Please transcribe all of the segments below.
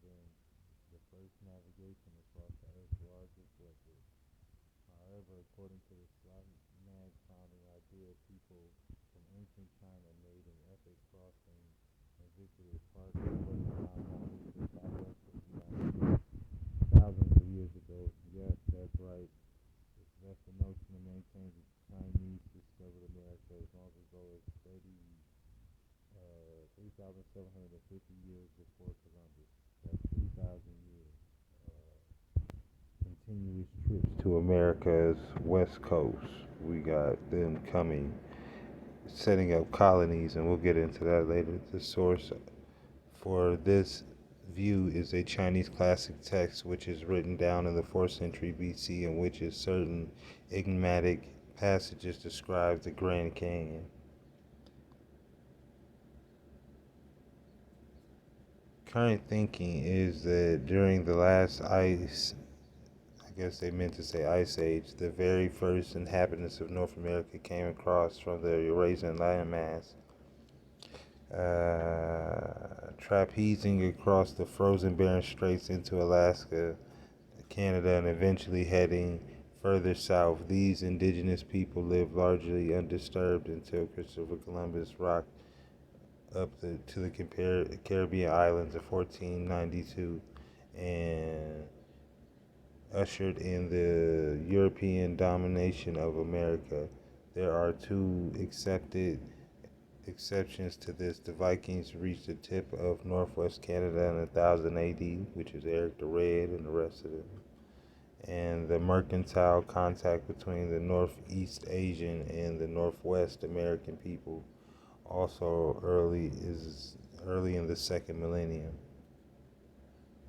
been the first navigation across the Earth's largest record. However, according to the slight sounding idea, people from ancient China made an epic crossing and visited parts of Western Mountains to the southwest of the United States thousands of years ago. Yes, that's right. That's the notion that maintains that the Chinese discovered America as long ago as 3,750 years before Columbus. That's 3,000 years. Continuous trips to America's west coast. We got them coming, setting up colonies, and we'll get into that later. The source for this view is a Chinese classic text which is written down in the 4th century BC, in which is certain enigmatic passages describe the Grand Canyon. Current thinking is that during the last I guess they meant to say ice age, the very first inhabitants of North America came across from the Eurasian landmass, trapezing across the frozen barren straits into Alaska, Canada, and eventually heading further south. These indigenous people lived largely undisturbed until Christopher Columbus rocked up to the Caribbean islands in 1492 and ushered in the European domination of America. There are two accepted exceptions to this. The Vikings reached the tip of northwest Canada in 1000 AD, which is Eric the Red and the rest of them. And the mercantile contact between the Northeast Asian and the Northwest American people also early in the second millennium.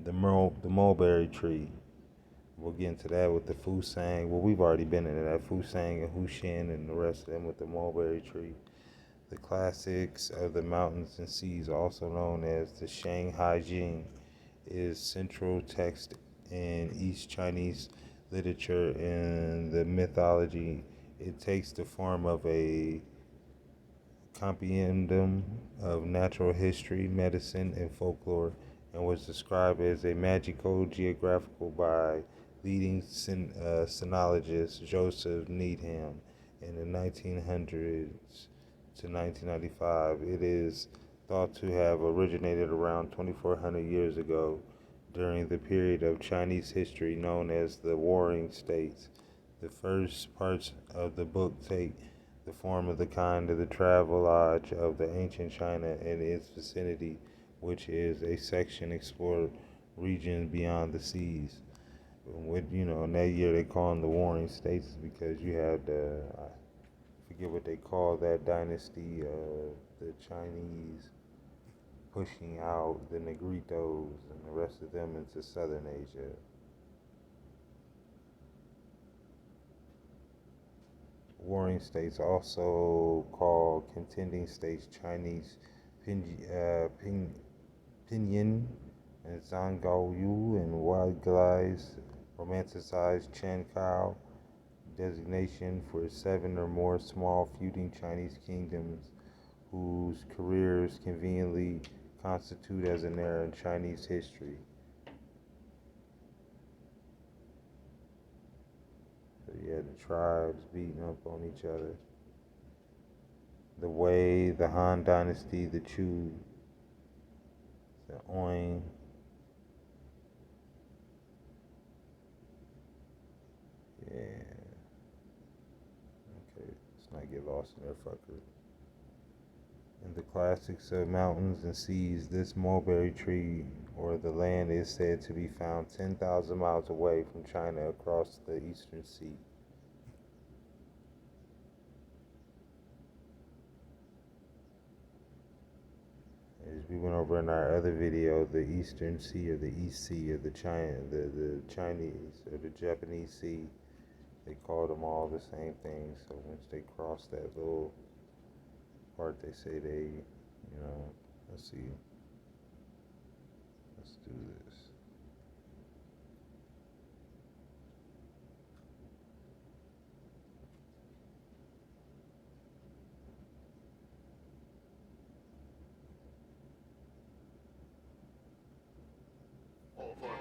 The mulberry tree. We'll get into that with the Fusang. Well, we've already been into that. Fusang and Hushin and the rest of them with the mulberry tree. The classics of the mountains and seas, also known as the Shanghai Jing, is central text in East Chinese literature and the mythology. It takes the form of a compendium of natural history, medicine, and folklore, and was described as a magical geographical by leading sinologist Joseph Needham in the 1900s to 1995. It is thought to have originated around 2,400 years ago during the period of Chinese history known as the Warring States. The first parts of the book take the form of the kind of the travelage of the ancient China and its vicinity, which is a section explored regions beyond the seas. What in that year they call them the Warring States is because you had I forget what they call that dynasty, the Chinese pushing out the Negritos and the rest of them into Southern Asia. Warring states, also called contending states, Chinese Pinyin and Zhanggaoyu and Wadgais, romanticized Chen Kao, designation for 7 or more small feuding Chinese kingdoms whose careers conveniently constitute as an era in Chinese history. So you had the tribes beating up on each other. The Wei, the Han Dynasty, the Chu, the Oin. Yeah. Okay, let's not get lost in there, fucker. In the classics of mountains and seas, this mulberry tree or the land is said to be found 10,000 miles away from China across the eastern sea. As we went over in our other video, the Eastern Sea or the East Sea or the Chinese or the Japanese Sea, they called them all the same thing. So once they cross that little part, they say let's see, let's do this.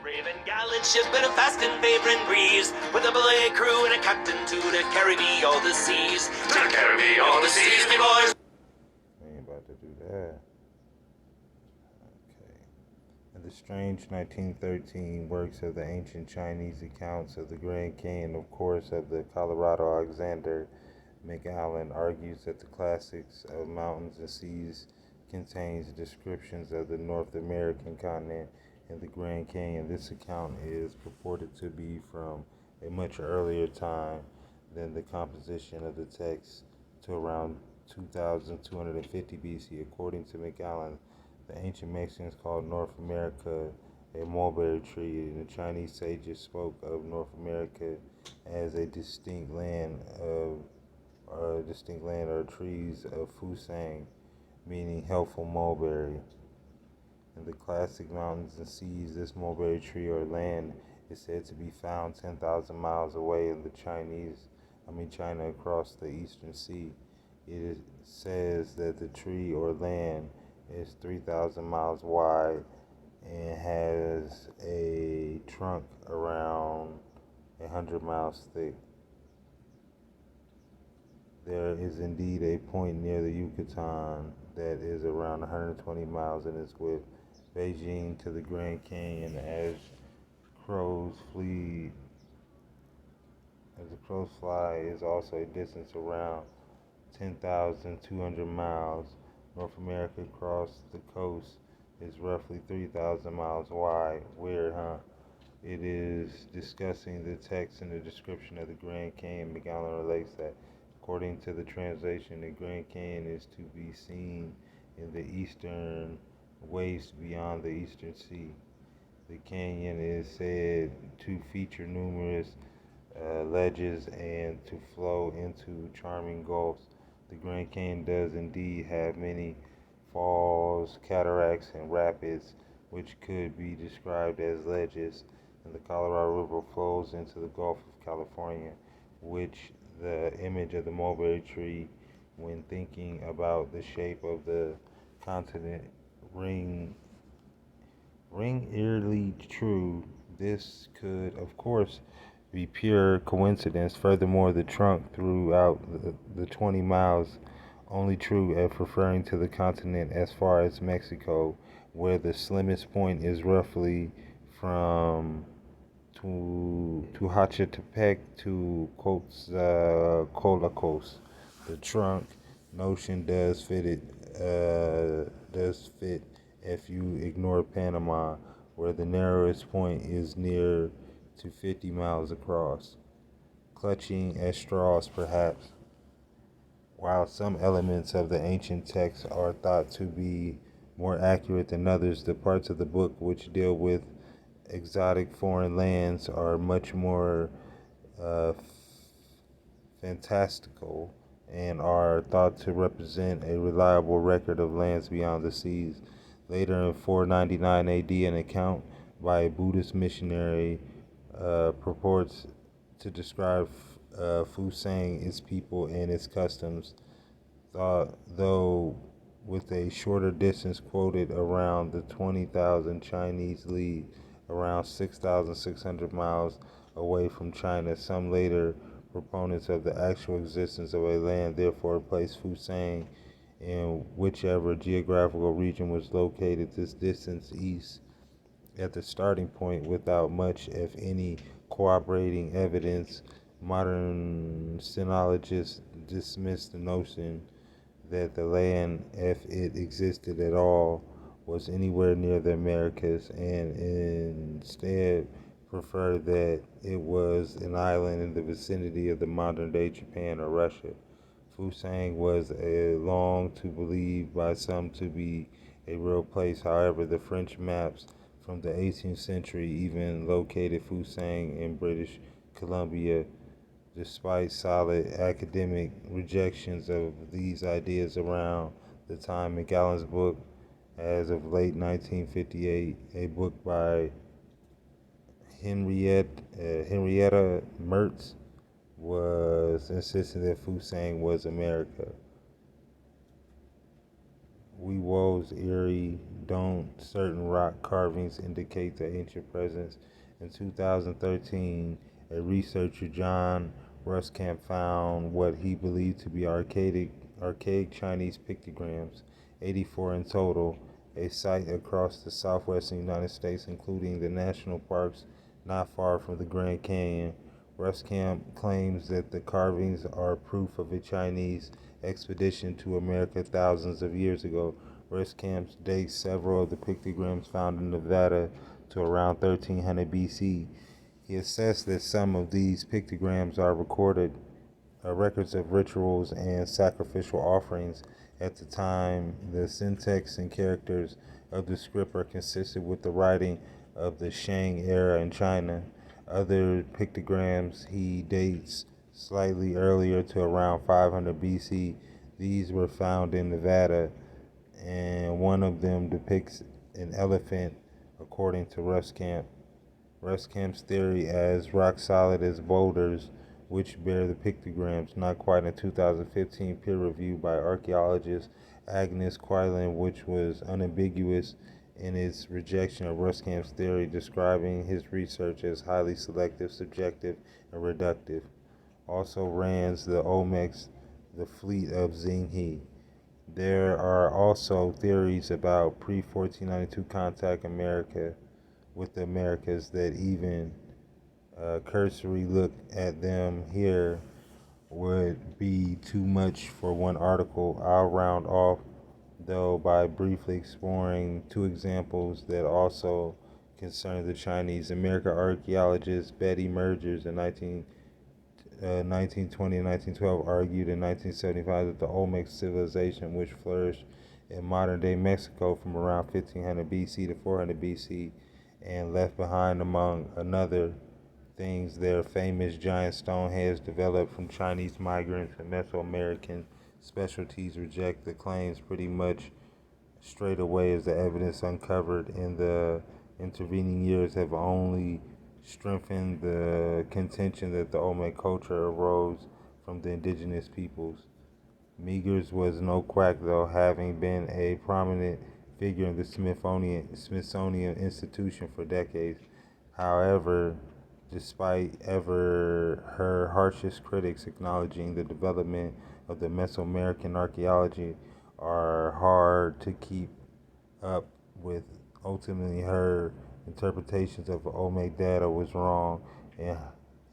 Brave and gallant ship and a fast and favoring breeze, with a belay crew and a captain to carry me all the seas. To carry me all the seas, me boys. I ain't about to do that. Okay. In the strange 1913 works of the ancient Chinese accounts of the Grand Canyon, of course, of the Colorado, Alexander McAllen argues that the classics of mountains and seas contains descriptions of the North American continent and the Grand Canyon. This account is purported to be from a much earlier time than the composition of the text, to around 2250 BC. According to McAllen, the ancient Mexicans called North America a mulberry tree, and the Chinese sages spoke of North America as a distinct land or trees of Fusang, meaning helpful mulberry. In the classic mountains and seas, this mulberry tree or land is said to be found 10,000 miles away in the China across the Eastern Sea. It says that the tree or land is 3,000 miles wide and has a trunk around 100 miles thick. There is indeed a point near the Yucatan that is around 120 miles in its width. Beijing to the Grand Canyon, as the crows fly, is also a distance around 10,200 miles. North America across the coast is roughly 3,000 miles wide. Weird, huh? It is discussing the text and the description of the Grand Canyon. McAllen relates that, according to the translation, the Grand Canyon is to be seen in the eastern waste beyond the Eastern Sea. The canyon is said to feature numerous ledges and to flow into charming gulfs. The Grand Canyon does indeed have many falls, cataracts, and rapids, which could be described as ledges, and the Colorado River flows into the Gulf of California, which the image of the mulberry tree, when thinking about the shape of the continent, ring eerily true. This could, of course, be pure coincidence. Furthermore, the trunk throughout the 20 miles only true if referring to the continent as far as Mexico, where the slimmest point is roughly from Tehuantepec to Coatzacoalcos. The trunk notion does fit if you ignore Panama, where the narrowest point is near to 50 miles across. Clutching at straws, perhaps. While some elements of the ancient text are thought to be more accurate than others, the parts of the book which deal with exotic foreign lands are much more fantastical and are thought to represent a reliable record of lands beyond the seas. Later in 499 AD, an account by a Buddhist missionary purports to describe Fusang, its people, and its customs, though with a shorter distance quoted around the 20,000 Chinese league, around 6,600 miles away from China. Some later proponents of the actual existence of a land therefore placed Fusang in whichever geographical region was located this distance east at the starting point, without much, if any, corroborating evidence. Modern sinologists dismiss the notion that the land, if it existed at all, was anywhere near the Americas, and instead prefer that it was an island in the vicinity of the modern-day Japan or Russia. Fusang was long to believe by some to be a real place. However, the French maps from the 18th century even located Fusang in British Columbia. Despite solid academic rejections of these ideas around the time, McAllen's book, as of late 1958, a book by Henrietta Mertz, was insisting that Fusang was America. Weewo's eerie don't certain rock carvings indicate the ancient presence. In 2013, a researcher, John Ruskamp, found what he believed to be archaic Chinese pictograms, 84 in total, a site across the southwestern United States, including the national parks not far from the Grand Canyon. Ruskamp claims that the carvings are proof of a Chinese expedition to America thousands of years ago. Ruskamp dates several of the pictograms found in Nevada to around 1300 BC. He assessed that some of these pictograms are records of rituals and sacrificial offerings. At the time, the syntax and characters of the script are consistent with the writing of the Shang era in China. Other pictograms he dates slightly earlier to around 500 BC. These were found in Nevada, and one of them depicts an elephant, according to Ruskamp. Ruskamp's theory as rock solid as boulders which bear the pictograms, not quite. In 2015 peer review by archaeologist Agnes Quaylen, which was unambiguous in its rejection of Ruskamp's theory, describing his research as highly selective, subjective, and reductive. Also Rand's The Olmecs, the Fleet of Xinghe. There are also theories about pre-1492 contact with the Americas that even cursory look at them here would be too much for one article. I'll round off, though, by briefly exploring two examples that also concern the Chinese. American archaeologist Betty Mergers in 1920 and 1912 argued in 1975 that the Olmec civilization, which flourished in modern-day Mexico from around 1500 BC to 400 BC, and left behind, among other things, their famous giant stone heads developed from Chinese migrants and Mesoamerican specialties, reject the claims pretty much straight away, as the evidence uncovered in the intervening years have only strengthened the contention that the Olmec culture arose from the indigenous peoples. Meagers was no quack, though, having been a prominent figure in the Smithsonian Institution for decades. However, despite her harshest critics acknowledging the development of the Mesoamerican archaeology are hard to keep up with, ultimately her interpretations of Olmec data was wrong. In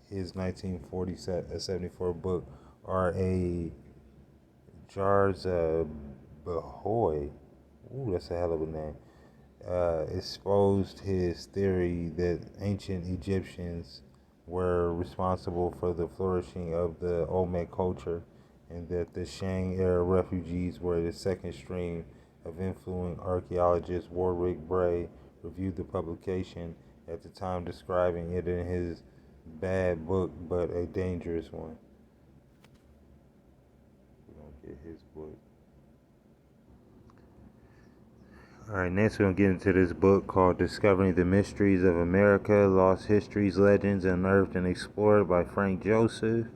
his 1974 book, R.A. Jarza Bahoy, ooh, that's a hell of a name, exposed his theory that ancient Egyptians were responsible for the flourishing of the Olmec culture, and that the Shang era refugees were the second stream of influential archaeologist. Warwick Bray reviewed the publication at the time, describing it in his bad book, but a dangerous one. We don't get his book. Alright, next we're going to get into this book called Discovering the Mysteries of America, Lost Histories, Legends, Unearthed and Explored by Frank Joseph.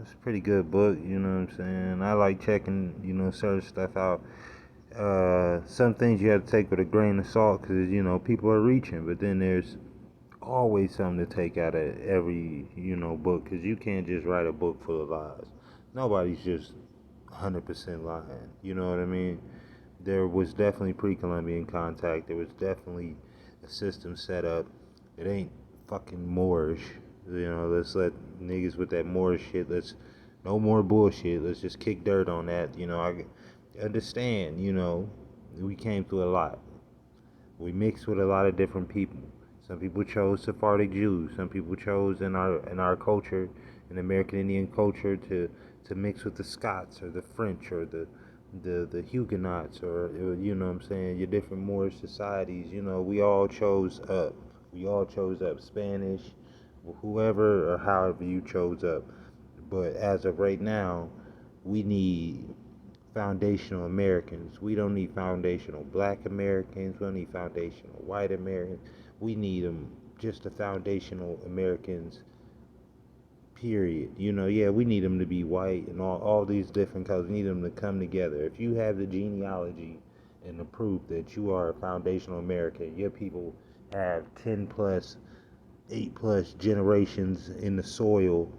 It's a pretty good book, you know what I'm saying? I like checking, certain stuff out. Some things you have to take with a grain of salt because, people are reaching, but then there's always something to take out of every, book, because you can't just write a book full of lies. Nobody's just 100% lying, you know what I mean? There was definitely pre-Columbian contact. There was definitely a system set up. It ain't fucking Moorish. Let's let niggas with that Moorish shit, no more bullshit. Let's just kick dirt on that. I understand, we came through a lot. We mixed with a lot of different people. Some people chose Sephardic Jews. Some people chose in our culture, in American Indian culture, to mix with the Scots or the French or the Huguenots, or your different Moorish societies. We all chose up. Spanish, whoever or however you chose up. But as of right now, we need foundational Americans. We don't need foundational Black Americans. We don't need foundational white Americans. We need just the foundational Americans, period. Yeah, we need them to be white and all these different colors. We need them to come together. If you have the genealogy and the proof that you are a foundational American, your people have 10 plus, 8 plus generations in the soil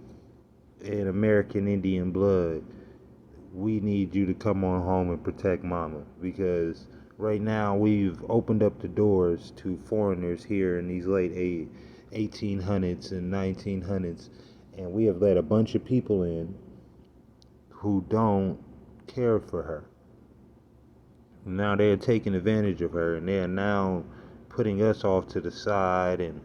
in American Indian blood, we need you to come on home and protect mama, because right now we've opened up the doors to foreigners here in these late 1800s and 1900s, and we have let a bunch of people in who don't care for her. Now they're taking advantage of her, and they're now putting us off to the side and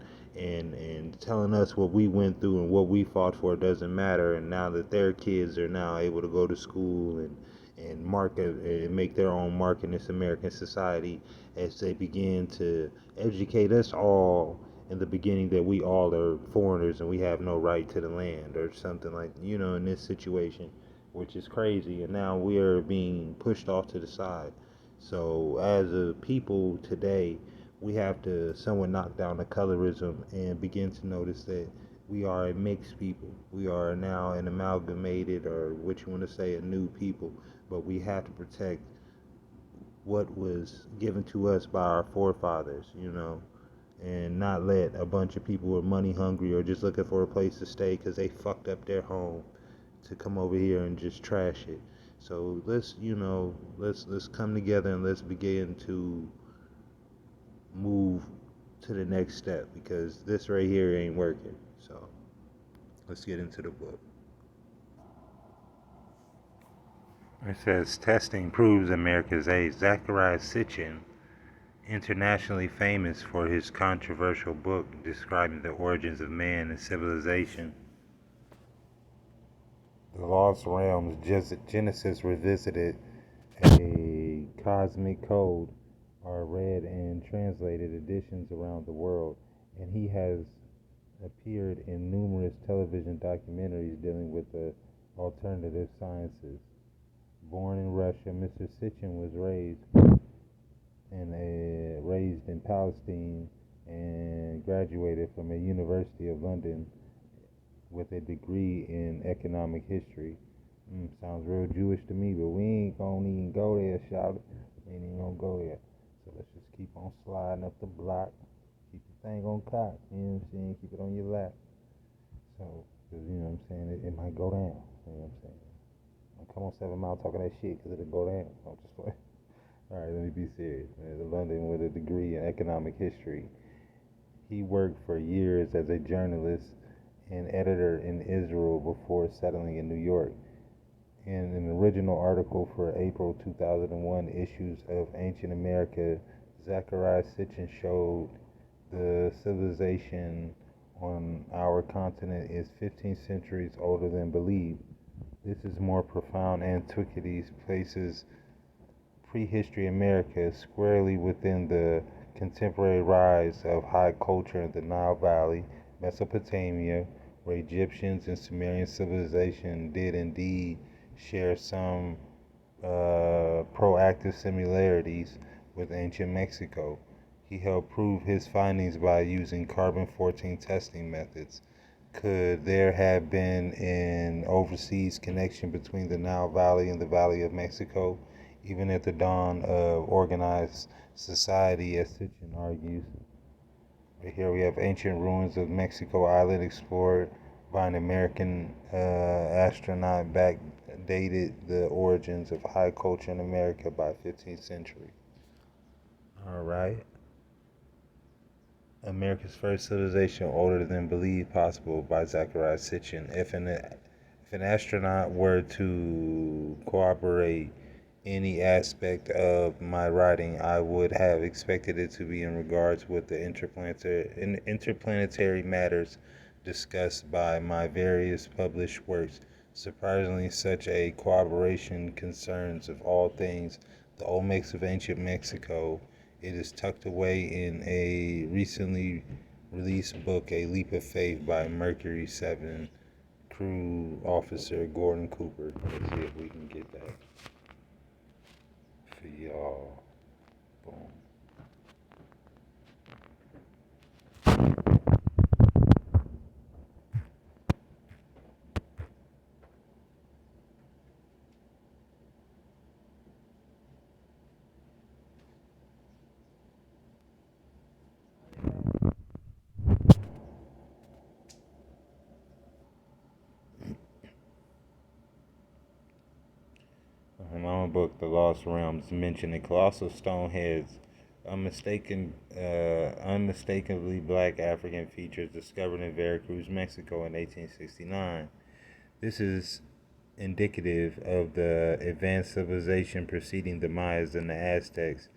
telling us what we went through and what we fought for doesn't matter. And now that their kids are now able to go to school and market and make their own mark in this American society, as they begin to educate us all in the beginning that we all are foreigners and we have no right to the land or something like, in this situation, which is crazy. And now we are being pushed off to the side. So as a people today, we have to somewhat knock down the colorism and begin to notice that we are a mixed people. We are now an amalgamated, or what you want to say, a new people. But we have to protect what was given to us by our forefathers, and not let a bunch of people who are money hungry or just looking for a place to stay because they fucked up their home to come over here and just trash it. So let's come together and let's begin to move to the next step, because this right here ain't working. So let's get into the book. It says testing proves America's age. Zachariah Sitchin, internationally famous for his controversial book describing the origins of man and civilization, The Lost Realms, Genesis Revisited, a Cosmic Code, are read and translated editions around the world, and he has appeared in numerous television documentaries dealing with the alternative sciences. Born in Russia, Mr. Sitchin was raised in Palestine and graduated from a University of London with a degree in economic history. Sounds real Jewish to me, but we ain't gonna even go there, shout it. We ain't even gonna go there. So let's just keep on sliding up the block. Keep the thing on cock, you know what I'm saying? Keep it on your lap. So, cause you know what I'm saying, it might go down, you know what I'm saying? Don't come on 7 Mile talking that shit, cause it'll go down. Don't just play. Alright, let me be serious, man. London with a degree in economic history. He worked for years as a journalist and editor in Israel before settling in New York. In an original article for April 2001 issues of Ancient America, Zachariah Sitchin showed the civilization on our continent is 15 centuries older than believed. This is more profound. Antiquities places prehistory America squarely within the contemporary rise of high culture in the Nile Valley, Mesopotamia, where Egyptians and Sumerian civilization did indeed share some proactive similarities with ancient Mexico. He helped prove his findings by using carbon-14 testing methods. Could there have been an overseas connection between the Nile Valley and the Valley of Mexico, even at the dawn of organized society, as Sitchin argues? Right here we have ancient ruins of Mexico Island explored by an American astronaut backdated the origins of high culture in America by 15th century. All right. America's First Civilization Older Than Believed Possible by Zachariah Sitchin. If an astronaut were to corroborate any aspect of my writing, I would have expected it to be in regards with the interplanetary matters discussed by my various published works. Surprisingly, such a corroboration concerns, of all things, the Olmecs of ancient Mexico. It is tucked away in a recently released book, A Leap of Faith by Mercury 7 crew officer Gordon Cooper. Let's see if we can get that for y'all. Boom. book, The Lost Realms, mention the colossal stone heads, unmistakably black African features discovered in Veracruz, Mexico in 1869. This is indicative of the advanced civilization preceding the Mayas and the Aztecs.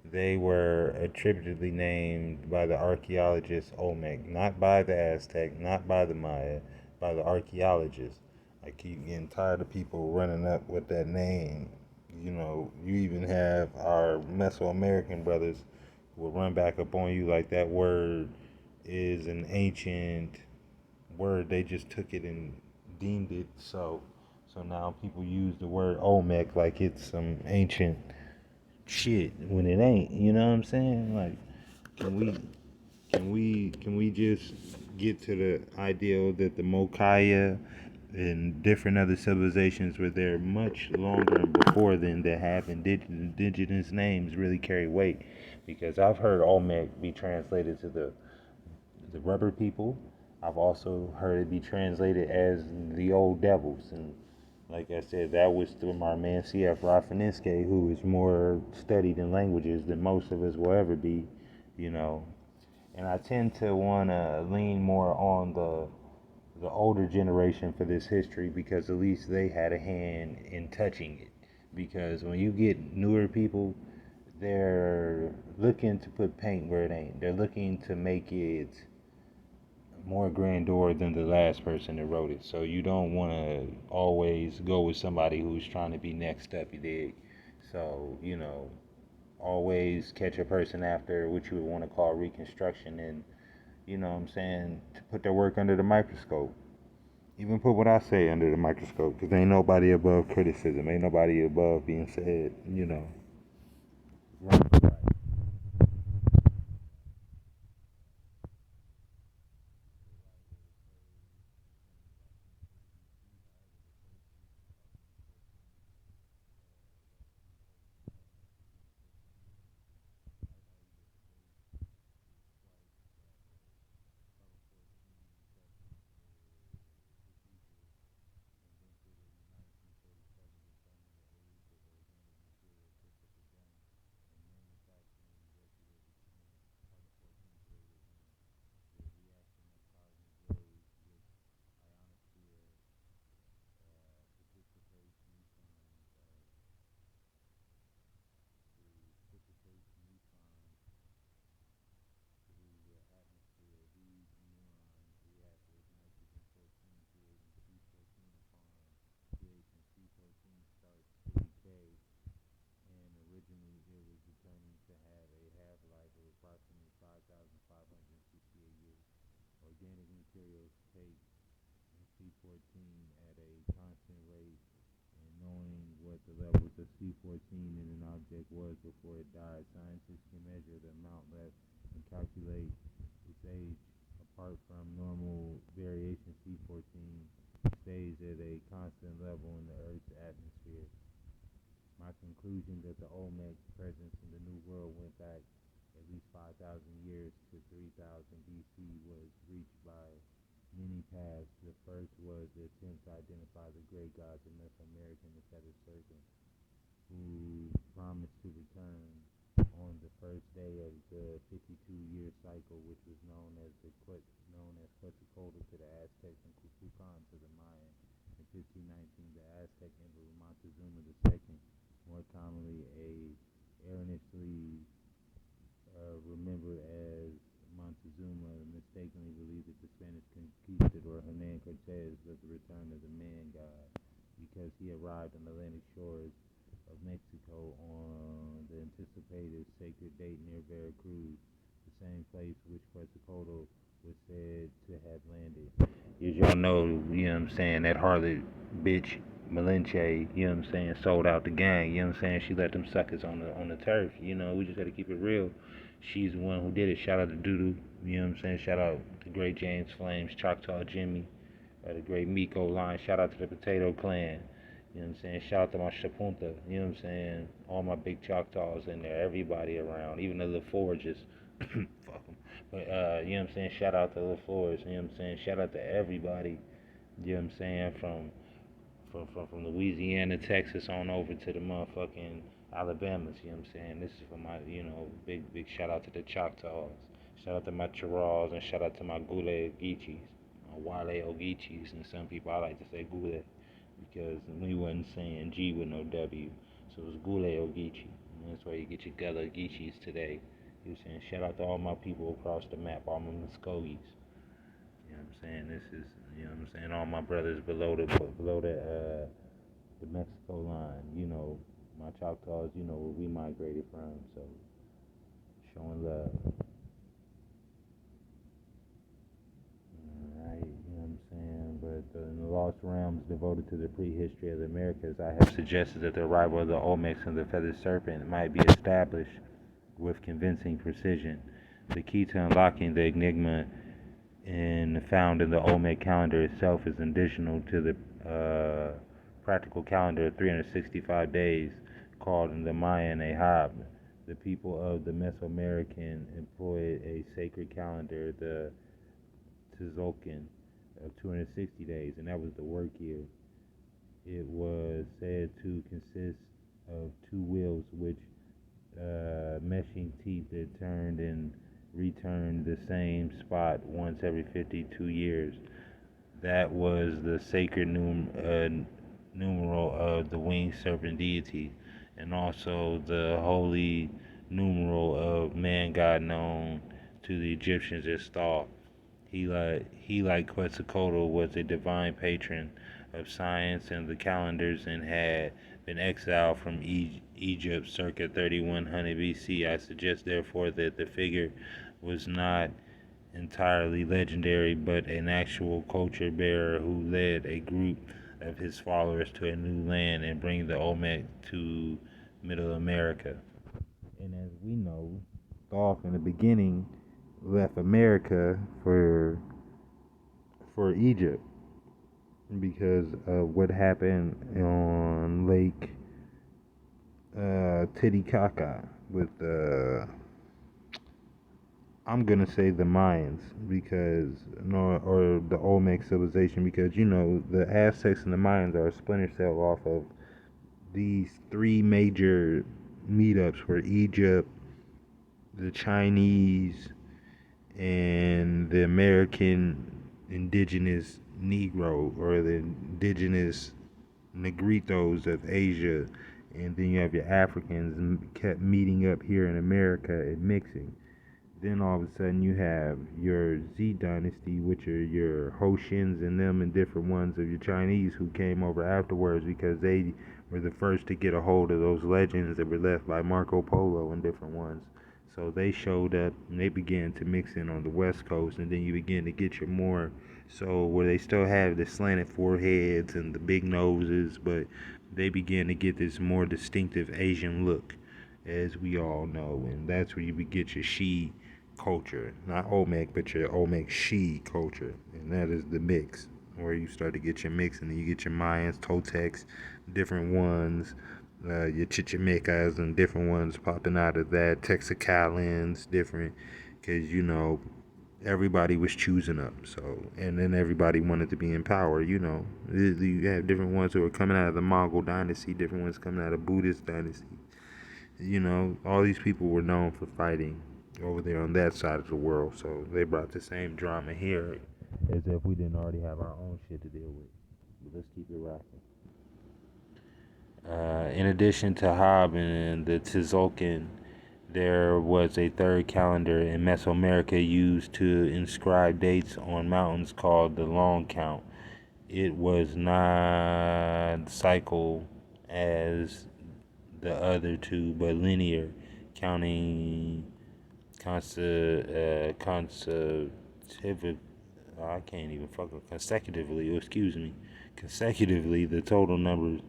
They were attributably named by the archaeologist Olmec, not by the Aztec, not by the Maya, by the archaeologists. I keep getting tired of people running up with that name. You know, you even have our Mesoamerican brothers who will run back up on you like that word is an ancient word. They just took it and deemed it so. So now people use the word Olmec like it's some ancient shit when it ain't. You know what I'm saying? Like, can we just get to the ideal that the Mokaya and different other civilizations were there much longer and before then that have indigenous names really carry weight? Because I've heard Olmec be translated to the rubber people. I've also heard it be translated as the old devils. And like I said, that was through my man C.F. Rafininske, who is more studied in languages than most of us will ever be, you know. And I tend to want to lean more on the older generation for this history because at least they had a hand in touching it. Because when you get newer people, they're looking to put paint where it ain't. They're looking to make it more grandeur than the last person that wrote it. So you don't want to always go with somebody who's trying to be next up, you dig? So, you know, always catch a person after what you would want to call reconstruction and, you know what I'm saying, to put their work under the microscope. Even put what I say under the microscope, because ain't nobody above criticism. Ain't nobody above being said, you know. Right. Organic materials take C14 at a constant rate, and knowing what the levels of C14 in an object was before it died, scientists can measure the amount left and calculate its age. Apart from normal variation, C14 stays at a constant level in the Earth's atmosphere. My conclusion that the Olmec presence in the New World went back at least 5,000 years to 3000 BC was reached by many paths. The first was the attempt to identify the great gods of Mesoamerica and the feathered serpent, who promised to return on the first day of the 52-year cycle, which was known as Quetzalcoatl to the Aztecs and Kukulkan to the Mayan. In 1519, the Aztec Emperor Montezuma II, more commonly erroneously remembered as Montezuma, mistakenly believed that the Spanish conquistador Hernan Cortez was the return of the man god because he arrived on the Atlantic shores of Mexico on the anticipated sacred date near Veracruz, the same place which Quetzalcoatl was said to have landed. As y'all know, you know what I'm saying, that harlot bitch Malinche, you know what I'm saying, sold out the gang, you know what I'm saying, she let them suckers on the turf, you know, we just gotta keep it real. She's the one who did it. Shout out to Doodoo, you know what I'm saying, shout out to great James Flames, Choctaw Jimmy, the great Miko line, shout out to the Potato Clan, you know what I'm saying, shout out to my Shapunta, you know what I'm saying, all my big Choctaws in there, everybody around, even the little forages, fuck them. But, you know what I'm saying, shout out to the Floors, you know what I'm saying, shout out to everybody, you know what I'm saying, from Louisiana, Texas on over to the motherfucking Alabamas, you know what I'm saying? This is for my, big shout out to the Choctaws. Shout out to my Chirals and shout out to my Gule Ogeechis, Wale Ogeechis, and some people I like to say Gule because we wasn't saying G with no W, so it's Gule Ogeechee. And that's why you get your Gullah Ogeechis today. You know what I'm saying? Shout out to all my people across the map, all my Muskogees. You know what I'm saying? This is, you know what I'm saying? All my brothers below the Mexico line, my Choctaws, where we migrated from, so showing love. Alright, you know what I'm saying? But in the lost realms devoted to the prehistory of the Americas, I have suggested that the arrival of the Olmecs and the feathered serpent might be established with convincing precision. The key to unlocking the enigma found in the Olmec calendar itself is additional to the practical calendar of 365 days called in the Mayan a Hab. The people of the Mesoamerican employed a sacred calendar, the Tzolk'in, of 260 days, and that was the work year. It was said to consist of two wheels which meshing teeth that turned and returned the same spot once every 52 years. That was the sacred numeral of the winged serpent deity, and also the holy numeral of man god known to the Egyptians as Thoth. He, like Quetzalcoatl, was a divine patron of science and the calendars and had been exiled from Egypt circa 3100 BC. I suggest, therefore, that the figure was not entirely legendary, but an actual culture bearer who led a group of his followers to a new land and bring the Olmec to Middle America. And as we know, Thoth in the beginning left America for Egypt because of what happened on Lake Titicaca with I'm gonna say the Mayans because or the Olmec civilization because the Aztecs and the Mayans are a splinter cell off of these three major meetups were Egypt, the Chinese, and the American indigenous Negro or the indigenous Negritos of Asia, and then you have your Africans kept meeting up here in America and mixing. Then all of a sudden you have your Z dynasty, which are your Hoshins and them and different ones of your Chinese who came over afterwards because they were the first to get a hold of those legends that were left by Marco Polo and different ones. So they showed up and they began to mix in on the West Coast, and then you begin to get your more so where they still have the slanted foreheads and the big noses, but they began to get this more distinctive Asian look, as we all know, and that's where you get your Shi culture, not Olmec, but your Olmec Shi culture, and that is the mix, where you start to get your mix, and then you get your Mayans, Toltecs, different ones, your Chichimecas and different ones popping out of that, Texicalans, different, because everybody was choosing up, so, and then everybody wanted to be in power, you have different ones who are coming out of the Mongol dynasty, different ones coming out of Buddhist dynasty, all these people were known for fighting over there on that side of the world, so they brought the same drama here as if we didn't already have our own shit to deal with. But let's keep it rocking. In addition to Hab and the Tzolk'in, there was a third calendar in Mesoamerica used to inscribe dates on mountains called the Long Count. It was not cycle as the other two, but linear, counting consecutively the total number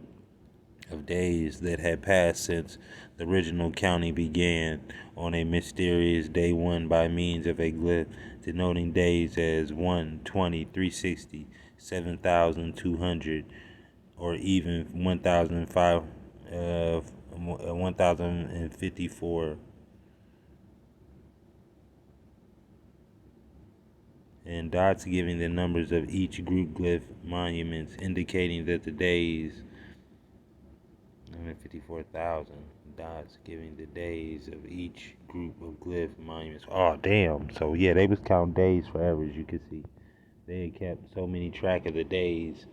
of days that had passed since the original counting began on a mysterious day one by means of a glyph denoting days as 1, 20, 360, 7,200, or even 1,054. and dots giving the numbers of each group glyph monuments, indicating that the days 154,000 dots giving the days of each group of glyph monuments. Oh damn! So yeah, they was counting days forever, as you can see. They had kept so many track of the days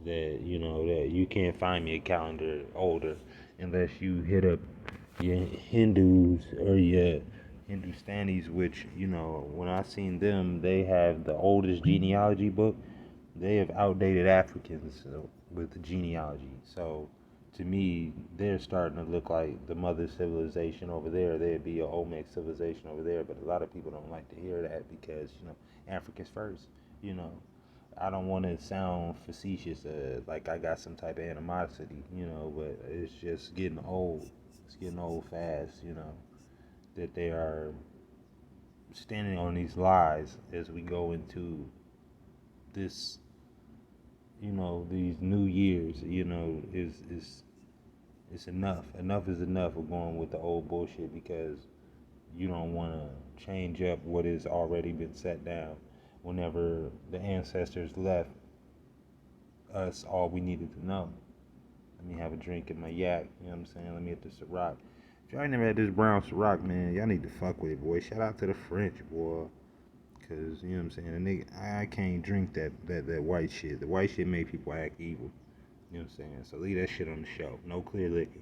that that you can't find me a calendar older unless you hit up your Hindus or your Hindustanis, which when I seen them, they have the oldest genealogy book. They have outdated Africans with the genealogy. So to me, they're starting to look like the mother civilization over there. They'd be an Olmec civilization over there, but a lot of people don't like to hear that because Africa's first. You know, I don't want to sound facetious, like I got some type of animosity, but it's just getting old. It's getting old fast, that they are standing on these lies as we go into this, these new years, is it's enough. Enough is enough of going with the old bullshit because you don't want to change up what has already been set down. Whenever the ancestors left us all we needed to know. Let me have a drink in my yak, you know what I'm saying? Let me get this Ciroc. If y'all ain't never had this brown Ciroc, man, y'all need to fuck with it, boy. Shout out to the French, boy. Cause you know what I'm saying, a nigga, I can't drink that white shit. The white shit make people act evil. You know what I'm saying? So leave that shit on the shelf. No clear liquor.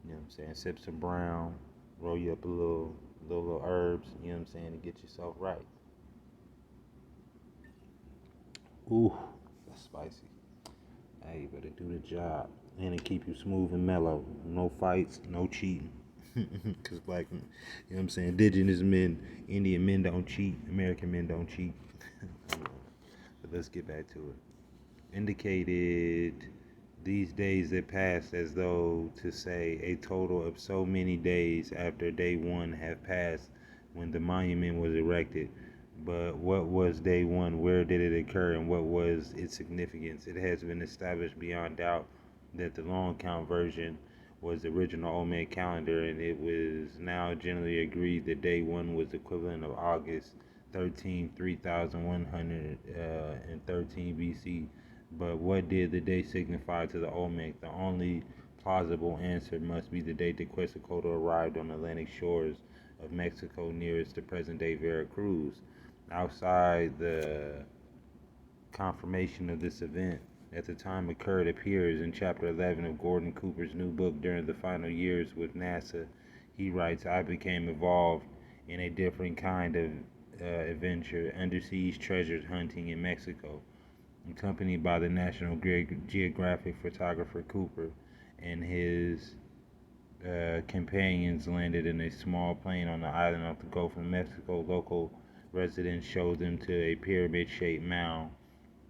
You know what I'm saying? Sip some brown, roll you up a little herbs, you know what I'm saying, to get yourself right. Ooh, that's spicy. Hey, but it do the job. And it keep you smooth and mellow. No fights, no cheating. Because black, you know what I'm saying, indigenous men, Indian men don't cheat, American men don't cheat. But let's get back to it. Indicated these days that passed as though to say a total of so many days after day one have passed when the monument was erected. But what was day one? Where did it occur? And what was its significance? It has been established beyond doubt that the long count version was the original Olmec calendar, and it was now generally agreed that day one was equivalent of August 13, 3113 BC. But what did the day signify to the Olmec? The only plausible answer must be the date that Quetzalcoatl arrived on the Atlantic shores of Mexico nearest the present-day Veracruz. Outside the confirmation of this event at the time occurred appears in chapter 11 of Gordon Cooper's new book. During the final years with NASA, he writes, I became involved in a different kind of adventure, undersea treasure hunting in Mexico, accompanied by the National Geographic photographer Cooper and his companions landed in a small plane on the island off the Gulf of Mexico. Local residents showed them to a pyramid-shaped mound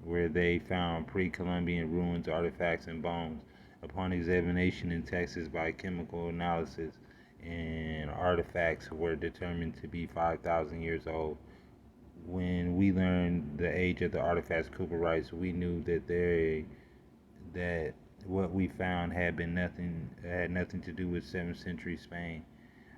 where they found pre-Columbian ruins, artifacts, and bones. Upon examination in Texas by chemical analysis, and artifacts were determined to be 5,000 years old. When we learned the age of the artifacts, Cooper writes, we knew that what we found had nothing to do with 7th century Spain.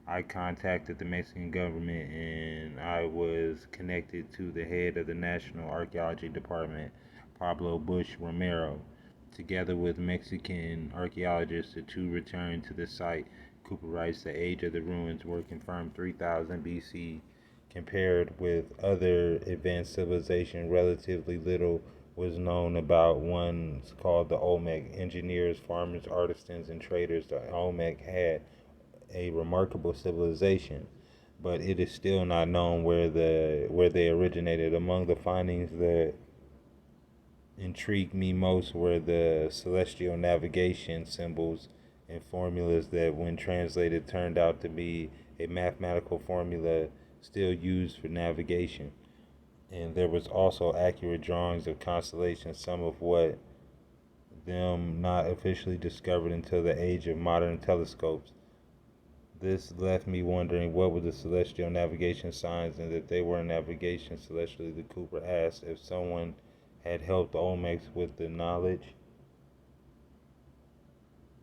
I contacted the Mexican government and I was connected to the head of the National Archaeology Department, Pablo Bush Romero. Together with Mexican archaeologists, the two returned to the site. Cooper writes the age of the ruins were confirmed 3000 BC. Compared with other advanced civilization, relatively little was known about ones called the Olmec. Engineers, farmers, artisans, and traders, the Olmec had a remarkable civilization, but it is still not known where they originated. Among the findings that intrigued me most were the celestial navigation symbols and formulas that, when translated, turned out to be a mathematical formula still used for navigation. And there was also accurate drawings of constellations, some of what them not officially discovered until the age of modern telescopes. This left me wondering what were the celestial navigation signs, and that they were navigation celestially. The Cooper asked if someone had helped the Olmecs with the knowledge.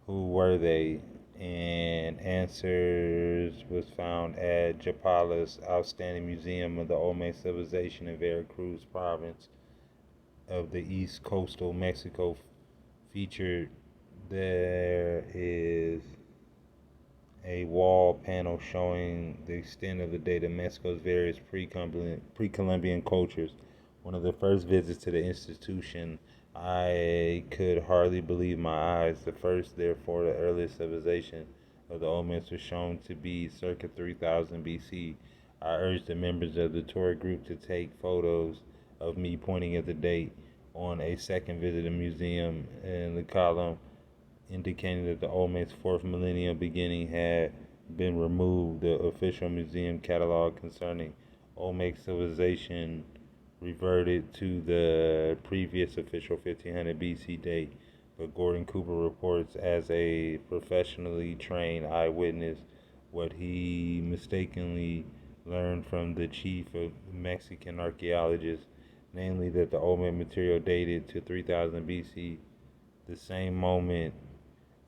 Who were they, and answers was found at Japala's outstanding museum of the Olmec civilization in Veracruz province of the east coastal Mexico. Featured there is a wall panel showing the extent of the date of Mexico's various pre-Columbian cultures. One of the first visits to the institution, I could hardly believe my eyes. The first, therefore, the earliest civilization of the Olmecs was shown to be circa 3000 BC. I urged the members of the tour group to take photos of me pointing at the date on a second visit to the museum in the column indicating that the Olmec's fourth millennium beginning had been removed. The official museum catalog concerning Olmec civilization reverted to the previous official 1500 BC date, but Gordon Cooper reports as a professionally trained eyewitness what he mistakenly learned from the chief of Mexican archaeologists, namely that the Olmec material dated to 3000 BC, the same moment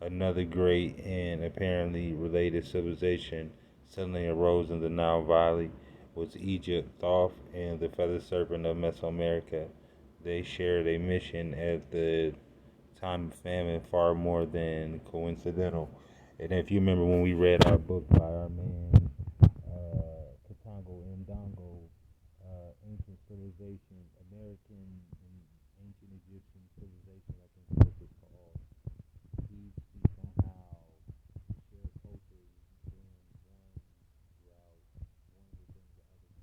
another great and apparently related civilization suddenly arose in the Nile Valley was Egypt, Thoth, and the feather serpent of Mesoamerica. They shared a mission at the time of famine far more than coincidental. And if you remember when we read our book by our man Katongo Ndongo, Ancient Civilizations, American and Ancient Egyptian Civilization, I think the book is called. He somehow share culture being one throughout one within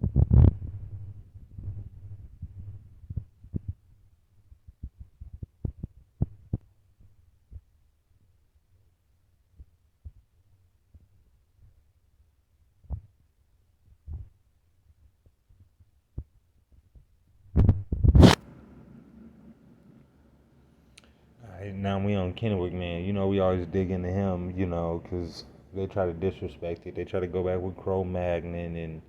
the other. Alright, now we on Kennewick, man. You know, we always dig into him, you know, because they try to disrespect it. They try to go back with Cro-Magnon and,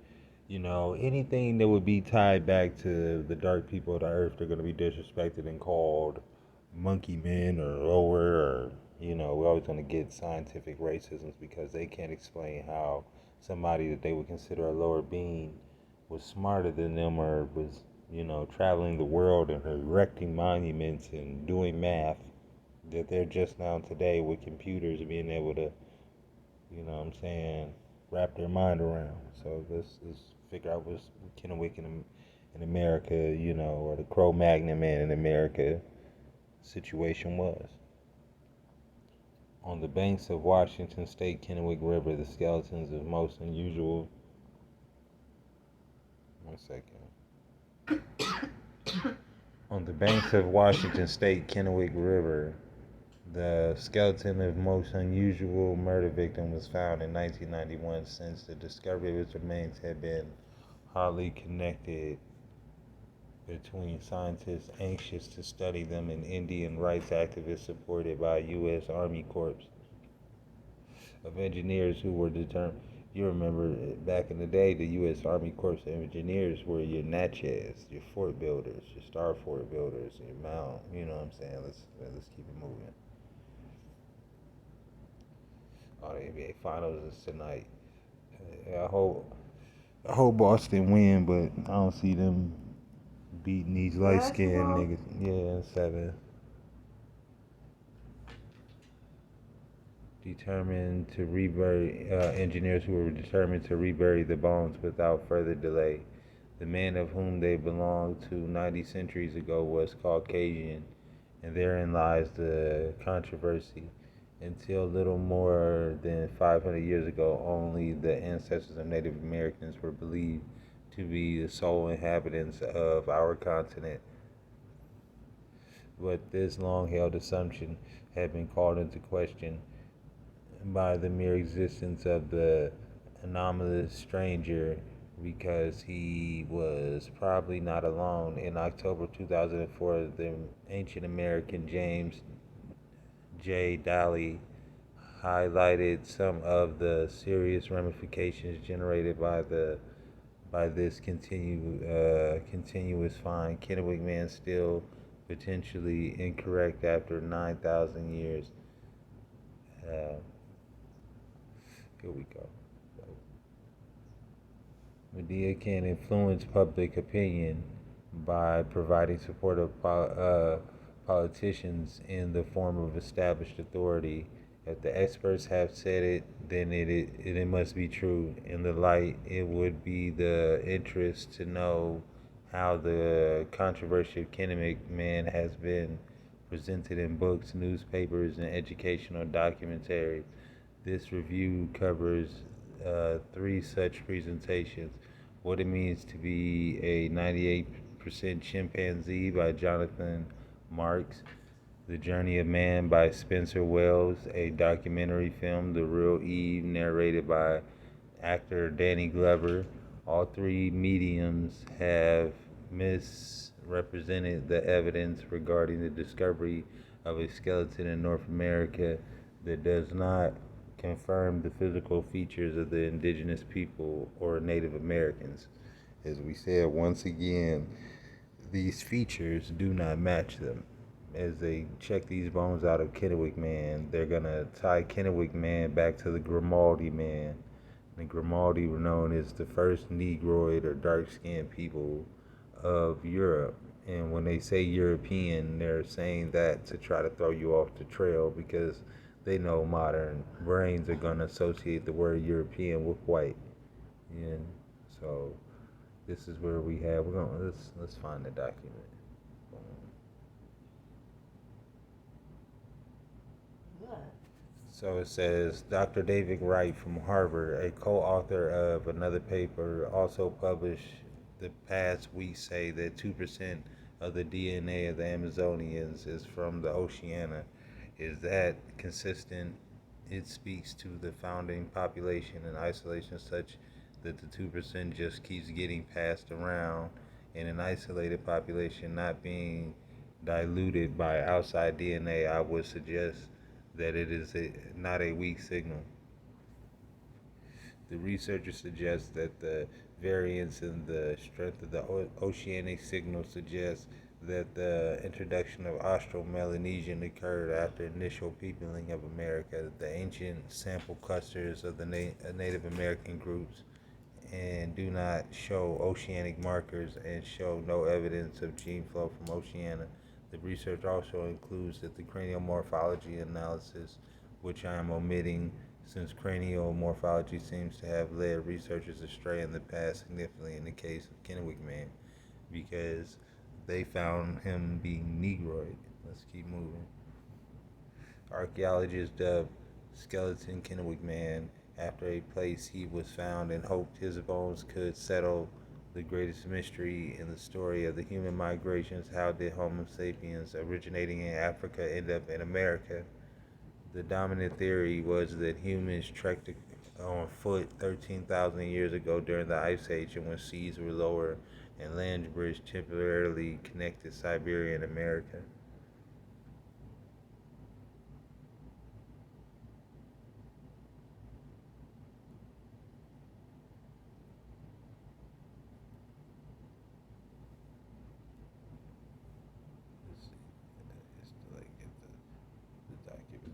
you know, anything that would be tied back to the dark people of the earth, they're going to be disrespected and called monkey men or lower or, you know, we're always going to get scientific racisms because they can't explain how somebody that they would consider a lower being was smarter than them or was, you know, traveling the world and erecting monuments and doing math that they're just now today with computers being able to, you know what I'm saying, wrap their mind around. So let's figure out what's Kennewick in America, you know, or the Cro-Magnon man in America situation was. On the banks of Washington State Kennewick River, the skeletons of most unusual. One second. On the banks of Washington State Kennewick River, the skeleton of most unusual murder victim was found in 1991. Since the discovery of its remains had been hardly connected between scientists anxious to study them and Indian rights activists supported by U.S. Army Corps of engineers who were determined. You remember back in the day, the U.S. Army Corps of Engineers were your Natchez, your fort builders, your star fort builders, your mount. You know what I'm saying? Let's keep it moving. Oh, the NBA Finals is tonight. I hope Boston win, but I don't see them beating these light skinned niggas. Yeah, 7. Determined to rebury engineers who were determined to rebury the bones without further delay. The man of whom they belonged to 90 centuries ago was Caucasian, and therein lies the controversy. Until little more than 500 years ago, only the ancestors of Native Americans were believed to be the sole inhabitants of our continent. But this long held assumption had been called into question by the mere existence of the anomalous stranger because he was probably not alone. In October 2004, the ancient American James J. Daly highlighted some of the serious ramifications generated by this continuous find. Kennewick man still potentially incorrect after 9,000 years. Uh, Here we go. Media can influence public opinion by providing support of politicians in the form of established authority. If the experts have said it, then it must be true. In the light, it would be the interest to know how the controversial Kennewick man has been presented in books, newspapers, and educational documentaries. This review covers three such presentations: What It Means to Be a 98% Chimpanzee by Jonathan Marks, The Journey of Man by Spencer Wells, a documentary film, The Real Eve, narrated by actor Danny Glover. All three mediums have misrepresented the evidence regarding the discovery of a skeleton in North America that does not confirm the physical features of the indigenous people or Native Americans. As we said once again, these features do not match them. As they check these bones out of Kennewick Man, they're gonna tie Kennewick Man back to the Grimaldi Man. The Grimaldi were known as the first Negroid or dark-skinned people of Europe. And when they say European, they're saying that to try to throw you off the trail because they know modern brains are going to associate the word European with white. And so this is where we have. We're going. Let's find the document. So it says Dr. David Wright from Harvard, a co-author of another paper, also published the past week, say that 2% of the DNA of the Amazonians is from the Oceania. Is that consistent? It speaks to the founding population in isolation such that the 2% just keeps getting passed around in an isolated population not being diluted by outside DNA. I would suggest that it is not a weak signal. The researchers suggest that the variance in the strength of the oceanic signal suggests that the introduction of Austro-Melanesian occurred after initial peopling of America. The ancient sample clusters of the Native American groups and do not show oceanic markers and show no evidence of gene flow from Oceania. The research also includes that the cranial morphology analysis, which I am omitting since cranial morphology seems to have led researchers astray in the past, significantly in the case of Kennewick Man, because they found him being Negroid. Let's keep moving. Archaeologists dubbed skeleton Kennewick Man after a place he was found and hoped his bones could settle the greatest mystery in the story of the human migrations. How did Homo sapiens originating in Africa end up in America? The dominant theory was that humans trekked on foot 13,000 years ago during the Ice Age, and when seas were lower and land bridge temporarily connected Siberia and America.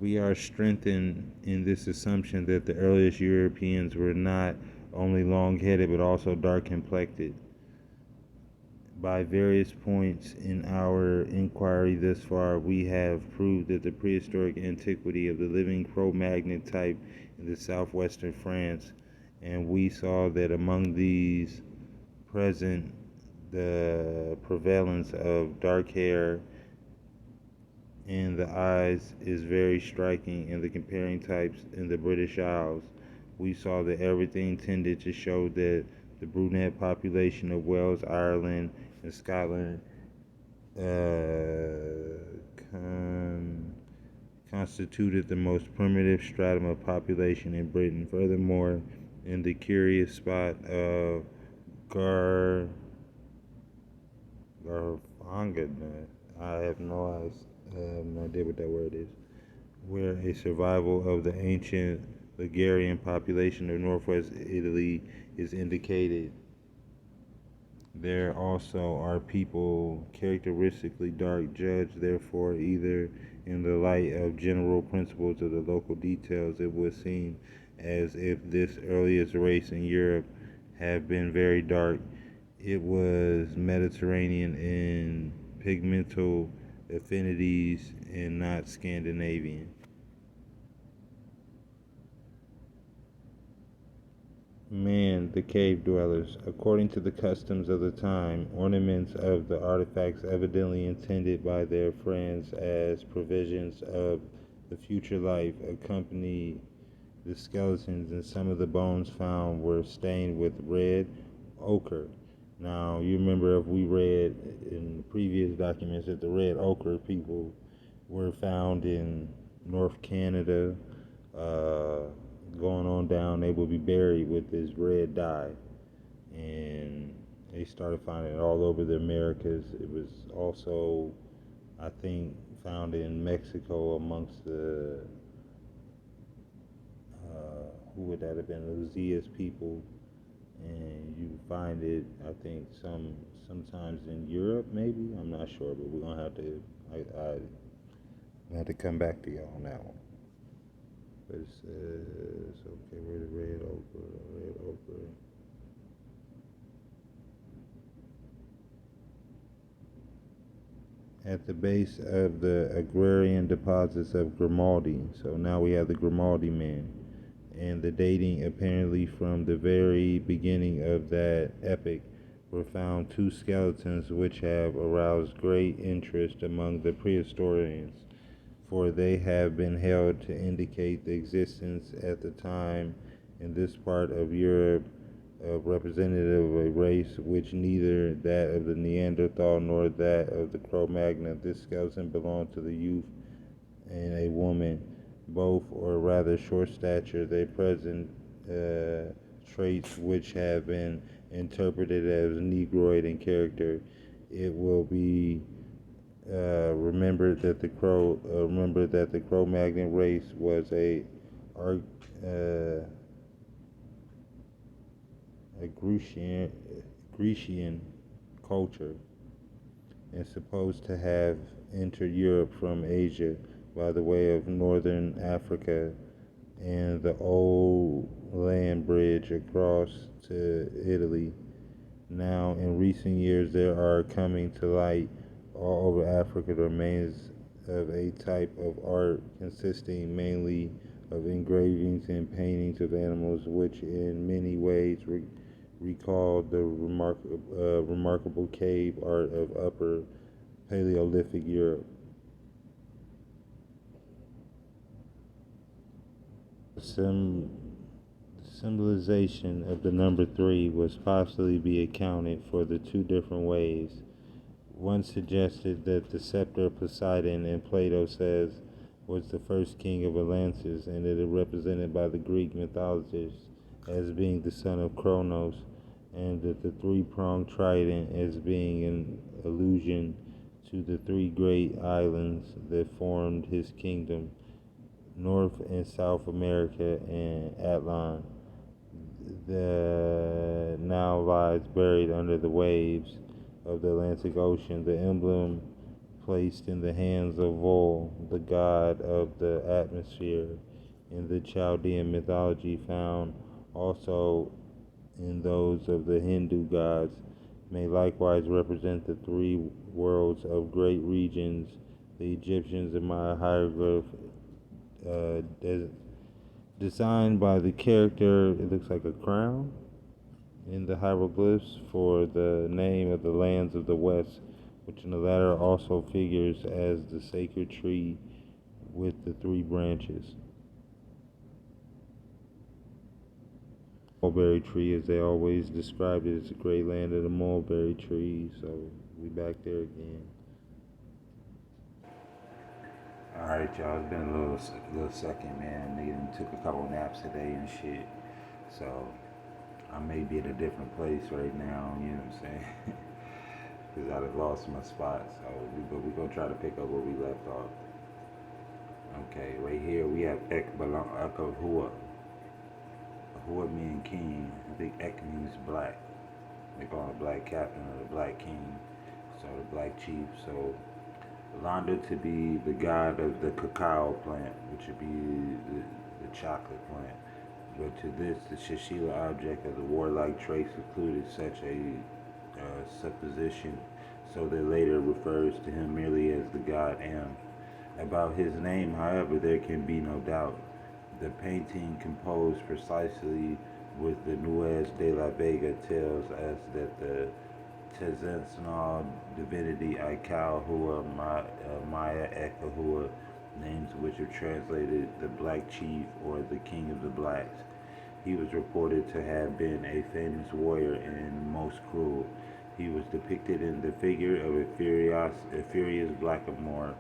We are strengthened in this assumption that the earliest Europeans were not only long-headed but also dark-complected. By various points in our inquiry thus far, we have proved that the prehistoric antiquity of the living Cro-Magnon type in the southwestern France, and we saw that among these present the prevalence of dark hair in the eyes is very striking in the comparing types in the British Isles. We saw that everything tended to show that the brunette population of Wales, Ireland, and Scotland constituted the most primitive stratum of population in Britain. Furthermore, in the curious spot of Garfangana, I have no idea what that word is, where a survival of the ancient Ligurian population of northwest Italy is indicated. There also are people characteristically dark, judged therefore either in the light of general principles or the local details. It would seem as if this earliest race in Europe have been very dark. It was Mediterranean in pigmental affinities and not Scandinavian. Man, the cave dwellers. According to the customs of the time, ornaments of the artifacts evidently intended by their friends as provisions of the future life accompany the skeletons, and some of the bones found were stained with red ochre. Now, you remember if we read in previous documents that the red ochre people were found in North Canada, uh, going on down, they would be buried with this red dye. And they started finding it all over the Americas. It was also, I think, found in Mexico amongst the, who would that have been, Luzia's people. And you find it, I think, sometimes in Europe, maybe. I'm not sure, but we're gonna have to. I have to come back to y'all on that one. But it says, okay, where the red ochre, red ochre. At the base of the agrarian deposits of Grimaldi. So now we have the Grimaldi men. And the dating apparently from the very beginning of that epoch were found two skeletons which have aroused great interest among the prehistorians, for they have been held to indicate the existence at the time in this part of Europe of representative of a race which neither that of the Neanderthal nor that of the Cro-Magnon. This skeleton belonged to the youth and a woman, both or rather short stature. They present traits which have been interpreted as Negroid in character. It will be remembered that the Cro-Magnon race was a Grecian culture and supposed to have entered Europe from Asia by the way of northern Africa and the old land bridge across to Italy. Now, in recent years, there are coming to light all over Africa the remains of a type of art consisting mainly of engravings and paintings of animals, which in many ways recall the remarkable cave art of Upper Paleolithic Europe. Symbolization of the number three was possibly be accounted for the two different ways. One suggested that the scepter of Poseidon, and Plato says, was the first king of Atlantis, and that it represented by the Greek mythologists as being the son of Kronos, and that the three-pronged trident as being an allusion to the three great islands that formed his kingdom, North and South America and Atlant, that now lies buried under the waves of the Atlantic Ocean. The emblem placed in the hands of Vol, the god of the atmosphere in the Chaldean mythology, found also in those of the Hindu gods, may likewise represent the three worlds of great regions. The Egyptians in my hieroglyph designed by the character, it looks like a crown in the hieroglyphs for the name of the lands of the west, which in the latter also figures as the sacred tree with the three branches. Mulberry tree, as they always described it, as the great land of the mulberry tree. So we back there again. Alright, y'all, it's been a little second, man. Nigga took a couple naps today and shit. So I may be at a different place right now, you know what I'm saying? Because I'd have lost my spot. So we're going to try to pick up where we left off. Okay, right here we have Ek Hua. Hua meaning king. I think Ek means black. They call him a black captain or the black king. So the black chief. So Londa to be the god of the cacao plant, which would be the chocolate plant. But to this, the Shishila object of the warlike traits included such a supposition, so that later refers to him merely as the god Am. About his name, however, there can be no doubt. The painting, composed precisely with the Nuez de la Vega, tells us that the Tezencinal divinity Ikalhua Maya Ekahua, names which are translated the Black Chief or the King of the Blacks. He was reported to have been a famous warrior and most cruel. He was depicted in the figure of a furious blackamoor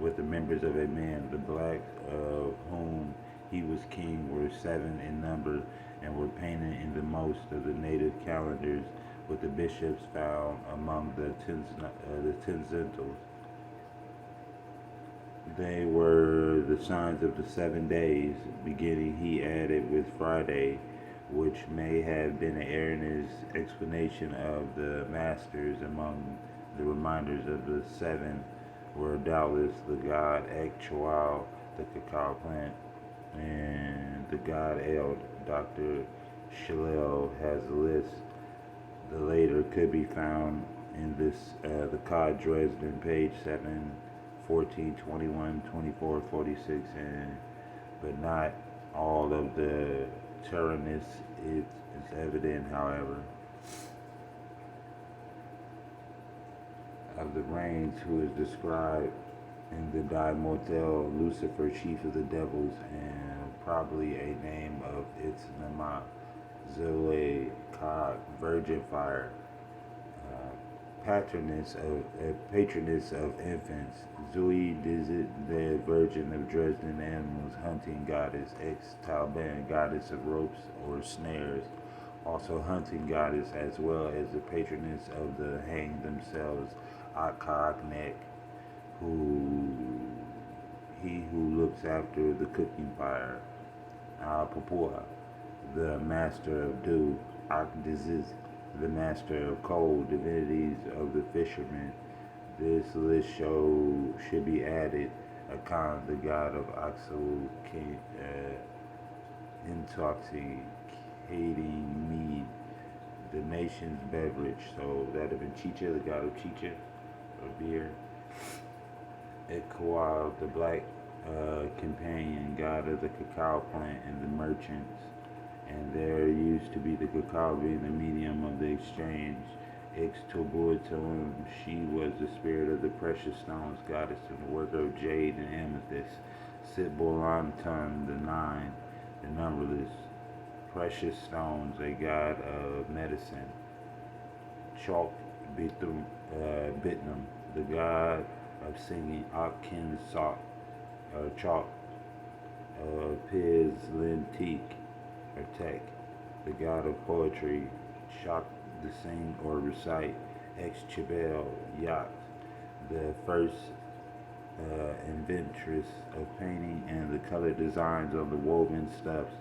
with the members of a man. The blacks of whom he was king were 7 in number and were painted in the most of the native calendars, with the bishops found among the Tenzentals. They were the signs of the 7 days, beginning, he added, with Friday, which may have been an erroneous explanation of the masters. Among the reminders of the 7 were doubtless the god Ekchual, the cacao plant, and the god El. Dr. Shillel has a list. The later could be found in the Cod Dresden, page 7, 14, 21, 24, 46, but not all of the Tyrannus is evident, however. Of the reigns, who is described in the Daimotel, Lucifer, chief of the devils, and probably a name of its Nama, Zoe, Kag, virgin fire, patroness of infants, Zui Dizit, the virgin of Dresden animals, hunting goddess, Ex Talban, goddess of ropes or snares, also hunting goddess, as well as the patroness of the hanged themselves, Akagnek, he who looks after the cooking fire, Papua, the master of dew, Akdiziz, the master of cold, divinities of the fishermen. This list should be added. Akan, the god of intoxicating mead, the nation's beverage. So that would have been Chicha, the god of Chicha, or beer. Ekwal, the black companion, god of the cacao plant and the merchants. And there used to be the cacao being the medium of the exchange. Ixtobuatum, she was the spirit of the precious stones, goddess and the worker of jade and amethyst. Sitbolanton, the 9, the numberless precious stones, a god of medicine. Chalk Bitnum, the god of singing. Akin Sok, chalk. Piz Lintik, or Tek, the god of poetry. Shak, the sing or recite. Ex Chibel Yat, the first inventress of painting and the colored designs on the woven stuffs.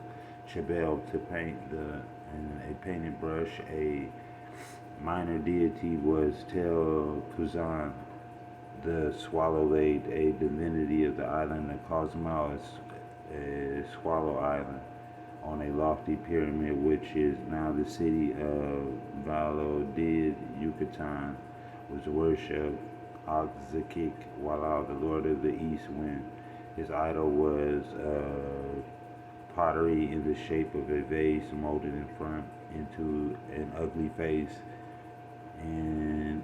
Chibel, to paint in a painted brush. A minor deity was Tel Kuzan, the swallow-laid, a divinity of the island of Cozumel, a swallow island, on a lofty pyramid, which is now the city of Valladolid, Yucatan, was worshipped Oxaquic, while the lord of the east wind. His idol was pottery in the shape of a vase molded in front into an ugly face, and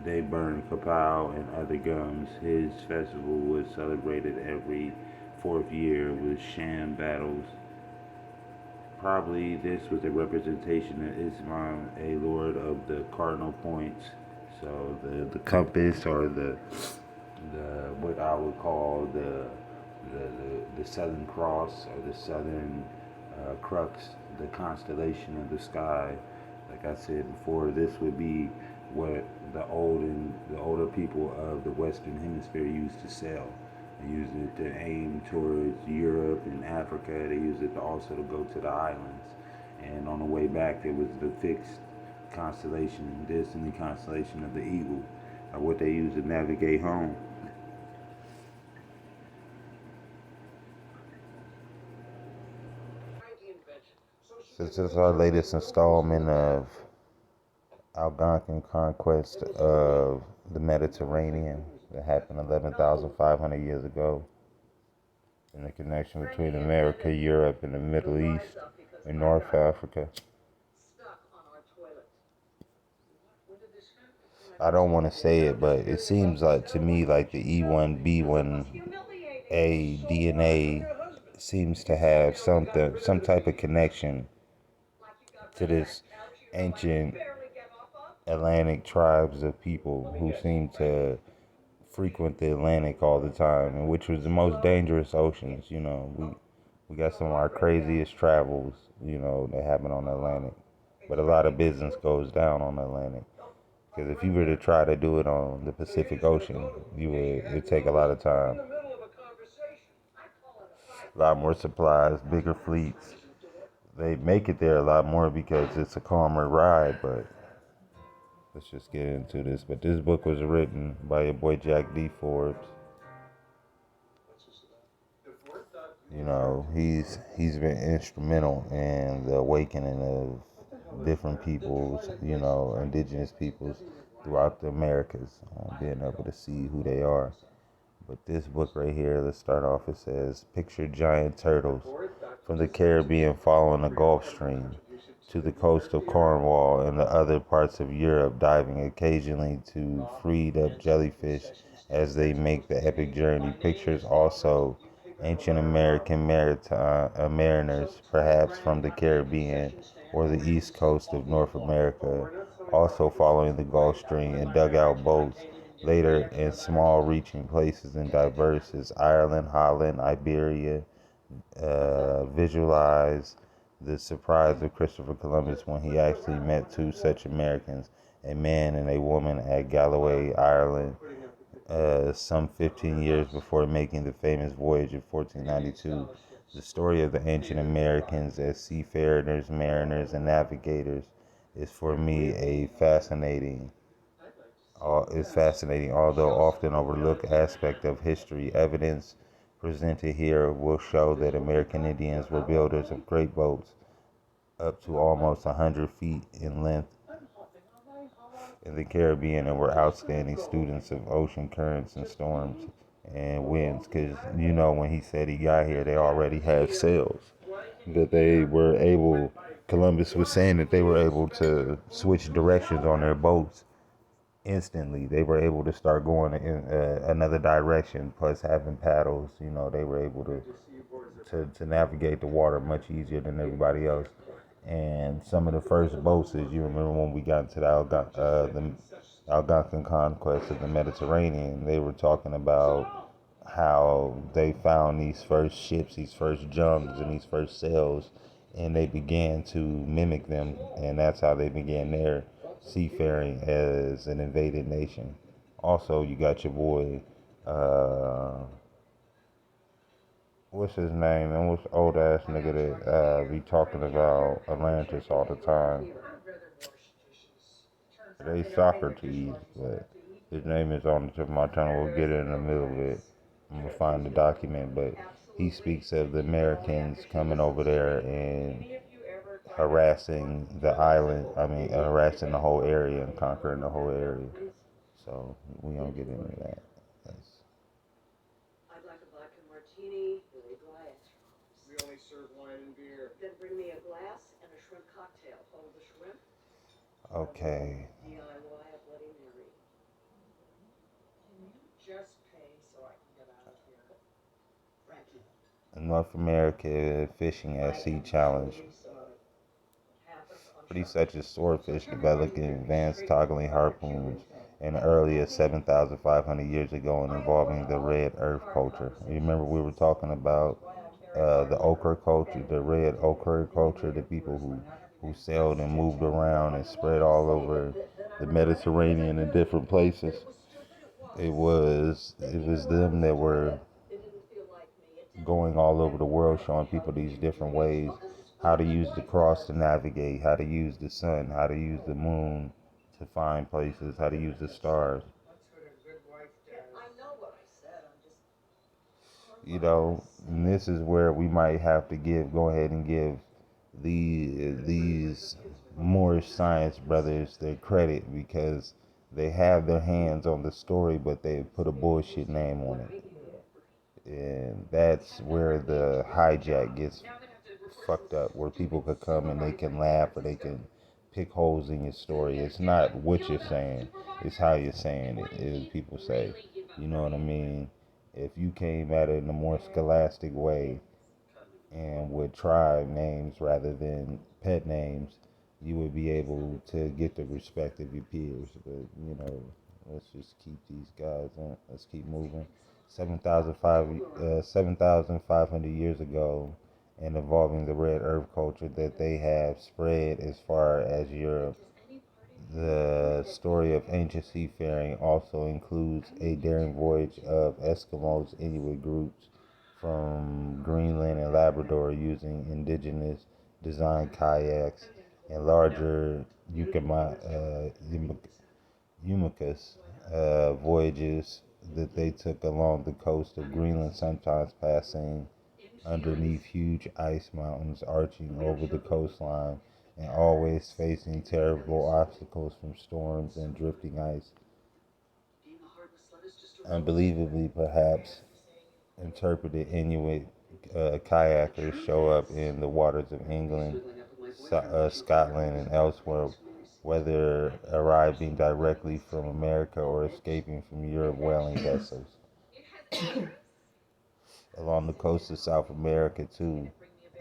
they burned cacao and other gums. His festival was celebrated every 4th year with sham battles. Probably this was a representation of Islam, a lord of the cardinal points. So the compass, or the what I would call the Southern Cross, or the Southern Crux, the constellation of the sky. Like I said before, this would be what the older people of the Western Hemisphere used to sell. They used it to aim towards Europe and Africa. They used it also to go to the islands. And on the way back, there was the fixed constellation, destiny constellation of the eagle, what they used to navigate home. This is our latest installment of Algonquin conquest of the Mediterranean that happened 11,500 years ago, and the connection between America, Europe, and the Middle East and North Africa. I don't want to say it, but it seems like to me like the E1B1A DNA seems to have some type of connection to this ancient Atlantic tribes of people who seem to frequent the Atlantic all the time, and which was the most dangerous oceans. We got some of our craziest travels, that happen on the Atlantic, but a lot of business goes down on the Atlantic. Because if you were to try to do it on the Pacific Ocean, it'd take a lot of time, a lot more supplies, bigger fleets. They make it there a lot more because it's a calmer ride, but let's just get into this. But this book was written by your boy Jack D. Forbes. He's been instrumental in the awakening of different peoples, indigenous peoples throughout the Americas, being able to see who they are. But this book right here, let's start off. It says, picture giant turtles from the Caribbean following the Gulf Stream to the coast of Cornwall and the other parts of Europe, diving occasionally to freed up jellyfish as they make the epic journey. Pictures also ancient American mariners, perhaps from the Caribbean or the east coast of North America, also following the Gulf Stream in dugout boats, later in small reaching places in diverse as Ireland, Holland, Iberia. Visualize the surprise of Christopher Columbus when he actually met two such Americans, a man and a woman, at Galloway, Ireland, some 15 years before making the famous voyage of 1492. The story of the ancient Americans as seafarers, mariners, and navigators is for me fascinating, although often overlooked aspect of history. Evidence presented here will show that American Indians were builders of great boats up to almost 100 feet in length in the Caribbean, and were outstanding students of ocean currents and storms and winds. Because, when he said he got here, they already had sails. Columbus was saying that they were able to switch directions on their boats instantly. They were able to start going in another direction, plus having paddles. They were able to navigate the water much easier than everybody else. And some of the first boats, as you remember when we got into the Algonquin conquest of the Mediterranean, they were talking about how they found these first ships, these first junks, and these first sails, and they began to mimic them, and that's how they began their seafaring as an invaded nation. Also, you got your boy, what's his name, and what's old ass nigga that be talking about Atlantis all the time. They Socrates, but his name is on the tip of my tongue. We'll get it in the middle of it. I'm gonna find the document, but he speaks of the Americans coming over there and harassing the island. Harassing the whole area and conquering the whole area. So we don't get into that. I'd like a vodka martini, very dry. We only serve wine and beer. Then bring me a glass and a shrimp cocktail. Hold the shrimp. Okay. DIY a Bloody Mary. Can you just pay so I can get out of here? Frankie. North America Fishing at Sea Challenge. Pretty such as swordfish developed in advanced toggling harpoons and early as 7,500 years ago, and involving the red earth culture. You remember we were talking about the ochre culture, the red ochre culture, the people who sailed and moved around and spread all over the Mediterranean in different places. It was them that were going all over the world, showing people these different ways, how to use the cross to navigate, how to use the sun, how to use the moon to find places, how to use the stars. And this is where we might have to go ahead and give these Moorish science brothers their credit because they have their hands on the story, but they put a bullshit name on it, and that's where the hijack gets fucked up, where people could come and they can laugh or they can pick holes in your story. It's not what you're saying, it's how you're saying it, as people say. You know what I mean? If you came at it in a more scholastic way and with tribe names rather than pet names, you would be able to get the respect of your peers. But let's just keep these guys in. Let's keep moving. 7,500 years ago, and involving the red earth culture that they have spread as far as Europe. The story of ancient seafaring also includes a daring voyage of Eskimos Inuit groups from Greenland and Labrador using indigenous designed kayaks and larger Yumicus voyages that they took along the coast of Greenland, sometimes passing underneath huge ice mountains arching over the coastline and always facing terrible obstacles from storms and drifting ice. Unbelievably, perhaps, interpreted Inuit kayakers show up in the waters of England, Scotland, and elsewhere, whether arriving directly from America or escaping from Europe whaling vessels. Along the coast of South America, too,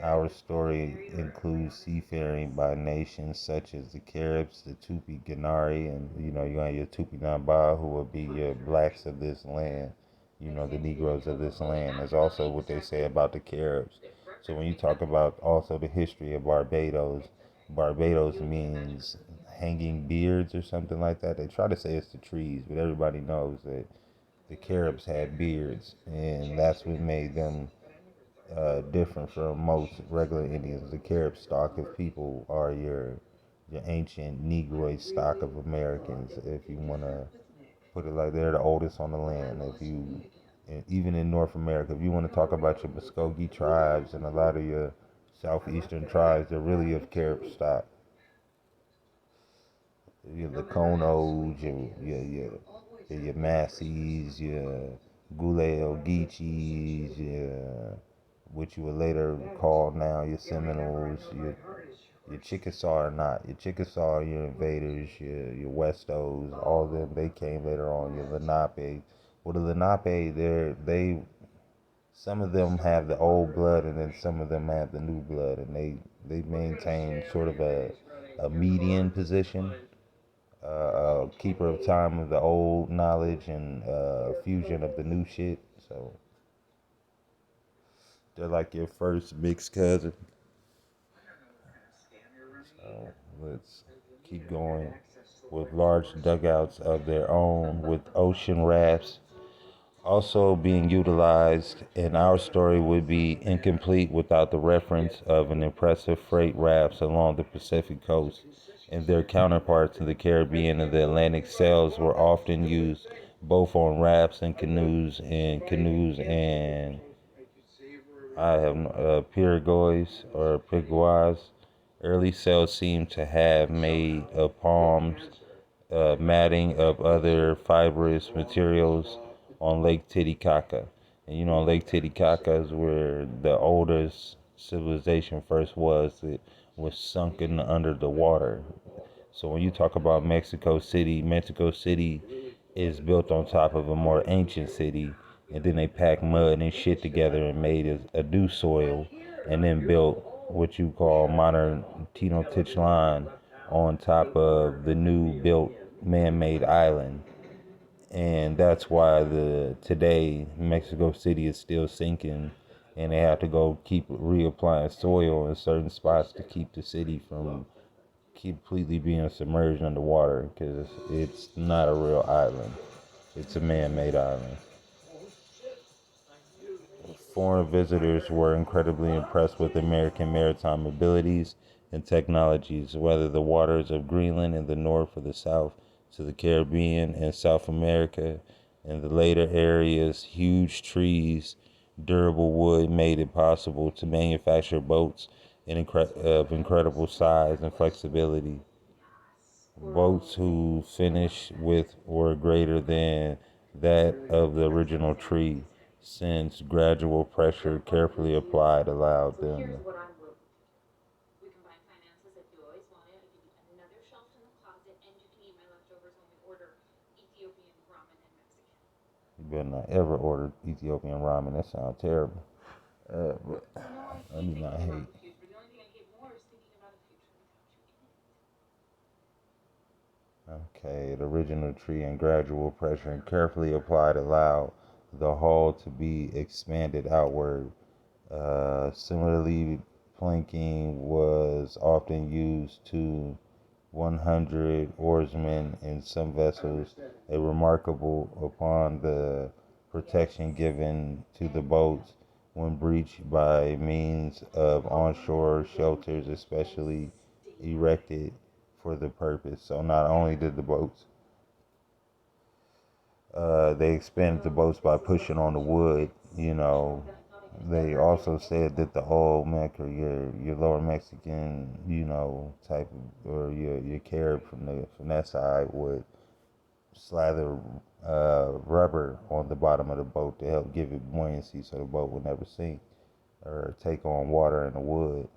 our story includes seafaring by nations such as the Caribs, the Tupi-Guanare, and you have your Tupi-Namba, who will be your blacks of this land, the Negroes of this land. That's also what they say about the Caribs. So when you talk about also the history of Barbados, Barbados means hanging beards or something like that. They try to say it's the trees, but everybody knows that the Caribs had beards, and that's what made them different from most regular Indians. The Carib stock of people are your ancient Negroid stock of Americans. If you want to put it like, they're the oldest on the land. Even in North America, if you want to talk about your Muskogee tribes and a lot of your southeastern tribes, they're really of Carib stock. Your Laconos, your Massies, your Guleo Geechees, your what you would later call now your Seminoles, your Chickasaw or not. Your Chickasaw, your Invaders, your Westos, all of them, they came later on. Your Lenape. Well, the Lenape, some of them have the old blood and then some of them have the new blood, and they maintain sort of a median position, a keeper of time of the old knowledge and fusion of the new shit. So they're like your first mixed cousin. So let's keep going. With large dugouts of their own, with ocean rafts also being utilized, and our story would be incomplete without the reference of an impressive freight rafts along the Pacific coast, and their counterparts in the Caribbean and the Atlantic. Sails were often used both on rafts and canoes and I have piragos or piguas. Early sails seem to have made of palms, matting of other fibrous materials on Lake Titicaca. And Lake Titicaca is where the oldest civilization first was. It was sunken under the water. So when you talk about Mexico City is built on top of a more ancient city, and then they packed mud and shit together and made a new soil, and then built what you call modern Tenochtitlan on top of the new built man-made island. And that's why today Mexico City is still sinking, and they have to go keep reapplying soil in certain spots to keep the city from completely being submerged underwater, because it's not a real island. It's a man-made island. Foreign visitors were incredibly impressed with American maritime abilities and technologies, whether the waters of Greenland in the north or the south to the Caribbean and South America. In the later areas, huge trees, durable wood made it possible to manufacture boats of incredible size and flexibility. Boats who finish with or greater than that of the original tree, since gradual pressure carefully applied allowed them. You better not ever order Ethiopian ramen. That sounds terrible. But let me not hate. Okay, the original tree and gradual pressure and carefully applied allowed the hull to be expanded outward. Similarly, planking was often used to 100 oarsmen in some vessels, a remarkable upon the protection given to the boats when breached by means of onshore shelters, especially erected for the purpose. So not only did the boats, they expanded the boats by pushing on the wood, you know. They also said that the old Mex or your lower Mexican, you know, type of, or your Carib from that side would slather rubber on the bottom of the boat to help give it buoyancy so the boat would never sink or take on water in the wood.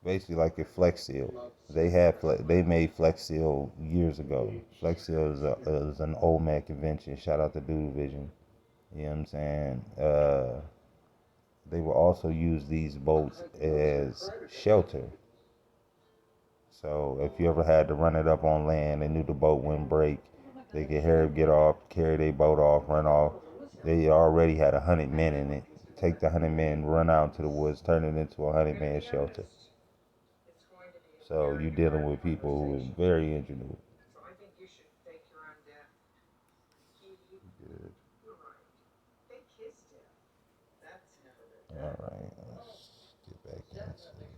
Basically, like a Flex Seal. They made Flex Seal years ago. Flex Seal is an old Mac invention. Shout out to Dude Vision. You know what I'm saying? They will also use these boats as shelter. So if you ever had to run it up on land, they knew the boat wouldn't break. They could get off, carry their boat off, run off. They already had 100 men in it. Take the 100 men, run out into the woods, turn it into a 100-man shelter. So you're dealing with people who are very ingenuous. Good. All right, let's get back into it.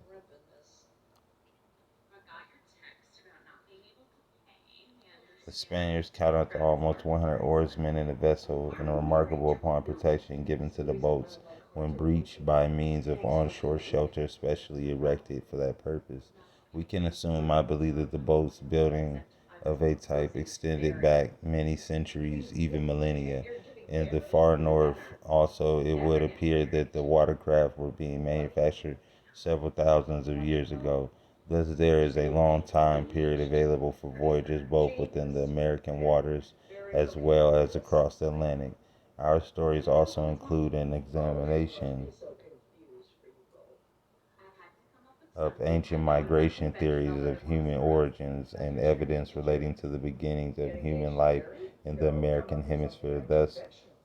The Spaniards counted almost 100 oarsmen in the vessel, and remarkable upon protection given to the boats when breached by means of onshore shelter specially erected for that purpose. We can assume, I believe, that the boats building of a type extended back many centuries, even millennia. In the far north, also, it would appear that the watercraft were being manufactured several thousands of years ago. Thus, there is a long time period available for voyages both within the American waters as well as across the Atlantic. Our stories also include an examination of ancient migration theories of human origins and evidence relating to the beginnings of human life in the American hemisphere. Thus,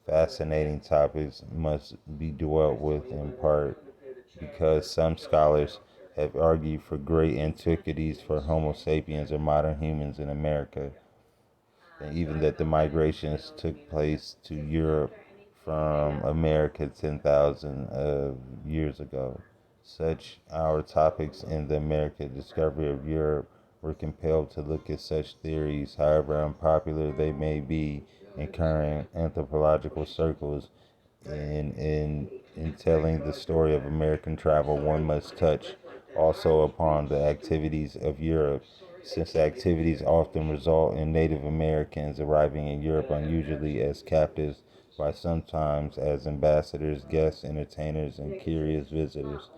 fascinating topics must be dwelt with in part because some scholars have argued for great antiquities for Homo sapiens or modern humans in America, and even that the migrations took place to Europe from America 10,000 years ago. Such our topics in the American discovery of Europe were compelled to look at such theories, however unpopular they may be in current anthropological circles. In telling the story of American travel, one must touch also upon the activities of Europe, since activities often result in Native Americans arriving in Europe unusually as captives, by sometimes as ambassadors, guests, entertainers, and curious visitors.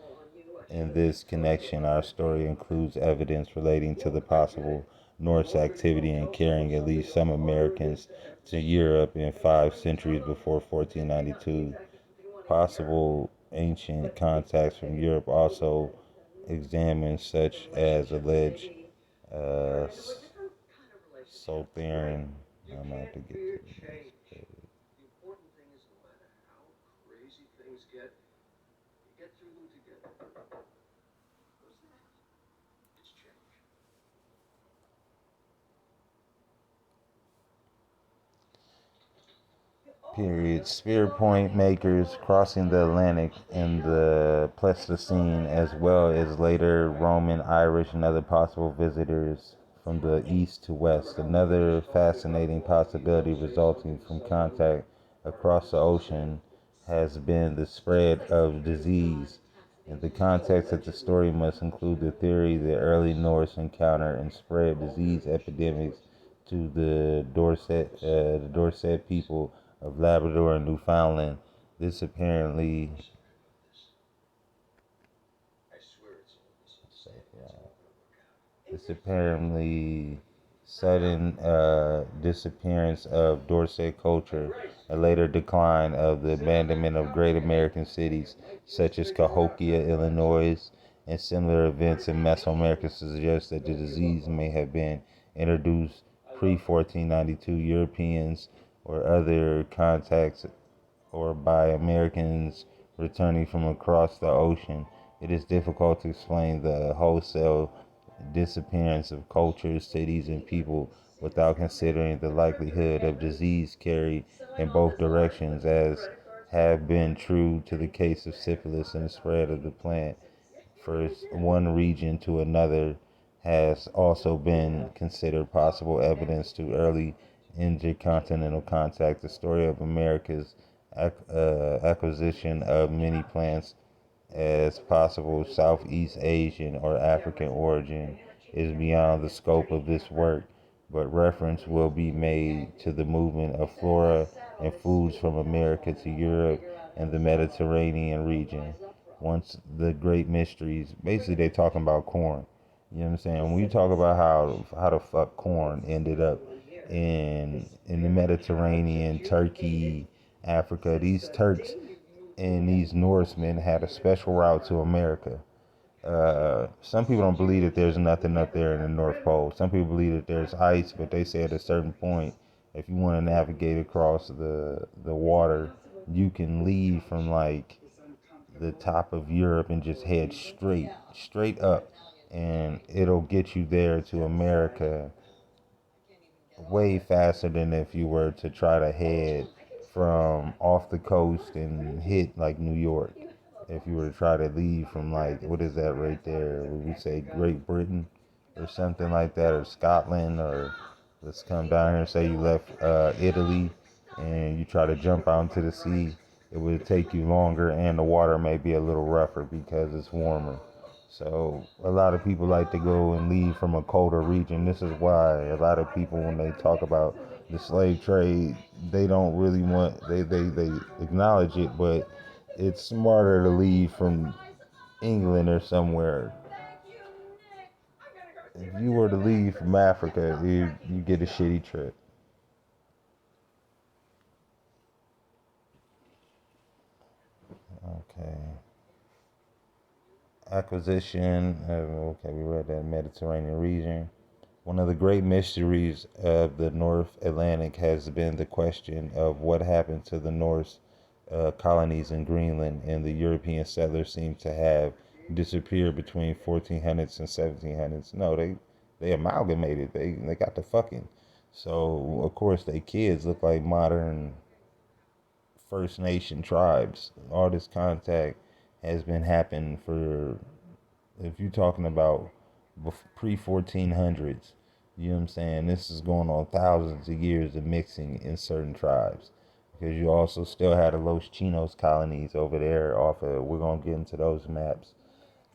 In this connection, our story includes evidence relating to the possible Norse activity in carrying at least some Americans to Europe in 5 centuries before 1492. Possible ancient contacts from Europe also examined, such as alleged uh, Southern. I'm going to have to get to the next page. Period. Spear point makers crossing the Atlantic in the Pleistocene, as well as later Roman, Irish, and other possible visitors from the east to west. Another fascinating possibility resulting from contact across the ocean has been the spread of disease In the context of the story must include the theory that early Norse encountered and spread disease epidemics to the Dorset people of Labrador and Newfoundland. This apparently This apparently sudden disappearance of Dorset culture, a later decline of the abandonment of great American cities such as Cahokia, Illinois, and similar events in Mesoamerica suggest that the disease may have been introduced pre-1492 Europeans or other contacts or by Americans returning from across the ocean. It is difficult to explain the wholesale disappearance of cultures, cities, and people without considering the likelihood of disease carried in both directions, as have been true to the case of syphilis and the spread of the plant from one region to another has also been considered possible evidence to early intercontinental contact. The story of America's acquisition of many plants as possible Southeast Asian or African origin is beyond the scope of this work, but reference will be made to the movement of flora and foods from America to Europe and the Mediterranean region. Once the great mysteries, basically they talking about corn. You know what I'm saying? When you talk about how the fuck corn ended up in the Mediterranean, Turkey, Africa, these Turks and these Norsemen had a special route to America. Some people don't believe that there's nothing up there in the North Pole. Some people believe that there's ice, but they say at a certain point, if you want to navigate across the water, you can leave from like the top of Europe and just head straight up, and it'll get you there to America way faster than if you were to try to head from off the coast and hit like New York. If you were to try to leave from like, what is that right there? Would we say Great Britain or something like that, or Scotland, or let's come down here and say you left Italy and you try to jump out into the sea, it would take you longer and the water may be a little rougher because it's warmer. So a lot of people like to go and leave from a colder region. This is why a lot of people, when they talk about the slave trade, they don't really want, they acknowledge it, but it's smarter to leave from England or somewhere. If you were to leave from Africa, you get a shitty trip. Okay. Acquisition. Okay, we read that Mediterranean region. One of the great mysteries of the North Atlantic has been the question of what happened to the Norse colonies in Greenland, and the European settlers seem to have disappeared between 1400s and 1700s. No, they amalgamated. They got the fucking. So of course they kids look like modern First Nation tribes. All this contact has been happening for, if you're talking about pre 1400s, you know what I'm saying? This is going on thousands of years of mixing in certain tribes. Because you also still had the Los Chinos colonies over there off of, we're going to get into those maps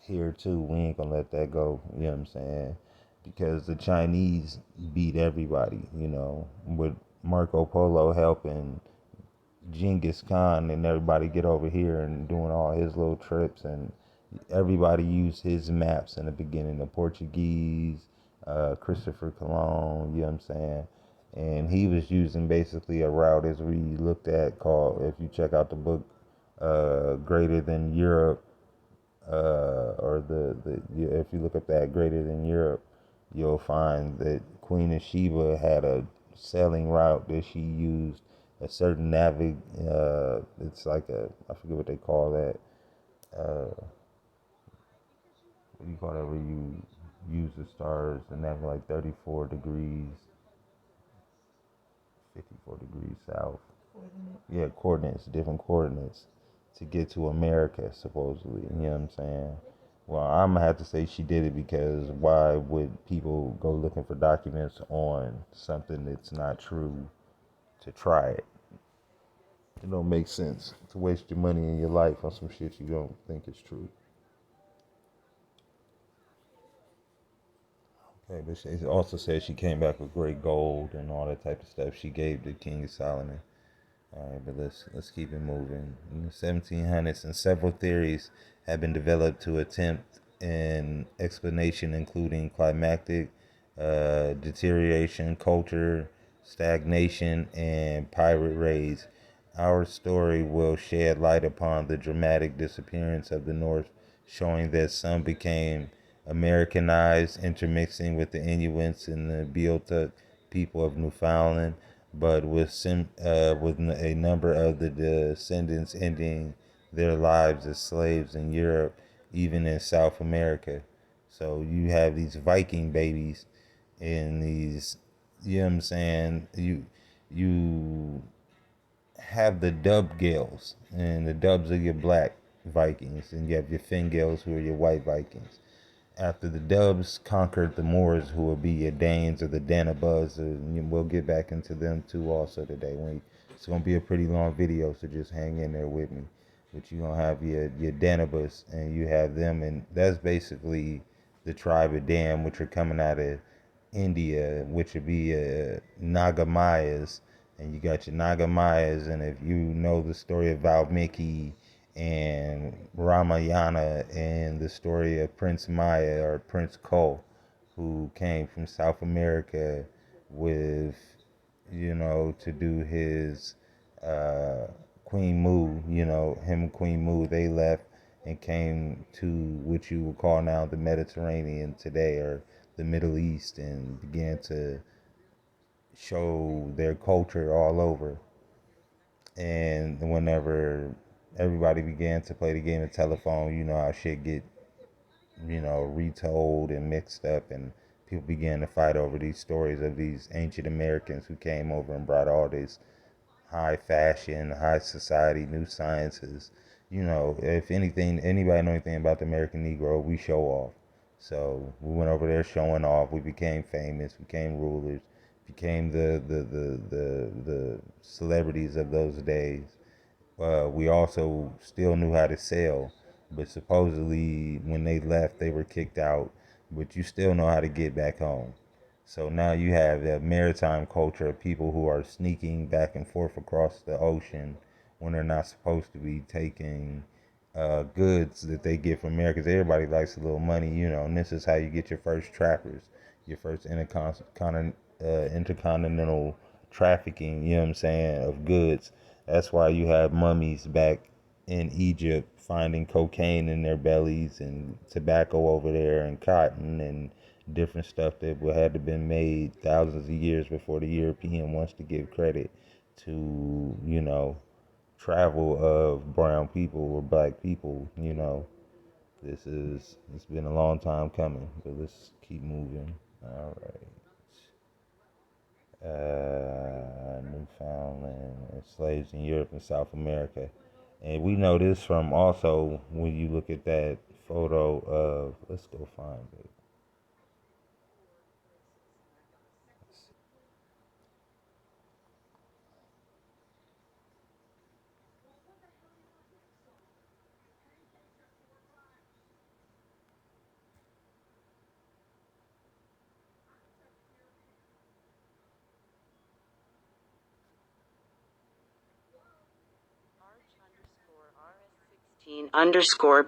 here too. We ain't going to let that go, you know what I'm saying? Because the Chinese beat everybody, you know, with Marco Polo helping Genghis Khan and everybody get over here and doing all his little trips, and everybody used his maps in the beginning. The Portuguese, Christopher Colon, you know what I'm saying? And he was using basically a route as we looked at called, if you check out the book, Greater Than Europe, or if you look up that Greater Than Europe, you'll find that Queen of Sheba had a sailing route that she used a certain it's like I forget what they call that. What do you call that where you use the stars and have like 34 degrees, 54 degrees south. Yeah, coordinates, different coordinates to get to America, supposedly. You know what I'm saying? Well, I'm gonna have to say she did it because why would people go looking for documents on something that's not true to try it? It don't make sense to waste your money and your life on some shit you don't think is true. Okay, but she also said she came back with great gold and all that type of stuff she gave the King of Solomon. All right, but let's keep it moving. In the 1700s, and several theories have been developed to attempt an explanation, including climatic deterioration, culture stagnation, and pirate raids. Our story will shed light upon the dramatic disappearance of the North, showing that some became Americanized, intermixing with the Inuits and the Beothuk people of Newfoundland, but with a number of the descendants ending their lives as slaves in Europe, even in South America. So you have these Viking babies and these, you know what I'm saying? You have the Dub Gales, and the Dubs are your black Vikings, and you have your Fingales, who are your white Vikings. After the Dubs conquered the Moors, who will be your Danes or the Danabas, and we'll get back into them too also today. It's gonna be a pretty long video, so just hang in there with me. But you're gonna have your Danabas, and you have them, and that's basically the tribe of Dan, which are coming out of India, which would be Nagamayas, and you got your Nagamayas, and if you know the story of Valmiki and Ramayana and the story of Prince Maya or Prince Cole, who came from South America with, to do his Queen Mu, him and Queen Mu, they left and came to what you would call now the Mediterranean today, or the Middle East, and began to show their culture all over. And whenever everybody began to play the game of telephone, you know how shit get, retold and mixed up, and people began to fight over these stories of these ancient Americans who came over and brought all this high fashion, high society, new sciences. If anything, anybody know anything about the American Negro, we show off. So we went over there showing off. We became famous, became rulers, became the celebrities of those days. We also still knew how to sail, but supposedly when they left, they were kicked out. But you still know how to get back home. So now you have the maritime culture of people who are sneaking back and forth across the ocean when they're not supposed to be taking goods that they get from America. 'Cause everybody likes a little money, and this is how you get your first trappers, your first intercontinental trafficking, you know what I'm saying, of goods. That's why you have mummies back in Egypt finding cocaine in their bellies and tobacco over there and cotton and different stuff that would have been made thousands of years before the European wants to give credit to, travel of brown people or black people. It's been a long time coming, but let's keep moving. All right. Newfoundland and slaves in Europe and South America. And we know this from also when you look at that photo of, let's go find it.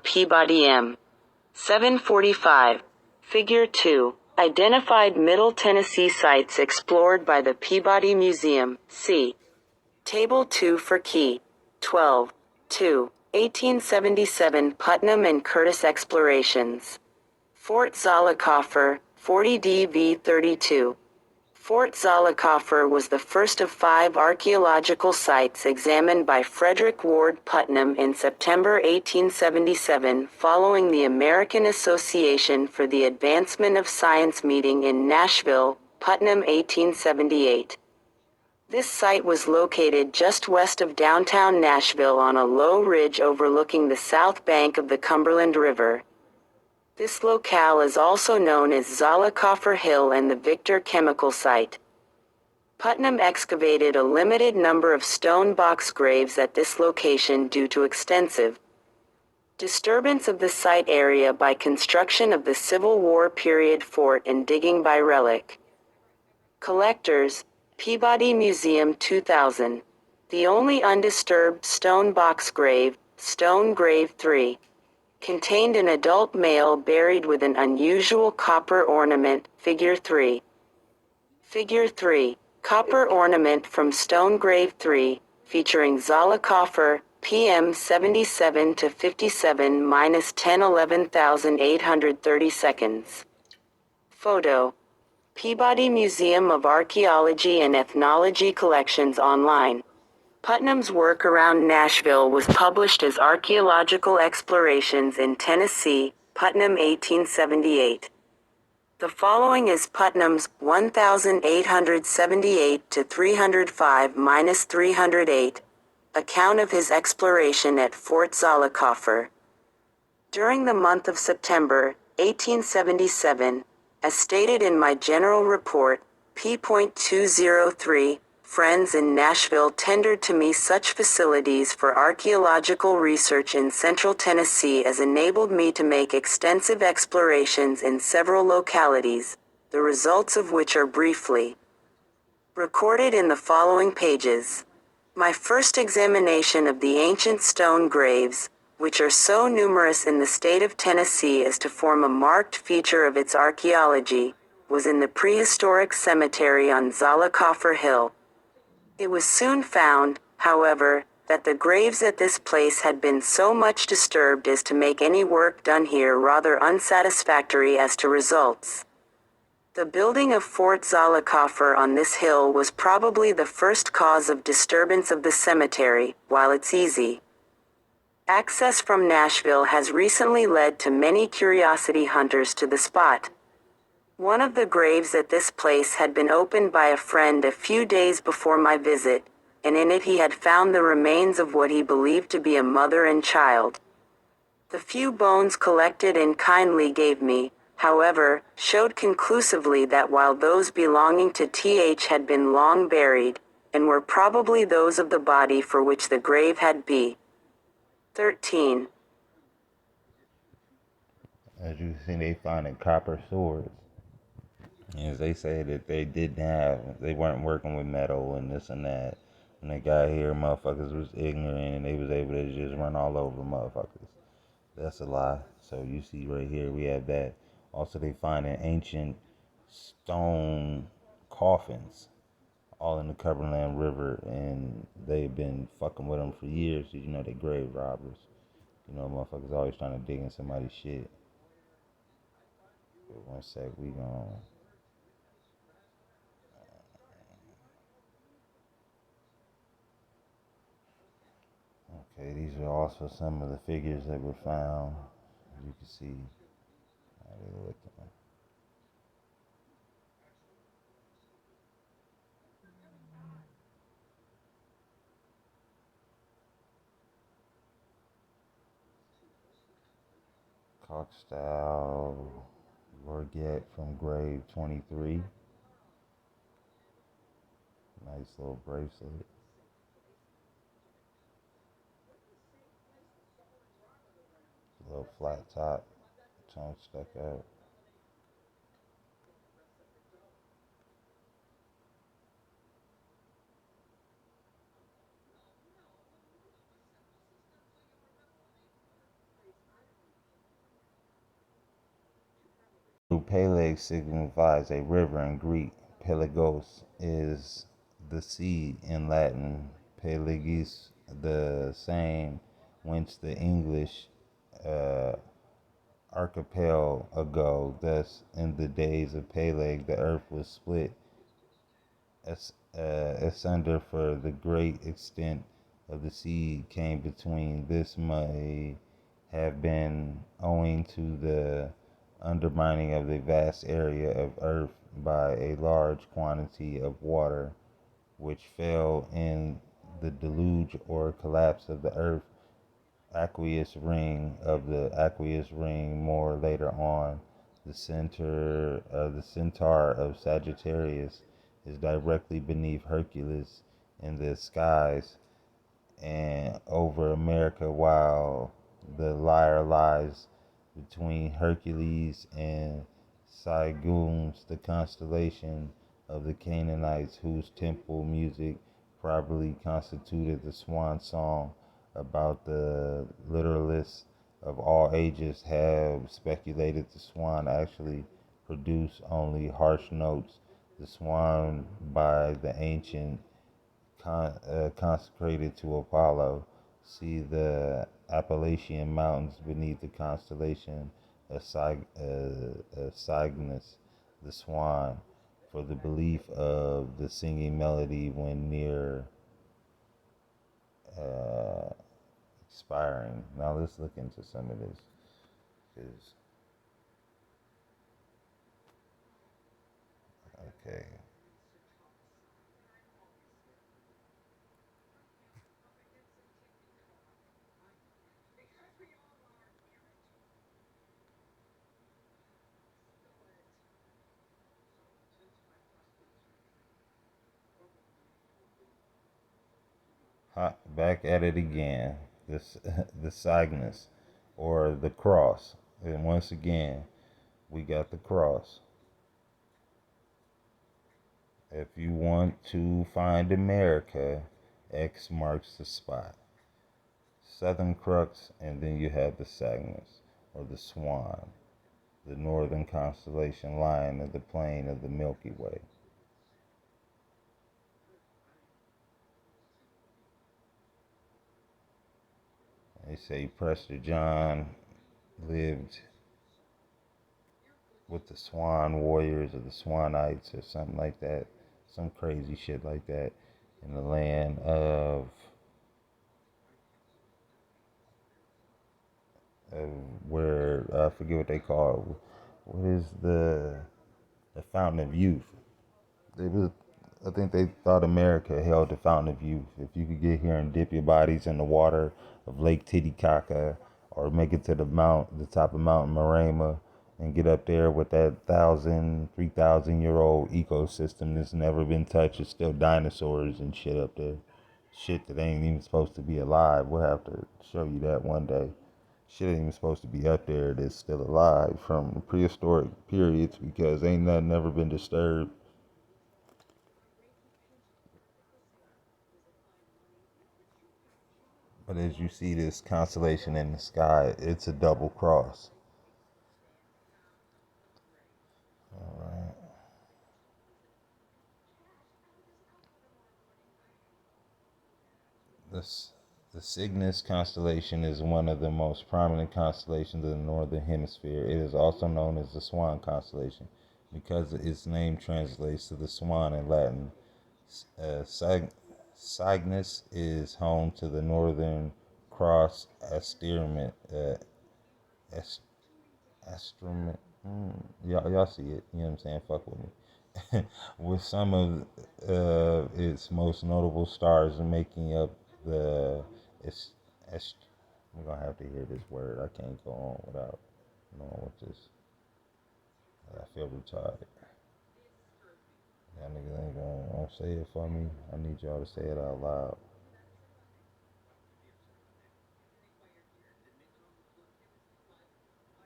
Peabody M. 745. Figure 2. Identified Middle Tennessee sites explored by the Peabody Museum. See Table 2 for Key. 12. 2. 1877 Putnam and Curtis explorations. Fort Zollicoffer, 40 DV 32. Fort Zollicoffer was the first of 5 archaeological sites examined by Frederick Ward Putnam in September 1877 following the American Association for the Advancement of Science meeting in Nashville, Putnam 1878. This site was located just west of downtown Nashville on a low ridge overlooking the south bank of the Cumberland River. This locale is also known as Zollicoffer Hill and the Victor Chemical Site. Putnam excavated a limited number of stone box graves at this location due to extensive Disturbance of the site area by construction of the Civil War period fort and digging by relic. Collectors, Peabody Museum 2000. The only undisturbed stone box grave, Stone Grave 3. Contained an adult male buried with an unusual copper ornament, Figure 3. Figure 3. Copper ornament from Stone Grave 3, featuring Zollicoffer, PM 77 to 57 minus 10 11,830 seconds. Photo. Peabody Museum of Archaeology and Ethnology Collections online. Putnam's work around Nashville was published as Archaeological Explorations in Tennessee, Putnam 1878. The following is Putnam's 1878 to 305-308 account of his exploration at Fort Zollicoffer. During the month of September, 1877, as stated in my general report, p.203, friends in Nashville tendered to me such facilities for archaeological research in central Tennessee as enabled me to make extensive explorations in several localities, the results of which are briefly recorded in the following pages. My first examination of the ancient stone graves, which are so numerous in the state of Tennessee as to form a marked feature of its archaeology, was in the prehistoric cemetery on Zollicoffer Hill. It was soon found, however, that the graves at this place had been so much disturbed as to make any work done here rather unsatisfactory as to results. The building of Fort Zollicoffer on this hill was probably the first cause of disturbance of the cemetery, while its easy access from Nashville has recently led to many curiosity hunters to the spot. One of the graves at this place had been opened by a friend a few days before my visit, and in it he had found the remains of what he believed to be a mother and child. The few bones collected and kindly gave me, however, showed conclusively that while those belonging to Th had been long buried, and were probably those of the body for which the grave had been 13. As you see, they finding copper swords. As they say that they weren't working with metal and this and that. When they got here, motherfuckers was ignorant and they was able to just run all over motherfuckers. That's a lie. So you see right here, we have that. Also, they finding ancient stone coffins all in the Cumberland River, and they've been fucking with them for years. So you know they grave robbers. You know, motherfuckers always trying to dig in somebody's shit. But one sec, we gon' okay, these are also some of the figures that were found. You can see how they look. Cock style Gorget from grave 23. Nice little bracelet. A little flat top, tongue stuck out. Peleg signifies a river in Greek. Pelagos is the sea in Latin. Pelagis, the same, whence the English archipelago. Thus, in the days of Peleg, the earth was split asunder, for the great extent of the sea came between. This may have been owing to the undermining of the vast area of earth by a large quantity of water, which fell in the deluge or collapse of the earth aqueous ring more later on. The centaur of Sagittarius is directly beneath Hercules in the skies and over America, while The lyre lies between Hercules and Saigums, the constellation of the Canaanites, whose temple music probably constituted the swan song. About the literalists of all ages have speculated the swan actually produced only harsh notes. The swan by the ancient consecrated to Apollo. See the Appalachian Mountains beneath the constellation of Cygnus, the swan, for the belief of the singing melody when near uh, expiring. Now let's look into some of this. 'Cause, okay. Back at it again. This the Cygnus or the cross. And once again, we got the cross. If you want to find America, X marks the spot. Southern Crux, and then you have the Cygnus or the Swan, the northern constellation lying in the plane of the Milky Way. They say Prester John lived with the Swan Warriors or the Swanites or something like that. Some crazy shit like that in the land of where I forget what they call it. What is the Fountain of Youth? They was, I think they thought America held the Fountain of Youth. If you could get here and dip your bodies in the water of Lake Titicaca, or make it to the top of Mount Marema, and get up there with that 3,000 year old ecosystem that's never been touched. It's still dinosaurs and shit up there. Shit that ain't even supposed to be alive. We'll have to show you that one day. Shit ain't even supposed to be up there that's still alive from prehistoric periods because ain't nothing ever been disturbed. But as you see this constellation in the sky, it's a double cross. All right. This, the Cygnus constellation is one of the most prominent constellations in the northern hemisphere. It is also known as the Swan constellation because its name translates to the swan in Latin. Cygnus is home to the Northern Cross asteroid. Y'all see it. You know what I'm saying? Fuck with me. With some of its most notable stars making up the. It's, we're gonna have to hear this word. I can't go on without knowing what this. I feel retarded. Y'all niggas ain't gonna say it for me. I need y'all to say it out loud.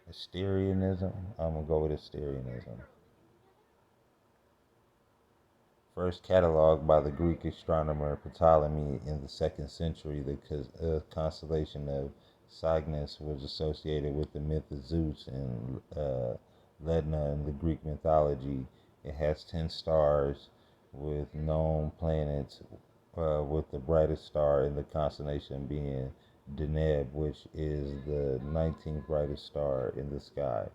Asterianism. I'm gonna go with Asterianism. First catalogued by the Greek astronomer Ptolemy in the 2nd century, the constellation of Cygnus was associated with the myth of Zeus and Ledna in the Greek mythology. It has 10 stars with known planets, with the brightest star in the constellation being Deneb, which is the 19th brightest star in the sky.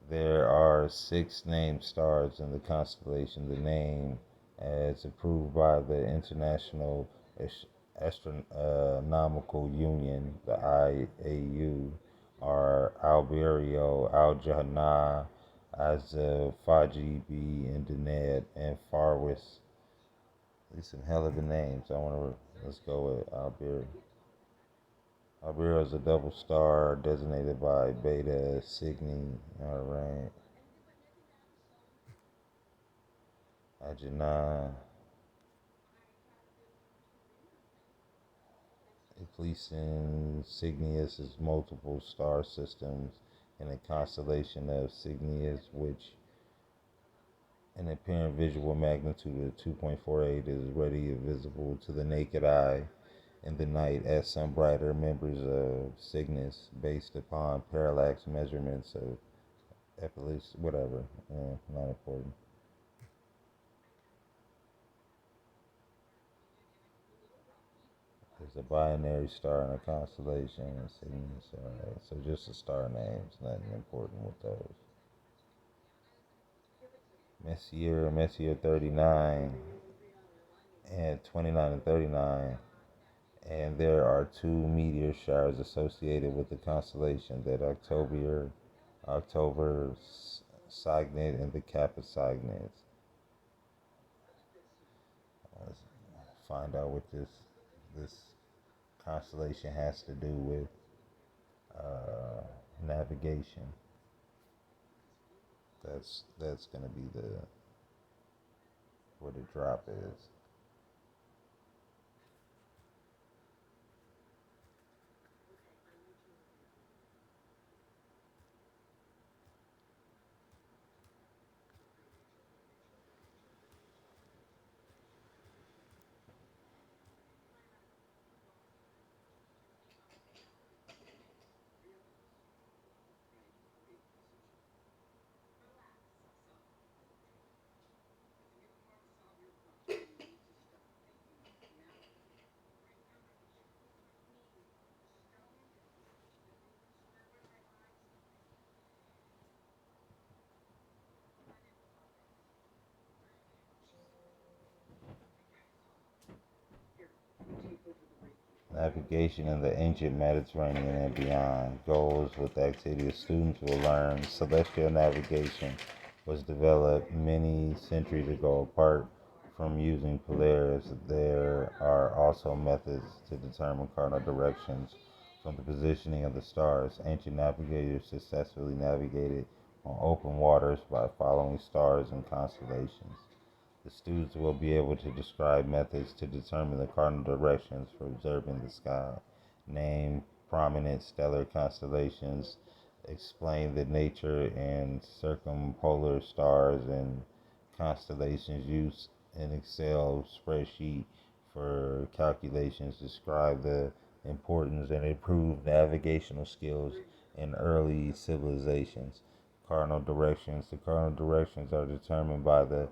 There are 6 named stars in the constellation. The name, as approved by the International Astronomical Union, the IAU, are Alberio, Al-Jannah, Azaphaji B, and Deneb, and Farwis. These some hell of a names. Let's go with Alberio. Alberio is a double star designated by Beta Cygni. Alright. Ajana. Cygnus is multiple star systems in a constellation of Cygnus, which an apparent visual magnitude of 2.48 is readily visible to the naked eye in the night as some brighter members of Cygnus, based upon parallax measurements of epilys, whatever, not important. There's a binary star in a constellation and Cygnus, alright, so just the star names, nothing important with those. Messier 39, and 29 and 39, and there are two meteor showers associated with the constellation, that October Cygnet and the Kappa Cygnet. Let's find out what this constellation has to do with navigation. That's gonna be where the drop is. Navigation in the ancient Mediterranean and beyond. Goals with the activity students will learn. Celestial navigation was developed many centuries ago. Apart from using Polaris, there are also methods to determine cardinal directions from the positioning of the stars. Ancient navigators successfully navigated on open waters by following stars and constellations. The students will be able to describe methods to determine the cardinal directions for observing the sky, name prominent stellar constellations, explain the nature and circumpolar stars and constellations, use an Excel spreadsheet for calculations, describe the importance and improve navigational skills in early civilizations. Cardinal directions. The cardinal directions are determined by the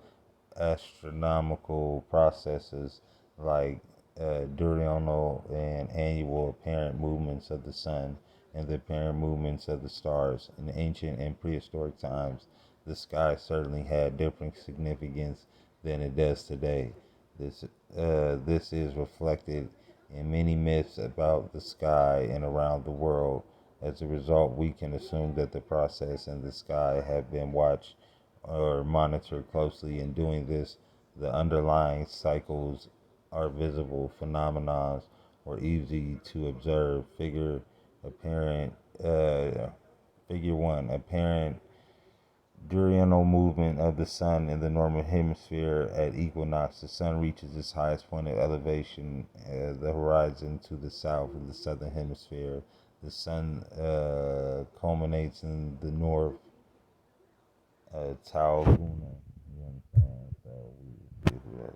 astronomical processes like diurnal and annual apparent movements of the sun and the apparent movements of the stars. In ancient and prehistoric times, the sky certainly had different significance than it does today. This is reflected in many myths about the sky and around the world. As a result, we can assume that the process in the sky have been watched or monitor closely. In doing this, the underlying cycles are visible phenomena or easy to observe. Apparent, Figure 1, apparent diurnal movement of the sun in the northern hemisphere at equinox. The sun reaches its highest point of elevation, the horizon to the south of the southern hemisphere. The sun culminates in the north Tau Luna. You understand? So we do that.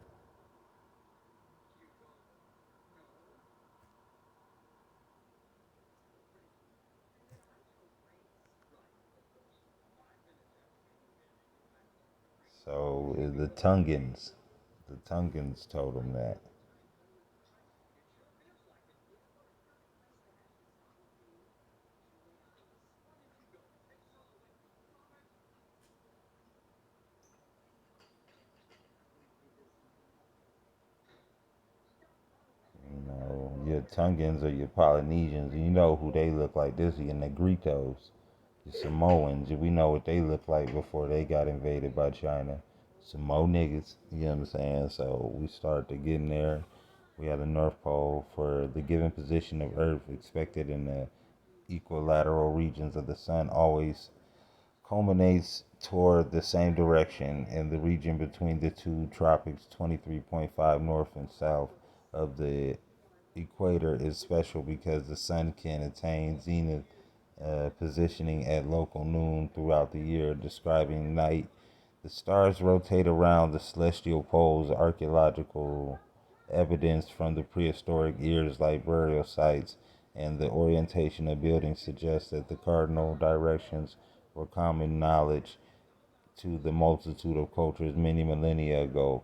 So the Tungans told him that. You know, your Tungans or your Polynesians, you know who they look like. This is your Negritos, the Samoans. We know what they look like before they got invaded by China. Samo niggas, you know what I'm saying? So we started to get in there. We had a North Pole for the given position of Earth expected in the equilateral regions of the sun always culminates toward the same direction in the region between the two tropics, 23.5 north and south of the equator is special because the sun can attain zenith positioning at local noon throughout the year, describing night. The stars rotate around the celestial poles. Archaeological evidence from the prehistoric eras like burial sites and the orientation of buildings suggests that the cardinal directions were common knowledge to the multitude of cultures many millennia ago.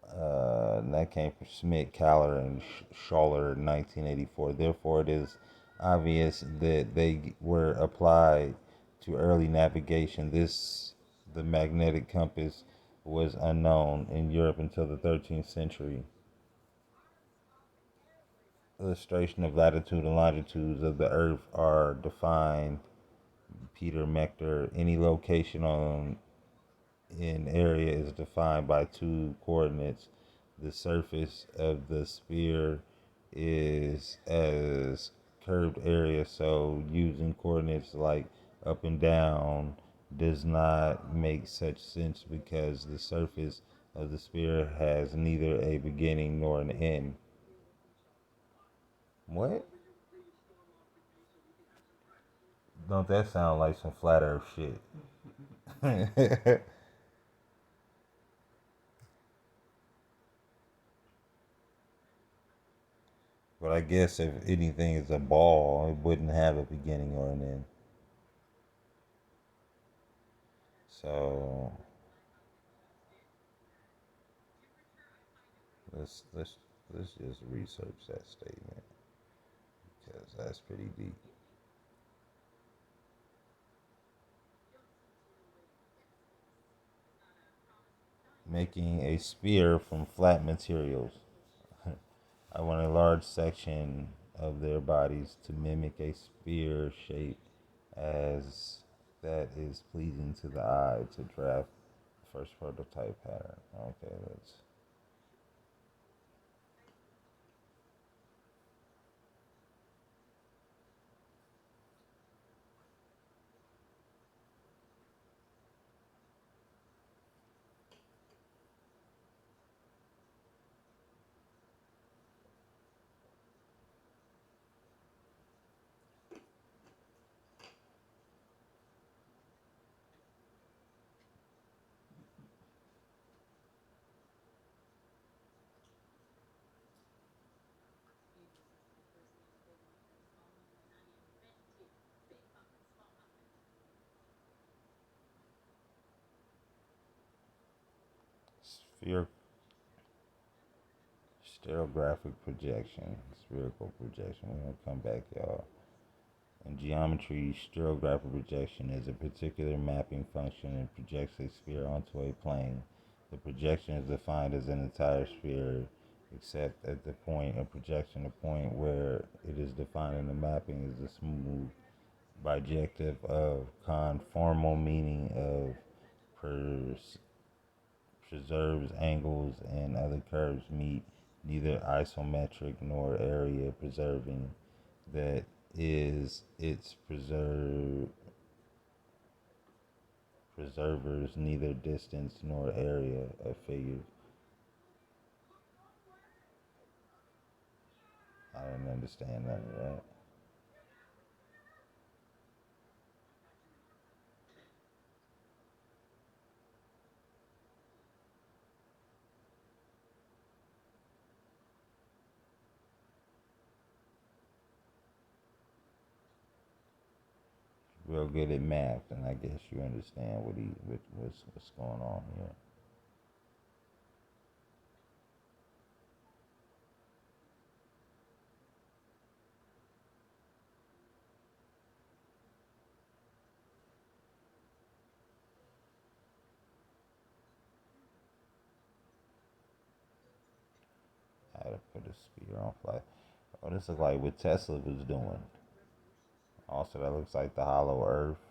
And that came from Smith, Caller, and Schaller in 1984. Therefore, it is obvious that they were applied to early navigation. The magnetic compass, was unknown in Europe until the 13th century. Illustration of latitude and longitudes of the Earth are defined. Peter Mechter. Any location on an area is defined by two coordinates. The surface of the sphere is as curved area, so using coordinates like up and down does not make such sense because the surface of the sphere has neither a beginning nor an end. What? Don't that sound like some flat earth shit? But I guess if anything is a ball, it wouldn't have a beginning or an end. So let's just research that statement because that's pretty deep. Making a sphere from flat materials. I want a large section of their bodies to mimic a sphere shape as that is pleasing to the eye to draft the first prototype pattern. Okay, let's. Sphere stereographic projection, spherical projection. We're gonna come back, y'all. In geometry, stereographic projection is a particular mapping function and projects a sphere onto a plane. The projection is defined as an entire sphere, except at the point of projection, the point where it is defined in the mapping is the smooth bijective of conformal, meaning of preserves angles and other curves meet, neither isometric nor area preserving. That is, its preservers neither distance nor area of figures. I didn't understand none of that. Real good at math, and I guess you understand what's going on here. How to put a spear on flight. Oh, this is like what Tesla was doing. Also, that looks like the hollow earth.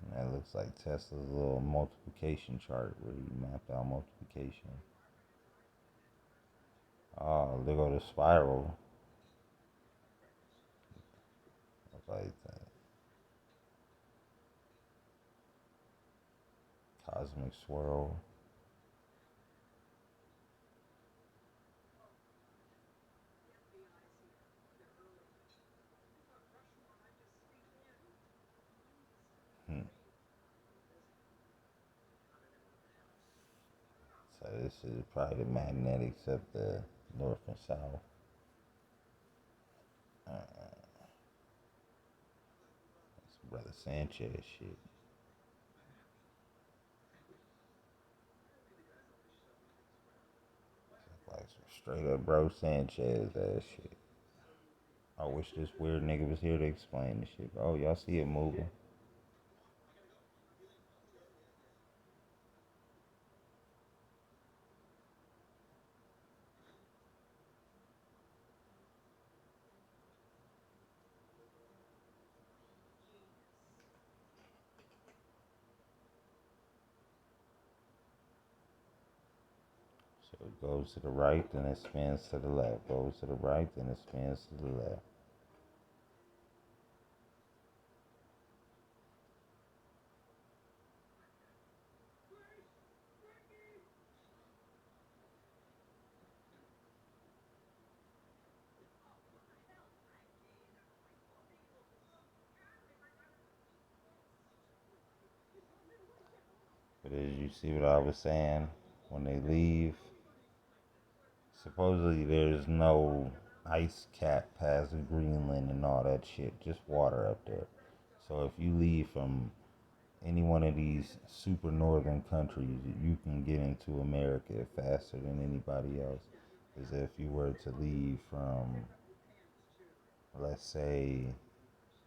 And that looks like Tesla's little multiplication chart where he mapped out multiplication. Oh, there go the spiral. Looks like that. Cosmic swirl. this is probably the magnetics of the north and south. That's Brother Sanchez shit. Like some straight up bro Sanchez ass shit. I wish this weird nigga was here to explain the shit. Oh, y'all see it moving? So it goes to the right, then it spins to the left. Goes to the right, then it spins to the left. But as you see what I was saying, when they leave, supposedly there's no ice cap past Greenland and all that shit, just water up there. So if you leave from any one of these super northern countries, you can get into America faster than anybody else. As if you were to leave from, let's say,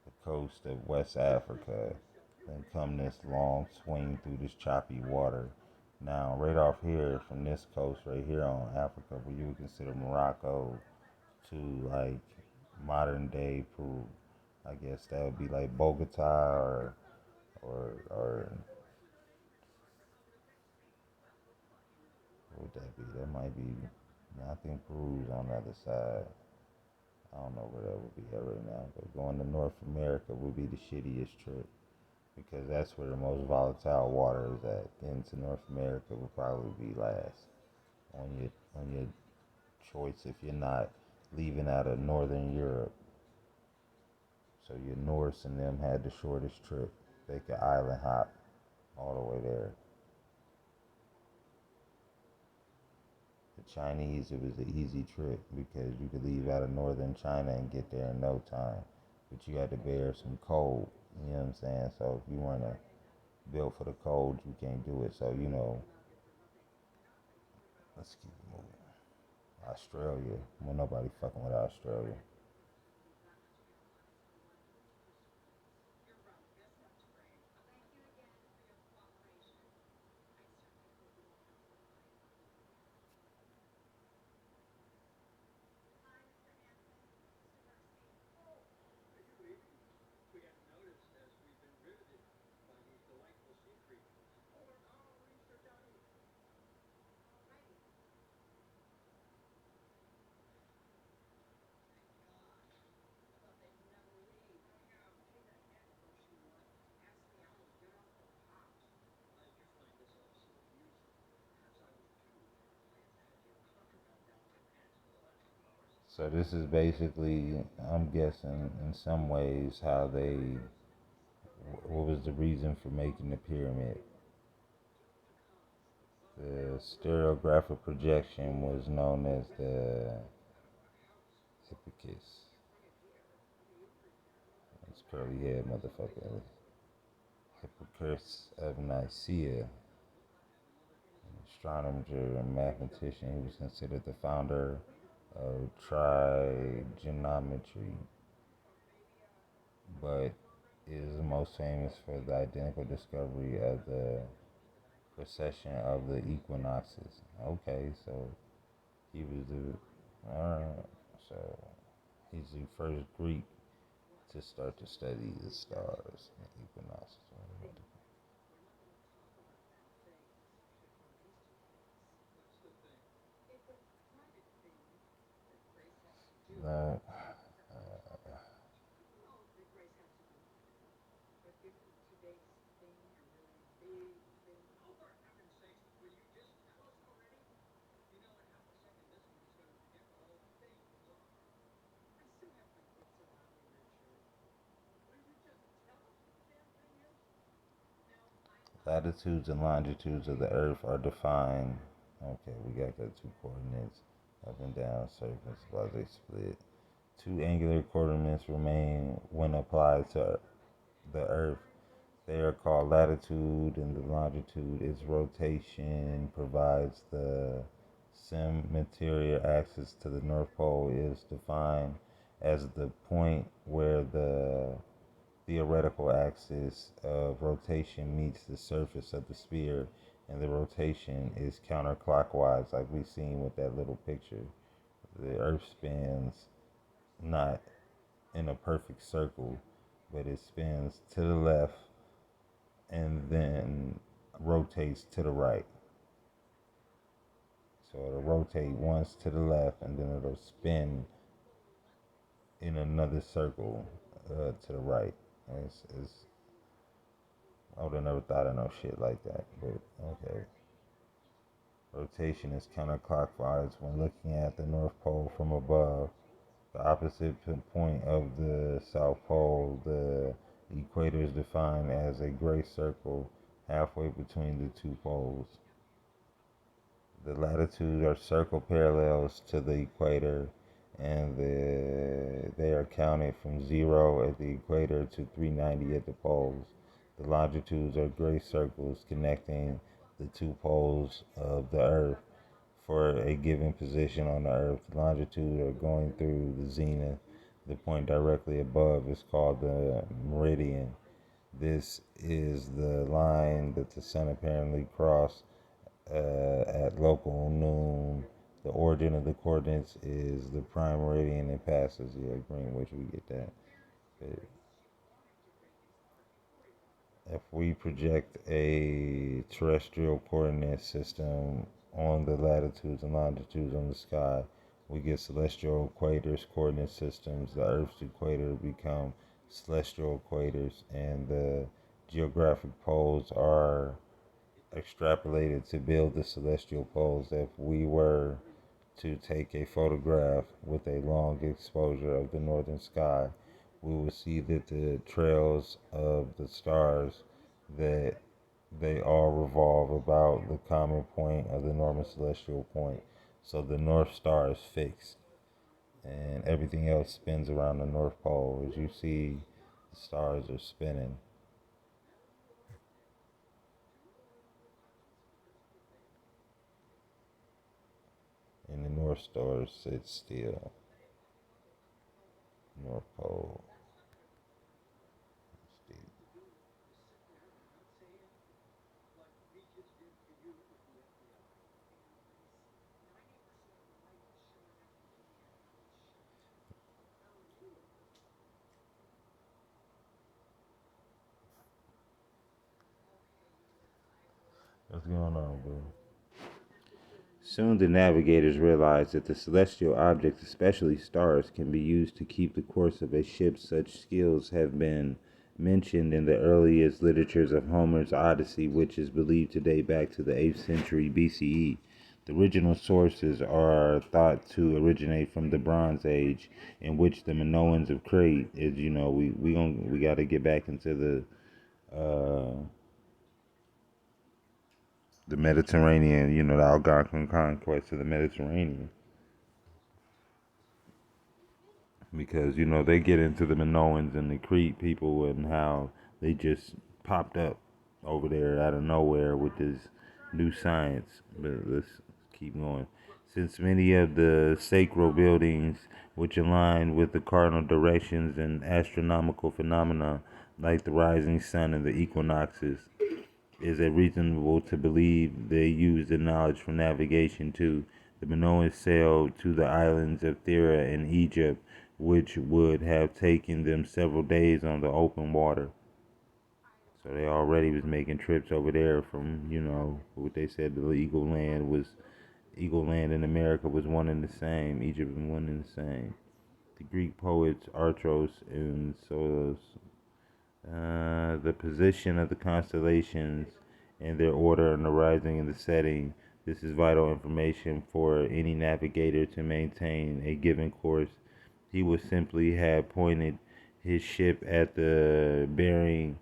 the coast of West Africa, then come this long swing through this choppy water. Now, right off here from this coast, right here on Africa, where you would consider Morocco to like modern day Peru, I guess that would be like Bogota or what would that be? That might be. I think Peru's on the other side. I don't know where that would be at right now, but going to North America would be the shittiest trip because that's where the most volatile water is at. Then to North America would probably be last on your choice if you're not leaving out of Northern Europe. So your Norse and them had the shortest trip. They could island hop all the way there. The Chinese, it was an easy trip because you could leave out of northern China and get there in no time. But you had to bear some cold, you know what I'm saying? So if you weren't built for the cold, you can't do it. So, let's keep it moving. Australia. Well, nobody fucking with Australia. So this is basically, I'm guessing, in some ways, how what was the reason for making the pyramid? The stereographic projection was known as the Hippicus. That's curly head motherfucker. Hippocrates of Nicaea, an astronomer and mathematician. He was considered the founder of trigonometry, but is most famous for the identical discovery of the precession of the equinoxes. Okay, so he was so he's the first Greek to start to study the stars and the equinoxes. Now, latitudes and longitudes of the Earth are defined Okay, we got the two coordinates up and down surface while they split. Two angular coordinates remain when applied to the Earth. They are called latitude and the longitude. Its rotation provides the symmetric axis to the North Pole is defined as the point where the theoretical axis of rotation meets the surface of the sphere, and the rotation is counterclockwise, like we've seen with that little picture. The Earth spins not in a perfect circle, but it spins to the left and then rotates to the right. So it'll rotate once to the left and then it'll spin in another circle to the right. I would have never thought of no shit like that, but okay. Rotation is counterclockwise when looking at the North Pole from above. The opposite point of the South Pole, the equator, is defined as a gray circle halfway between the two poles. The latitudes are circle parallels to the equator, and they are counted from 0 at the equator to 390 at the poles. The longitudes are gray circles connecting the two poles of the Earth. For a given position on the Earth, the longitude are going through the zenith. The point directly above is called the meridian. This is the line that the sun apparently crossed at local noon. The origin of the coordinates is the prime meridian and passes. Yeah, Greenwich, we get that. But if we project a terrestrial coordinate system on the latitudes and longitudes on the sky, we get celestial equators coordinate systems. The Earth's equator become celestial equators, and the geographic poles are extrapolated to build the celestial poles. If we were to take a photograph with a long exposure of the northern sky, we will see that the trails of the stars, that they all revolve about the common point of the northern celestial point. So the North Star is fixed, and everything else spins around the North Pole. As you see, the stars are spinning, and the North Star sits still. North Pole. What's going on, bro? Soon the navigators realized that the celestial objects, especially stars, can be used to keep the course of a ship. Such skills have been mentioned in the earliest literatures of Homer's Odyssey, which is believed to date back to the 8th century BCE. The original sources are thought to originate from the Bronze Age, in which the Minoans of Crete is, we got to get back into the Mediterranean, the Algonquin conquest of the Mediterranean. Because, they get into the Minoans and the Crete people and how they just popped up over there out of nowhere with this new science. But let's keep going. Since many of the sacred buildings, which align with the cardinal directions and astronomical phenomena like the rising sun and the equinoxes, is it reasonable to believe they used the knowledge from navigation too? The Minoans sailed to the islands of Thera in Egypt, which would have taken them several days on the open water. So they already was making trips over there from, what they said the Eagle Land in America was one and the same. Egypt was one and the same. The Greek poets Artros and Solos, the position of the constellations and their order and the rising and the setting. This is vital information for any navigator to maintain a given course. He would simply have pointed his ship at the bearing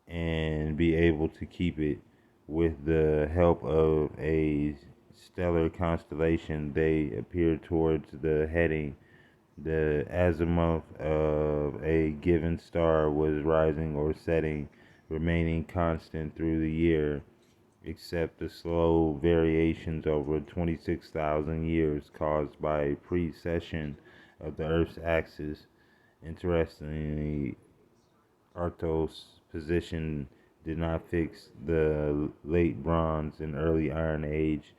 and be able to keep it with the help of a stellar constellation, they appear towards the heading. The azimuth of a given star was rising or setting, remaining constant through the year, except the slow variations over 26,000 years caused by precession of the Earth's axis. Interestingly, Arctos' position did not fix the late Bronze and early Iron Age,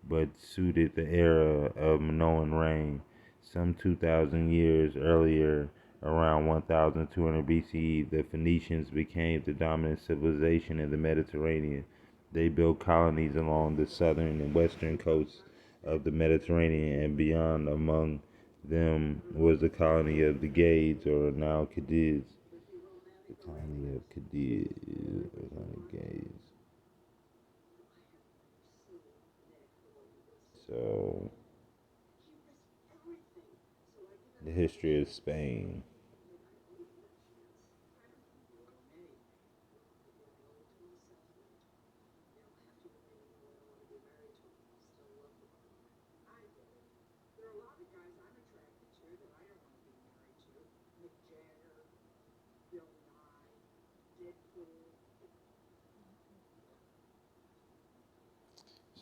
but suited the era of Minoan reign. Some 2,000 years earlier, around 1200 BCE, the Phoenicians became the dominant civilization in the Mediterranean. They built colonies along the southern and western coasts of the Mediterranean and beyond. Among them was the colony of the Gades, or now Cadiz. The colony of Cadiz, Gades. So, the history of Spain.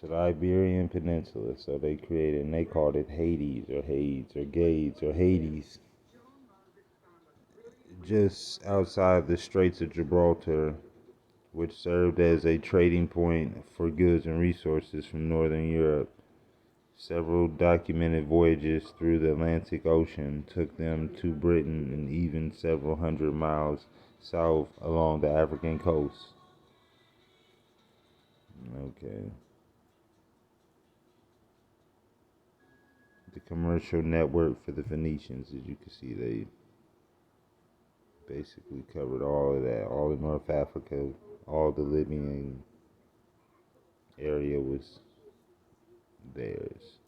So the Iberian Peninsula, so they created, and they called it Hades or Hades or Gades or Hades, just outside the Straits of Gibraltar, which served as a trading point for goods and resources from northern Europe. Several documented voyages through the Atlantic Ocean took them to Britain and even several hundred miles south along the African coast. Okay. The commercial network for the Phoenicians, as you can see, they basically covered all of that. All of North Africa, all the Libyan area was theirs.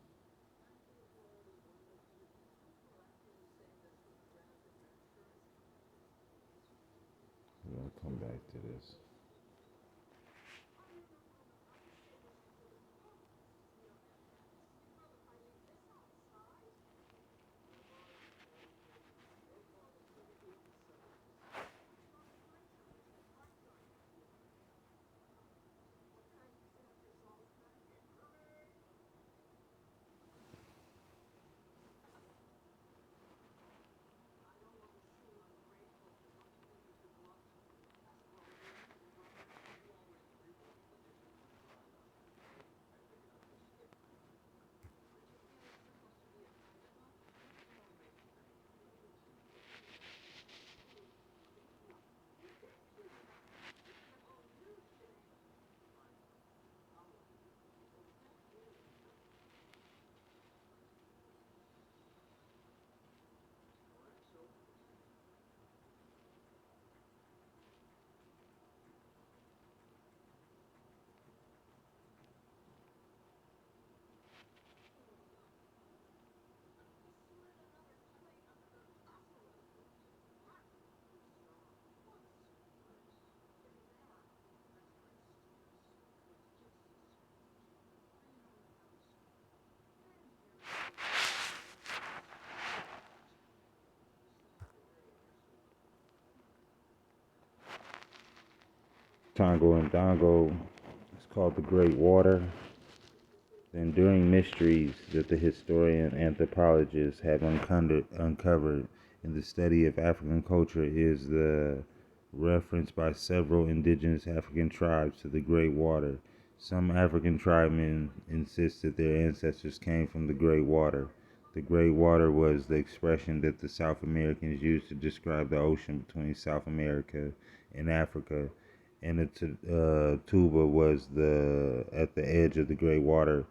I'm going to come back to this. Congo and Dongo. It's called the Great Water. The enduring mysteries that the historian anthropologists have uncovered in the study of African culture is the reference by several indigenous African tribes to the Great Water. Some African tribesmen insist that their ancestors came from the Great Water. The Great Water was the expression that the South Americans used to describe the ocean between South America and Africa, and the tuba was at the edge of the Great Water.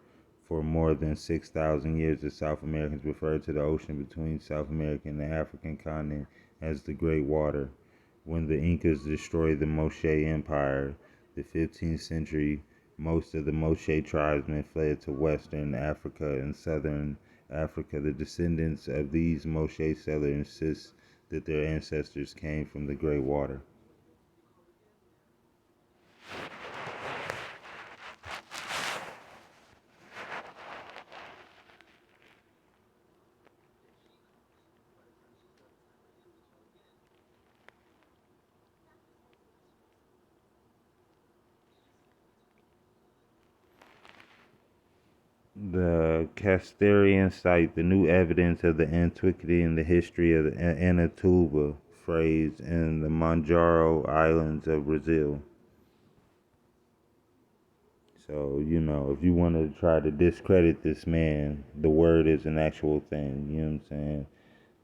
For more than 6,000 years, the South Americans referred to the ocean between South America and the African continent as the Great Water. When the Incas destroyed the Moche Empire, the 15th century, most of the Moche tribesmen fled to Western Africa and Southern Africa. The descendants of these Moche settlers insist that their ancestors came from the Great Water. The Castarian site, the new evidence of the antiquity and the history of the Anatuba phrase in the Manjaro Islands of Brazil. So, if you want to try to discredit this man, the word is an actual thing. You know what I'm saying?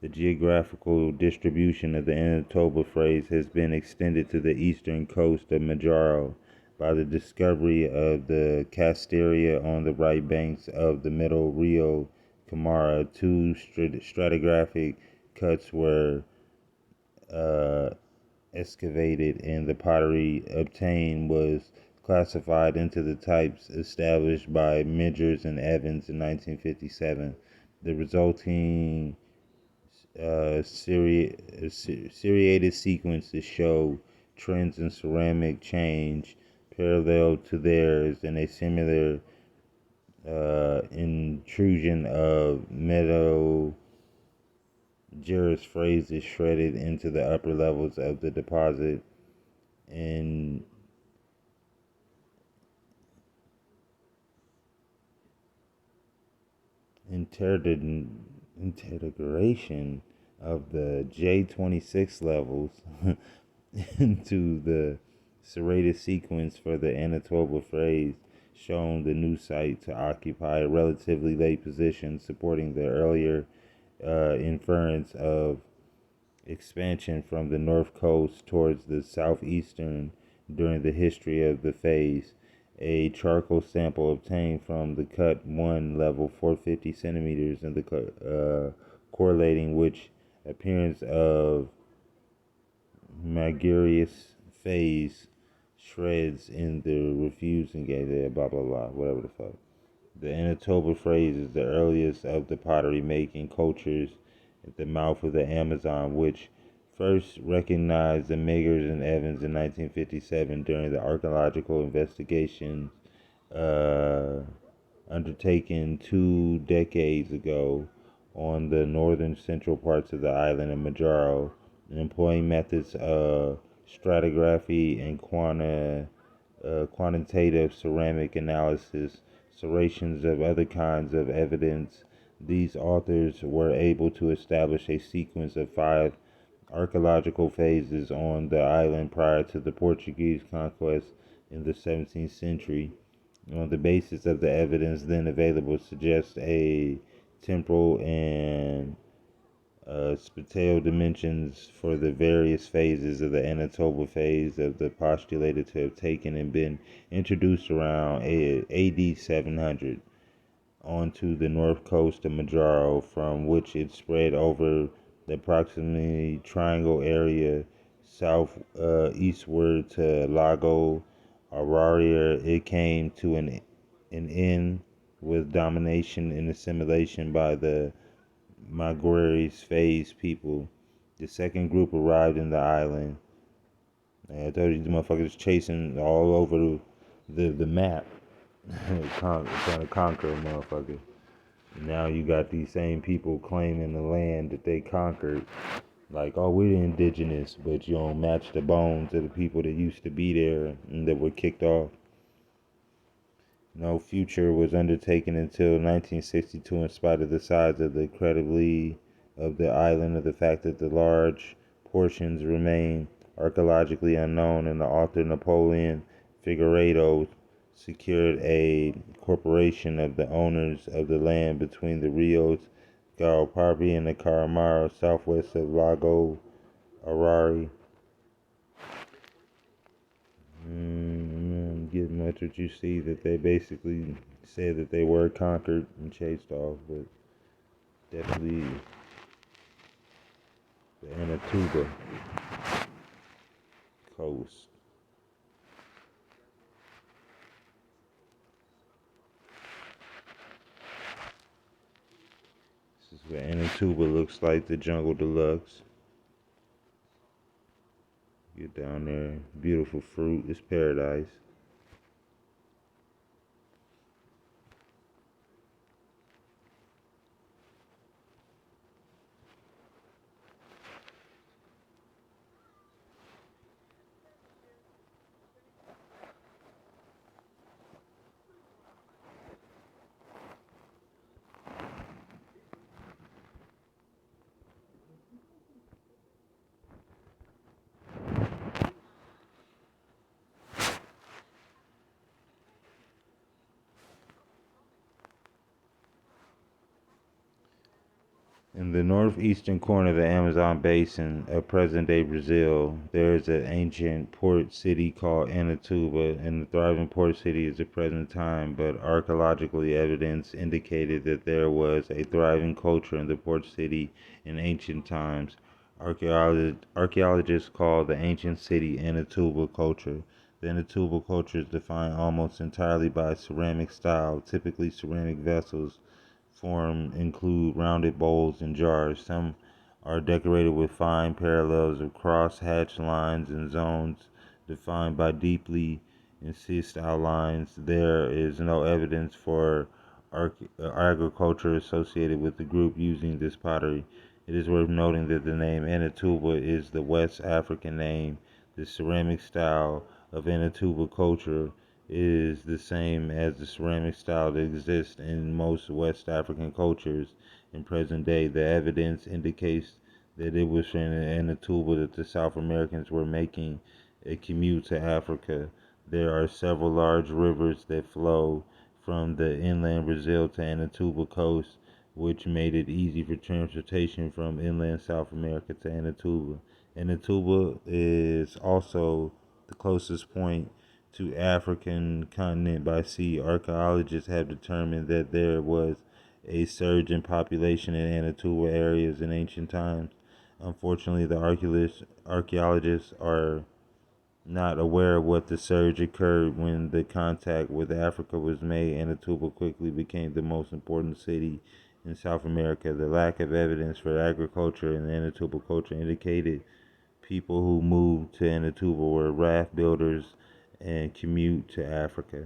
The geographical distribution of the Anatoba phrase has been extended to the eastern coast of Majaro by the discovery of the Casteria on the right banks of the middle Rio Camara. Two stratigraphic cuts were uh, excavated, and the pottery obtained was classified into the types established by Midgers and Evans in 1957. The resulting seriated sequences show trends in ceramic change parallel to theirs, and a similar intrusion of metal Jerris phrases shredded into the upper levels of the deposit and integration of the J26 levels into the serrated sequence for the Anatoba phrase, shown the new site to occupy a relatively late position, supporting the earlier inference of expansion from the north coast towards the southeastern during the history of the phase. A charcoal sample obtained from the cut 1 level 450 centimeters and the correlating which appearance of Magarius phase shreds in the refusing gate, blah blah blah, whatever the fuck. The Anatoba phrase is the earliest of the pottery making cultures at the mouth of the Amazon, which first recognized the Megers and Evans in 1957 during the archaeological investigations undertaken 2 decades ago on the northern central parts of the island of Majaro, employing methods of stratigraphy and quantitative ceramic analysis, serrations of other kinds of evidence. These authors were able to establish a sequence of 5 archaeological phases on the island prior to the Portuguese conquest in the 17th century. On the basis of the evidence then available, suggests a temporal and spatial dimensions for the various phases of the Anatoba phase of the postulated to have taken and been introduced around AD 700 onto the north coast of Majaro, from which it spread over the approximately triangle area south eastward to Lago Auraria. It came to an end with domination and assimilation by the Maguires phase people. The second group arrived in the island. I told you the motherfuckers chasing all over the map, trying to conquer a motherfucker. Now you got these same people claiming the land that they conquered. Like, oh, we're the indigenous, but you don't match the bones of the people that used to be there and that were kicked off. No future was undertaken until 1962 in spite of the size of the incredibly of the island, of the fact that the large portions remain archaeologically unknown, and the author Napoleon Figueiredo secured a corporation of the owners of the land between the Rios Galparpi and the Caramaro, southwest of Lago Arari. Get much what you see that they basically said that they were conquered and chased off, but definitely the Anatuba coast. This is what Anatuba looks like, the Jungle Deluxe. Get down there, beautiful fruit, it's paradise. In the northeastern corner of the Amazon basin of present-day Brazil, there is an ancient port city called Anatuba, and the thriving port city is the present time, but archaeological evidence indicated that there was a thriving culture in the port city in ancient times. Archaeologists call the ancient city Anatuba culture. The Anatuba culture is defined almost entirely by ceramic style, typically ceramic vessels form include rounded bowls and jars. Some are decorated with fine parallels of cross-hatched lines and zones defined by deeply incised outlines. There is no evidence for agriculture associated with the group using this pottery. It is worth noting that the name Anatuba is the West African name. The ceramic style of Anatuba culture is the same as the ceramic style that exists in most West African cultures in present day. The evidence indicates that it was from Anatuba that the South Americans were making a commute to Africa. There are several large rivers that flow from the inland Brazil to Anatuba coast, which made it easy for transportation from inland South America to Anatuba. Anatuba is also the closest point to African continent by sea. Archaeologists have determined that there was a surge in population in Anatuba areas in ancient times. Unfortunately, the archaeologists are not aware of what the surge occurred when the contact with Africa was made. Anatuba quickly became the most important city in South America. The lack of evidence for agriculture in Anatuba culture indicated people who moved to Anatuba were raft builders and commute to Africa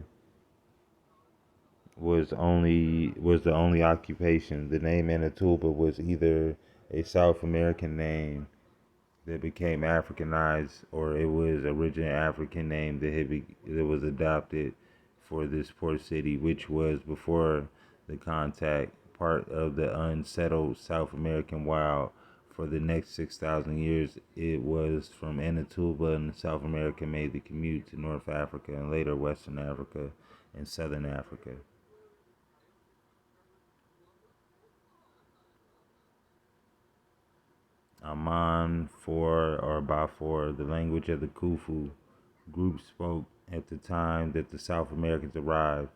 was the only occupation. The name Anatuba was either a South American name that became Africanized, or it was original African name that was adopted for this port city, which was before the contact part of the unsettled South American wild. For the next 6,000 years, it was from Anatuba and South America made the commute to North Africa and later Western Africa and Southern Africa. Aman for or Bafor, the language of the Khufu group spoke at the time that the South Americans arrived.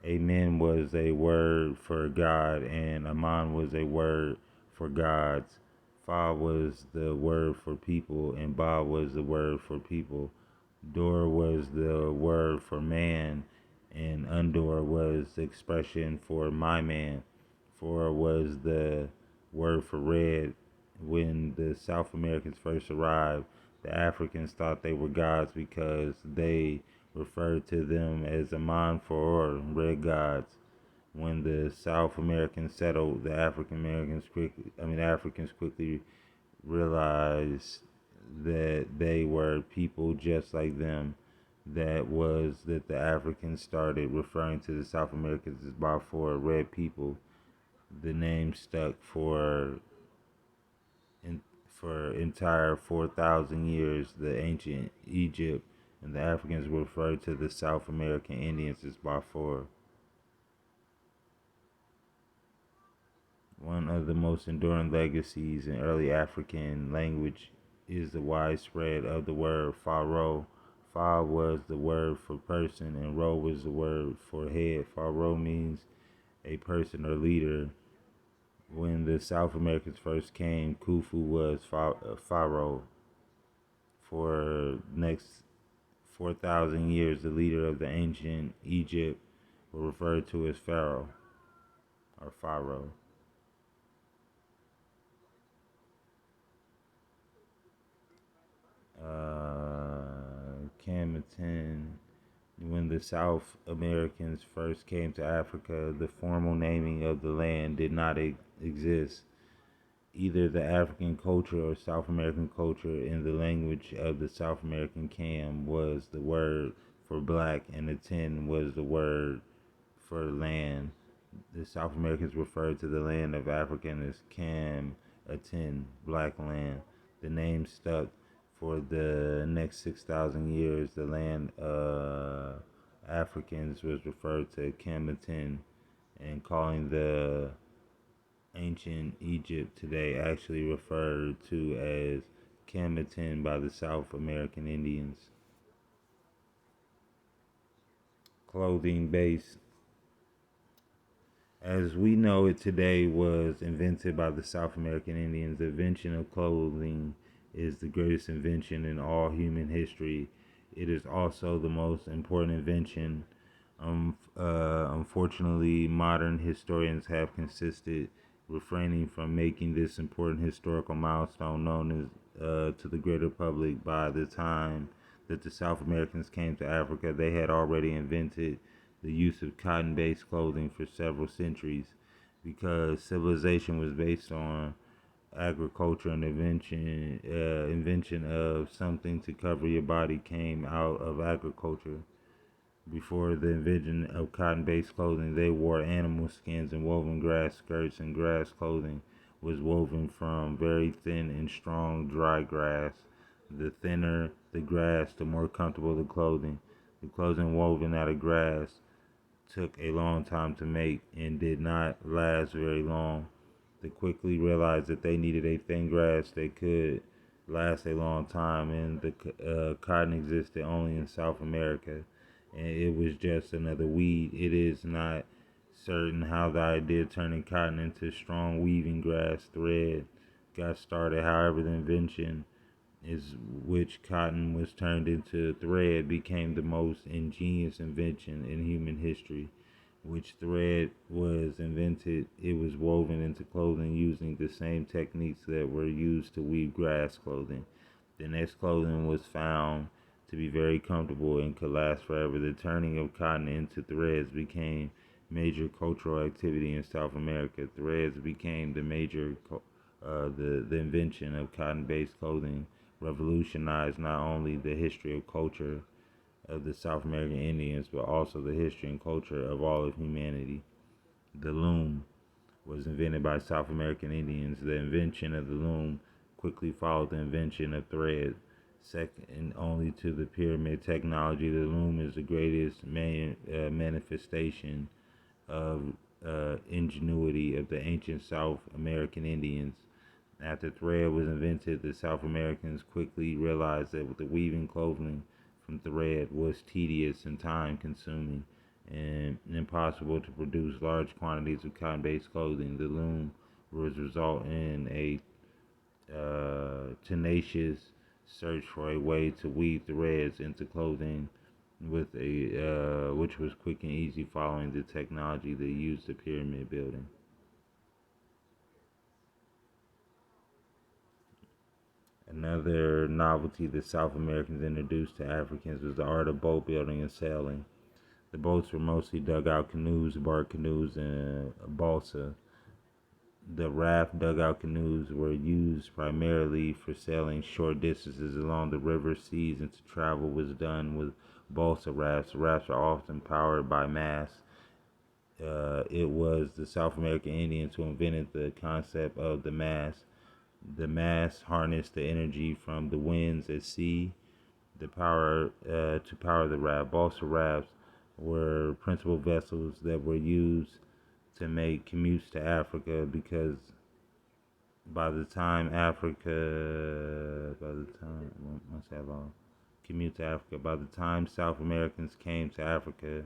Amen was a word for God, and Aman was a word for gods. Fa was the word for people, and Ba was the word for people. Dor was the word for man, and Undor was the expression for my man. For was the word for red. When the South Americans first arrived, the Africans thought they were gods because they referred to them as Aman for red gods. When the South Americans settled, the Africans quickly realized that they were people just like them. That the Africans started referring to the South Americans as Bafour, red people. The name stuck for entire 4,000 years. The ancient Egypt and the Africans referred to the South American Indians as Bafour. One of the most enduring legacies in early African language is the widespread of the word Pharaoh. Fa was the word for person and Ro was the word for head. Pharaoh means a person or leader. When the South Americans first came, Khufu was Pharaoh. For next 4,000 years, the leader of the ancient Egypt were referred to as Pharaoh or Pharaoh. Camatin. When the South Americans first came to Africa, the formal naming of the land did not exist. Either the African culture or South American culture in the language of the South American Cam was the word for black, and the tin was the word for land. The South Americans referred to the land of Africa as Cam Atin, black land. The name stuck for the next 6,000 years. The land of Africans was referred to Cam Atin, and calling the ancient Egypt today actually referred to as Kemetin by the South American Indians. Clothing base, as we know it today, was invented by the South American Indians. The invention of clothing is the greatest invention in all human history. It is also the most important invention. Unfortunately, modern historians have consisted refraining from making this important historical milestone known to the greater public. By the time that the South Americans came to Africa, they had already invented the use of cotton-based clothing for several centuries, because civilization was based on agriculture, and invention of something to cover your body came out of agriculture. Before the invention of cotton-based clothing, they wore animal skins and woven grass skirts, and grass clothing was woven from very thin and strong dry grass. The thinner the grass, the more comfortable the clothing. The clothing woven out of grass took a long time to make and did not last very long. They quickly realized that they needed a thin grass that could last a long time, and the cotton existed only in South America, and it was just another weed. It is not certain how the idea of turning cotton into strong weaving grass thread got started. However, the invention is which cotton was turned into thread became the most ingenious invention in human history. Which thread was invented, it was woven into clothing using the same techniques that were used to weave grass clothing. The next clothing was found to be very comfortable and could last forever. The turning of cotton into threads became major cultural activity in South America. Threads became the invention of cotton-based clothing revolutionized not only the history of culture of the South American Indians, but also the history and culture of all of humanity. The loom was invented by South American Indians. The invention of the loom quickly followed the invention of thread. Second only to the pyramid technology, the loom is the greatest manifestation of ingenuity of the ancient South American Indians. After thread was invented, the South Americans quickly realized that the weaving clothing from thread was tedious and time-consuming and impossible to produce large quantities of cotton-based clothing. The loom was result in a tenacious search for a way to weave threads into clothing with which was quick and easy following the technology that used the pyramid building. Another novelty that South Americans introduced to Africans was the art of boat building and sailing. The boats were mostly dugout canoes, bark canoes, and balsa. The raft dugout canoes were used primarily for sailing short distances along the river seas, and to travel was done with balsa rafts. Rafts are often powered by masts. It was the South American Indians who invented the concept of the mast. The mast harnessed the energy from the winds at sea to power the raft. Balsa rafts were principal vessels that were used to make commutes to Africa, because by the time South Americans came to Africa,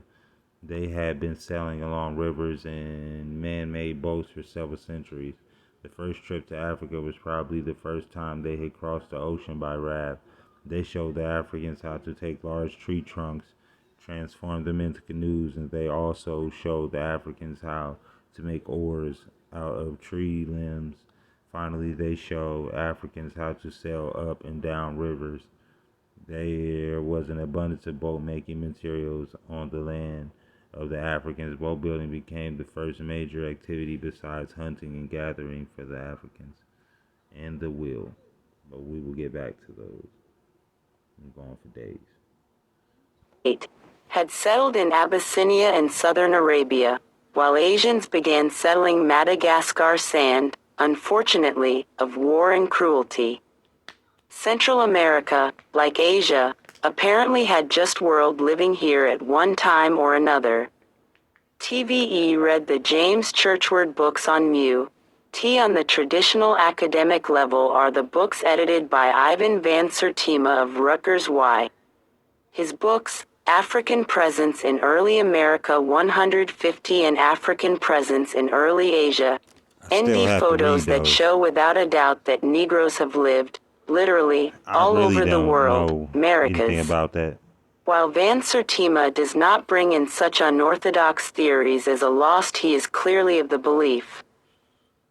they had been sailing along rivers and man-made boats for several centuries. The first trip to Africa was probably the first time they had crossed the ocean by raft. They showed the Africans how to take large tree trunks, transform them into canoes, and they also showed the Africans how to make oars out of tree limbs. Finally, they showed Africans how to sail up and down rivers. There was an abundance of boat-making materials on the land of the Africans. Boat building became the first major activity besides hunting and gathering for the Africans, and the wheel. But we will get back to those. I'm going for days. 8. Had settled in Abyssinia and southern Arabia, while Asians began settling Madagascar sand, unfortunately, of war and cruelty. Central America, like Asia, apparently had just world living here at one time or another. TVE read the James Churchward books on Mew. T. On the traditional academic level are the books edited by Ivan van Sertima of Rutgers. Y. His books, African Presence in Early America 150 and African Presence in Early Asia, ND photos that show without a doubt that Negroes have lived, literally, all over the world, Americas. About that. While Van Sertima does not bring in such unorthodox theories as a lost, he is clearly of the belief.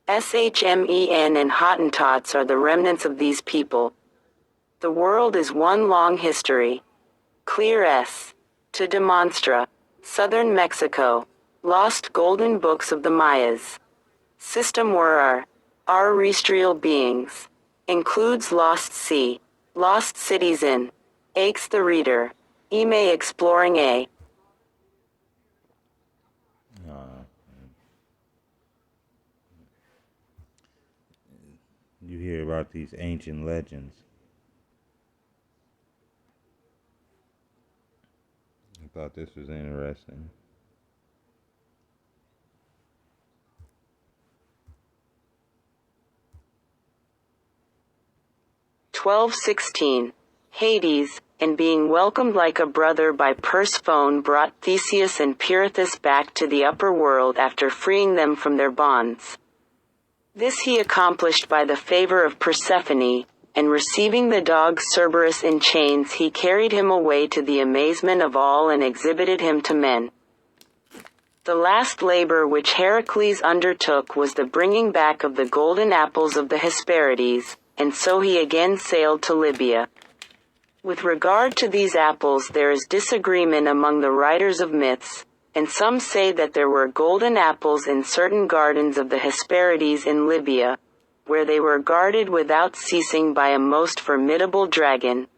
Shmen and Hottentots are the remnants of these people. The world is one long history. Clear S. To Demonstra. Southern Mexico. Lost golden books of the Mayas. System were our terrestrial beings. Includes Lost Sea. Lost cities in. Aches the reader. Ime exploring a. You hear about these ancient legends. I thought this was interesting. (1216) Hades, and being welcomed like a brother by Persephone, brought Theseus and Pirithous back to the upper world after freeing them from their bonds. This he accomplished by the favor of Persephone, and receiving the dog Cerberus in chains, he carried him away to the amazement of all and exhibited him to men. The last labor which Heracles undertook was the bringing back of the golden apples of the Hesperides, and so he again sailed to Libya. With regard to these apples there is disagreement among the writers of myths, and some say that there were golden apples in certain gardens of the Hesperides in Libya, where they were guarded without ceasing by a most formidable dragon,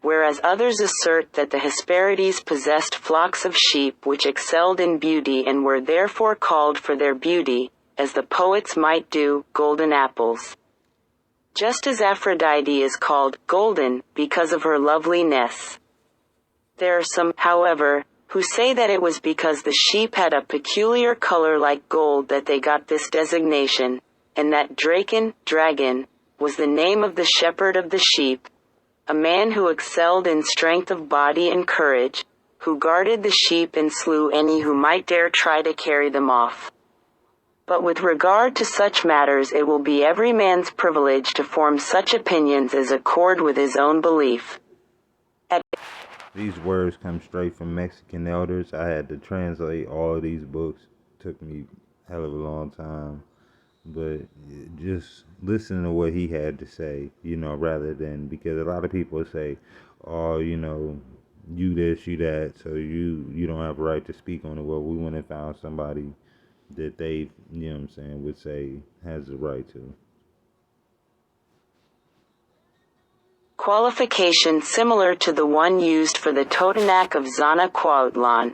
whereas others assert that the Hesperides possessed flocks of sheep which excelled in beauty and were therefore called for their beauty, as the poets might do, golden apples. Just as Aphrodite is called golden because of her loveliness. There are some, however, who say that it was because the sheep had a peculiar color like gold that they got this designation, and that dragon, was the name of the shepherd of the sheep, a man who excelled in strength of body and courage, who guarded the sheep and slew any who might dare try to carry them off. But with regard to such matters it will be every man's privilege to form such opinions as accord with his own belief. These words come straight from Mexican elders. I had to translate all of these books. It took me a hell of a long time. But just listen to what he had to say, rather than, because a lot of people say, oh, you this, you that, so you don't have a right to speak on it. Well, we went and found somebody that they, would say has the right to. Qualification similar to the one used for the Totonac of Zana-Cuautlan.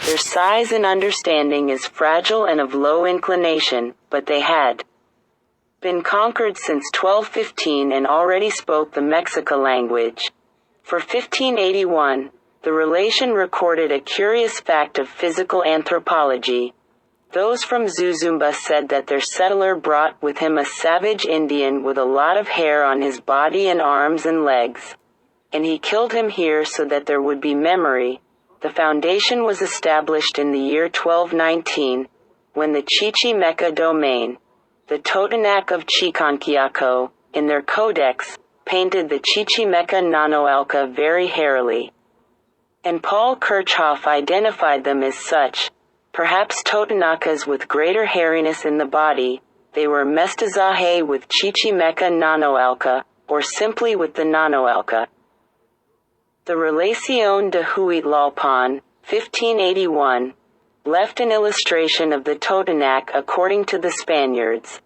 Their size and understanding is fragile and of low inclination, but they had been conquered since 1215 and already spoke the Mexica language. For 1581, the relation recorded a curious fact of physical anthropology. Those from Zuzumba said that their settler brought with him a savage Indian with a lot of hair on his body and arms and legs, and he killed him here so that there would be memory. The foundation was established in the year 1219, when the Chichimeca domain, the Totonac of Chiconquiaco, in their codex, painted the Chichimeca Nanoelca very hairily. And Paul Kirchhoff identified them as such. Perhaps Totonacas with greater hairiness in the body, they were Mestizaje with Chichimeca Nanoelca, or simply with the Nanoelca. The Relación de Huitlalpan, 1581, left an illustration of the Totonac according to the Spaniards.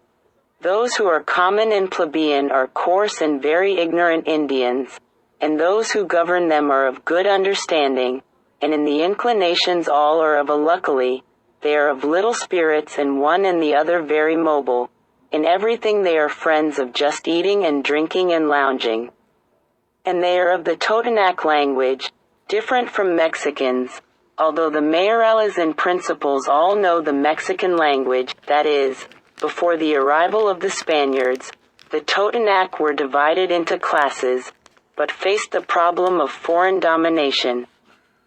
Those who are common and plebeian are coarse and very ignorant Indians, and those who govern them are of good understanding, and in the inclinations all are of a luckily, they are of little spirits and one and the other very mobile, in everything they are friends of just eating and drinking and lounging. And they are of the Totonac language, different from Mexicans, although the mayorales and principals all know the Mexican language, that is, Before the arrival of the Spaniards, the Totonac were divided into classes, but faced the problem of foreign domination.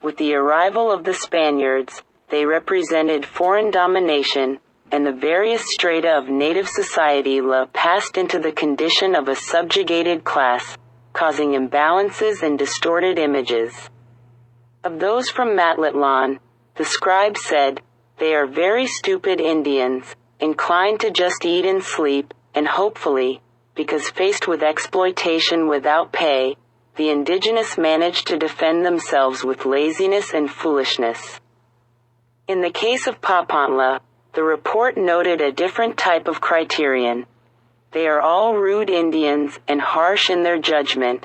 With the arrival of the Spaniards, they represented foreign domination, and the various strata of native society passed into the condition of a subjugated class, causing imbalances and distorted images. Of those from Matlatlan, the scribe said, "They are very stupid Indians, inclined to just eat and sleep, and hopefully, because faced with exploitation without pay, the indigenous managed to defend themselves with laziness and foolishness." In the case of Papantla, the report noted a different type of criterion. They are all rude Indians and harsh in their judgment.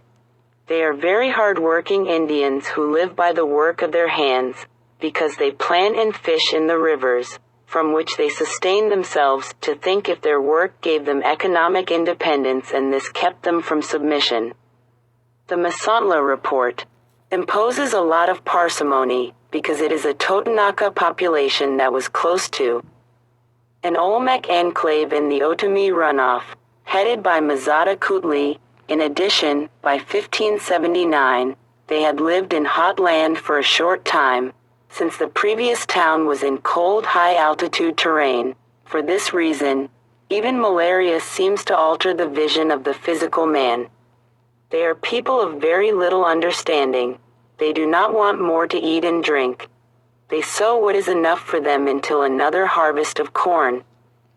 They are very hard-working Indians who live by the work of their hands, because they plant and fish in the rivers, from which they sustain themselves, to think if their work gave them economic independence and this kept them from submission. The Masantla report imposes a lot of parsimony, because it is a Totonaca population that was close to an Olmec enclave in the Otomi runoff, headed by Mazada Kutli. In addition, by 1579, they had lived in hot land for a short time, since the previous town was in cold high-altitude terrain. For this reason, even malaria seems to alter the vision of the physical man. They are people of very little understanding. They do not want more to eat and drink. They sow what is enough for them until another harvest of corn.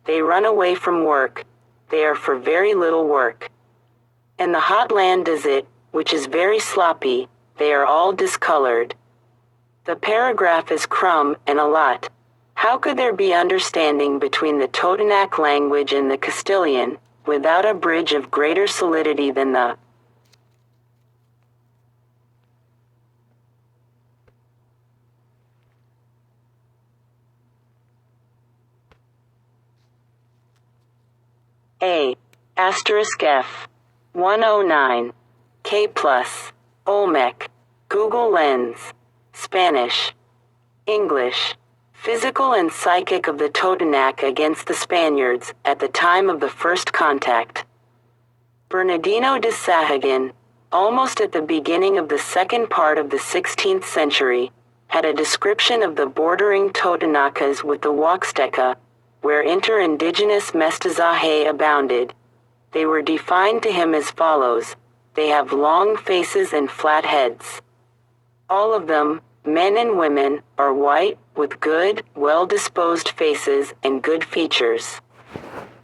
They run away from work. They are for very little work. And the hot land does it, which is very sloppy. They are all discolored. The paragraph is crumb and a lot. How could there be understanding between the Totonac language and the Castilian, without a bridge of greater solidity than the A asterisk F 109 K plus Olmec Google Lens Spanish English Physical and psychic of the Totonac against the Spaniards at the time of the first contact. Bernardino de Sahagun, almost at the beginning of the second part of the 16th century, had a description of the bordering Totonacas with the Huaxteca, where inter-indigenous mestizaje abounded. They were defined to him as follows: they have long faces and flat heads. All of them, men and women, are white, with good, well-disposed faces and good features.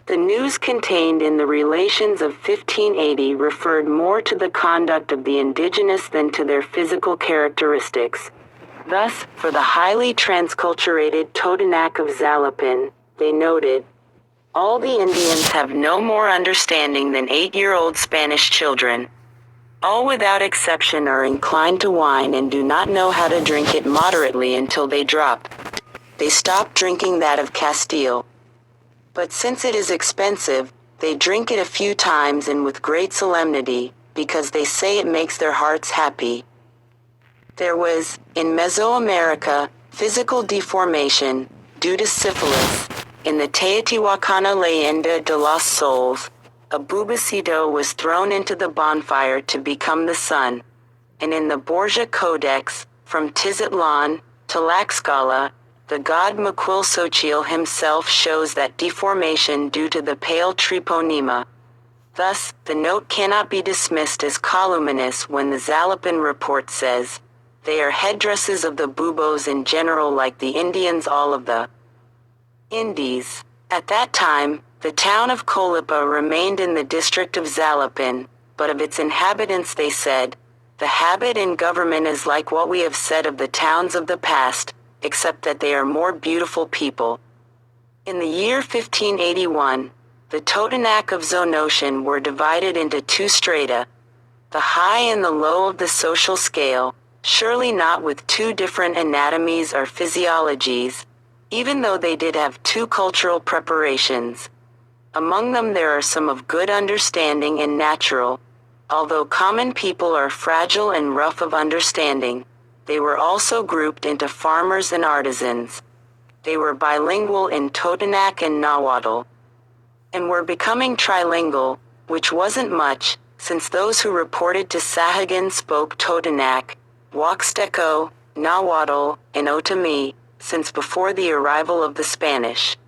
The news contained in the Relations of 1580 referred more to the conduct of the indigenous than to their physical characteristics. Thus, for the highly transculturated Totonac of Zalapin, they noted, "All the Indians have no more understanding than 8-year-old Spanish children. All without exception are inclined to wine and do not know how to drink it moderately until they drop. They stop drinking that of Castile. But since it is expensive, they drink it a few times and with great solemnity, because they say it makes their hearts happy." There was, in Mesoamerica, physical deformation, due to syphilis. In the Teotihuacana Leyenda de los Soles, a bubacito was thrown into the bonfire to become the sun. And in the Borgia Codex, from Tizitlan, Tlaxcala, the god Maquilxochitl himself shows that deformation due to the pale treponema. Thus, the note cannot be dismissed as columinous when the Zalapin report says, "They are headdresses of the Bubos in general like the Indians all of the Indies." At that time, the town of Colipa remained in the district of Zalapin, but of its inhabitants they said, "The habit and government is like what we have said of the towns of the past, except that they are more beautiful people." In the year 1581, the Totonac of Zonochin were divided into two strata, the high and the low of the social scale, surely not with two different anatomies or physiologies, even though they did have two cultural preparations. Among them there are some of good understanding and natural. Although common people are fragile and rough of understanding, they were also grouped into farmers and artisans. They were bilingual in Totonac and Nahuatl. and were becoming trilingual, which wasn't much, since those who reported to Sahagan spoke Totonac, Huaxteco, Nahuatl, and Otomi, since before the arrival of the Spanish.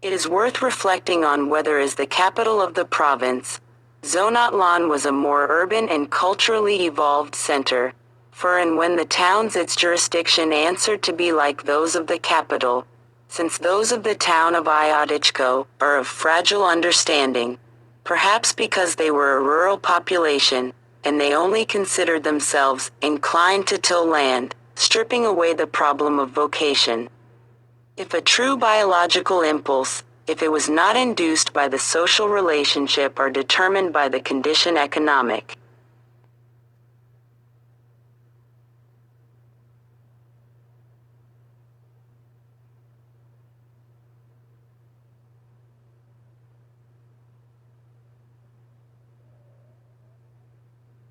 It is worth reflecting on whether as the capital of the province, Zonatlan was a more urban and culturally evolved center, for and when the towns its jurisdiction answered to be like those of the capital, since those of the town of Ayotchco are of fragile understanding, perhaps because they were a rural population, and they only considered themselves inclined to till land, stripping away the problem of vocation. If a true biological impulse, if it was not induced by the social relationship or determined by the condition economic.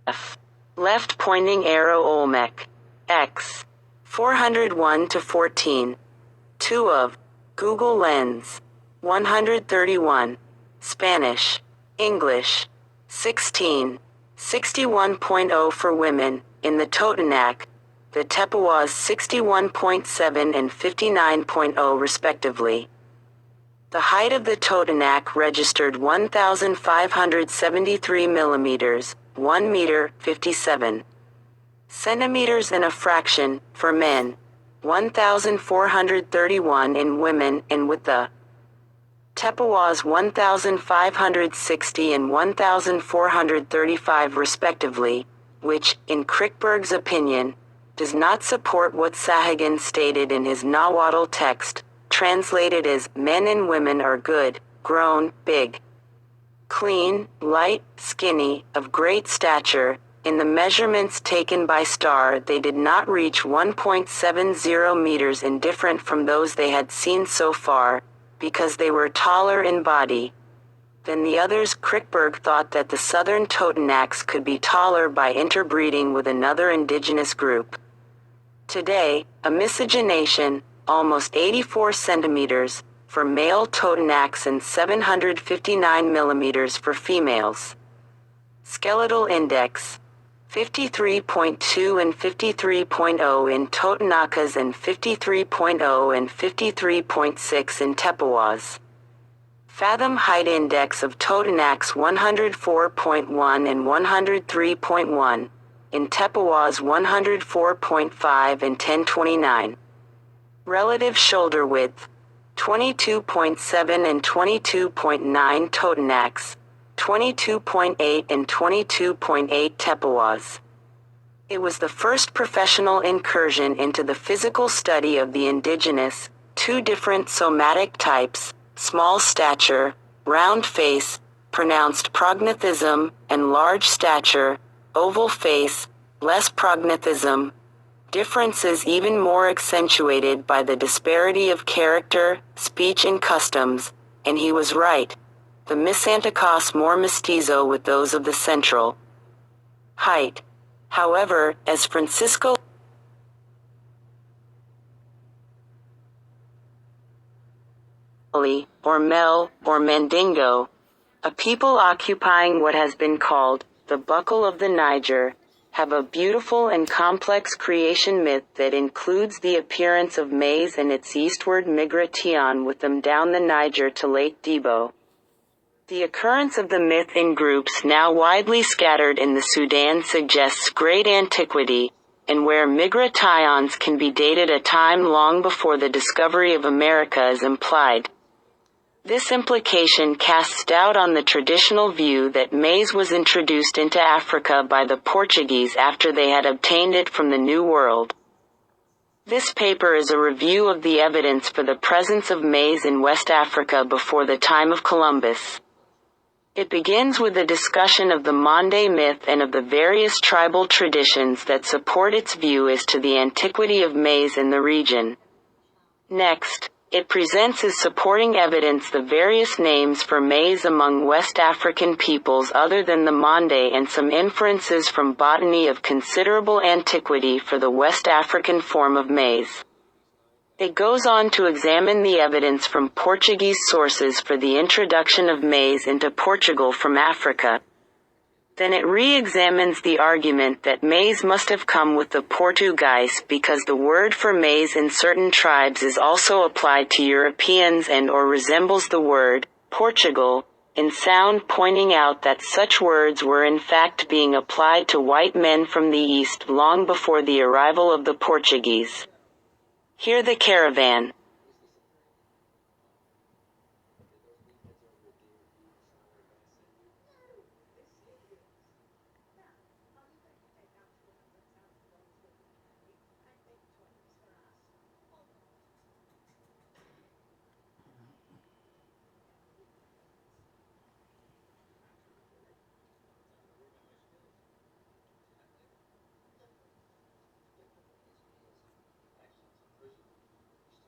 F. Left pointing arrow Olmec. X. 401 to 14. 2 of. Google Lens. 131. Spanish. English. 16. 61.0 for women, in the Totonac. The Tepehuas 61.7 and 59.0 respectively. The height of the Totonac registered 1,573 millimeters, 1 meter, 57 centimeters and a fraction, for men, 1,431 in women, and with the Tepehuas 1,560 and 1,435 respectively, which, in Krickberg's opinion, does not support what Sahagan stated in his Nahuatl text, translated as, men and women are good, grown, big, clean, light, skinny, of great stature. In the measurements taken by Starr, they did not reach 1.70 meters, indifferent from those they had seen so far, because they were taller in body than the others. Krickberg thought that the southern Totonacs could be taller by interbreeding with another indigenous group. Today, a miscegenation, almost 84 centimeters, for male Totonacs and 759 millimeters for females. Skeletal index 53.2 and 53.0 in Totonacas and 53.0 and 53.6 in Tepehuas. Fathom height index of Totonacs 104.1 and 103.1, in Tepehuas 104.5 and 1029. Relative shoulder width 22.7 and 22.9 Totonacs, 22.8 and 22.8 Tepehuas. It was the first professional incursion into the physical study of the indigenous, two different somatic types, small stature, round face, pronounced prognathism, and large stature, oval face, less prognathism, differences even more accentuated by the disparity of character, speech and customs, and he was right. The Misantacos more mestizo with those of the central height. However, as Francisco or Mel, or Mandingo, a people occupying what has been called the buckle of the Niger, have a beautiful and complex creation myth that includes the appearance of maize and its eastward migration with them down the Niger to Lake Debo. The occurrence of the myth in groups now widely scattered in the Sudan suggests great antiquity, and where migrations can be dated a time long before the discovery of America is implied. This implication casts doubt on the traditional view that maize was introduced into Africa by the Portuguese after they had obtained it from the New World. This paper is a review of the evidence for the presence of maize in West Africa before the time of Columbus. It begins with a discussion of the Mande myth and of the various tribal traditions that support its view as to the antiquity of maize in the region. Next, it presents as supporting evidence the various names for maize among West African peoples other than the Mande and some inferences from botany of considerable antiquity for the West African form of maize. It goes on to examine the evidence from Portuguese sources for the introduction of maize into Portugal from Africa. Then it re-examines the argument that maize must have come with the Portuguese because the word for maize in certain tribes is also applied to Europeans and/or resembles the word Portugal in sound, pointing out that such words were in fact being applied to white men from the East long before the arrival of the Portuguese. Hear the caravan.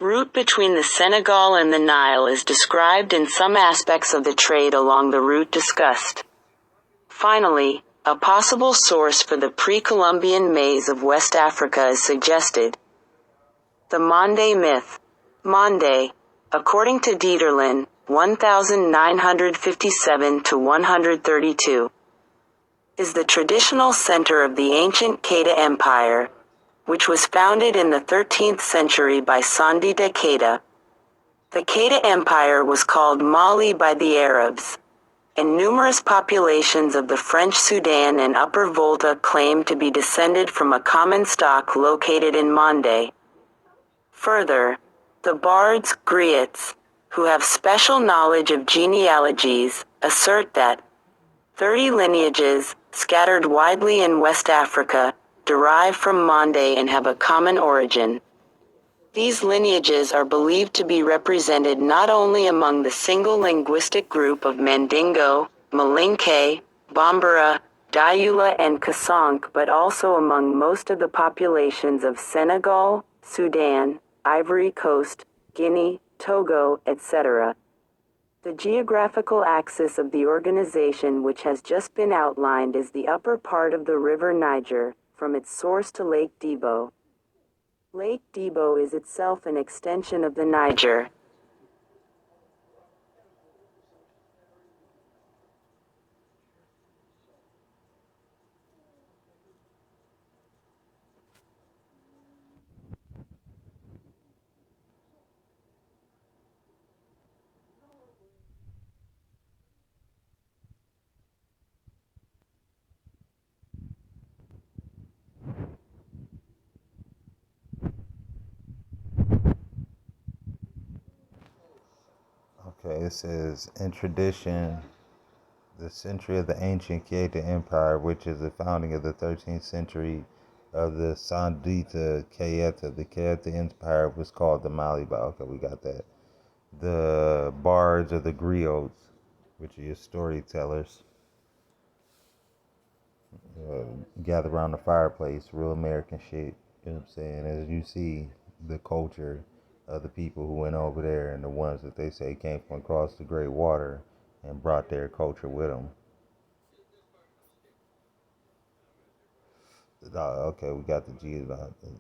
Route between the Senegal and the Nile is described in some aspects of the trade along the route discussed. Finally, a possible source for the pre-Columbian maize of West Africa is suggested. The Mande myth. Mande, according to Dieterlen, 1957 to 132, is the traditional center of the ancient Keita Empire, which was founded in the 13th century by Sandi de Keita. The Keita Empire was called Mali by the Arabs, and numerous populations of the French Sudan and Upper Volta claim to be descended from a common stock located in Mande. Further, the bards, griots, who have special knowledge of genealogies, assert that 30 lineages, scattered widely in West Africa, derive from Mande and have a common origin. These lineages are believed to be represented not only among the single linguistic group of Mandingo, Malinke, Bambara, Diula and Kasank, but also among most of the populations of Senegal, Sudan, Ivory Coast, Guinea, Togo, etc. The geographical axis of the organization, which has just been outlined, is the upper part of the river Niger, from its source to Lake Debo. Lake Debo is itself an extension of the Niger. Okay, it says in tradition, the century of the ancient Keita Empire, which is the founding of the 13th century of the Sandita Keita. The Keita Empire was called the Maliba. Okay, we got that. The bards or the griots, which are your storytellers, uh, gather around the fireplace, real American shit. You know what I'm saying? As you see the culture of the people who went over there and the ones that they say came from across the great water and brought their culture with them. Okay, we got the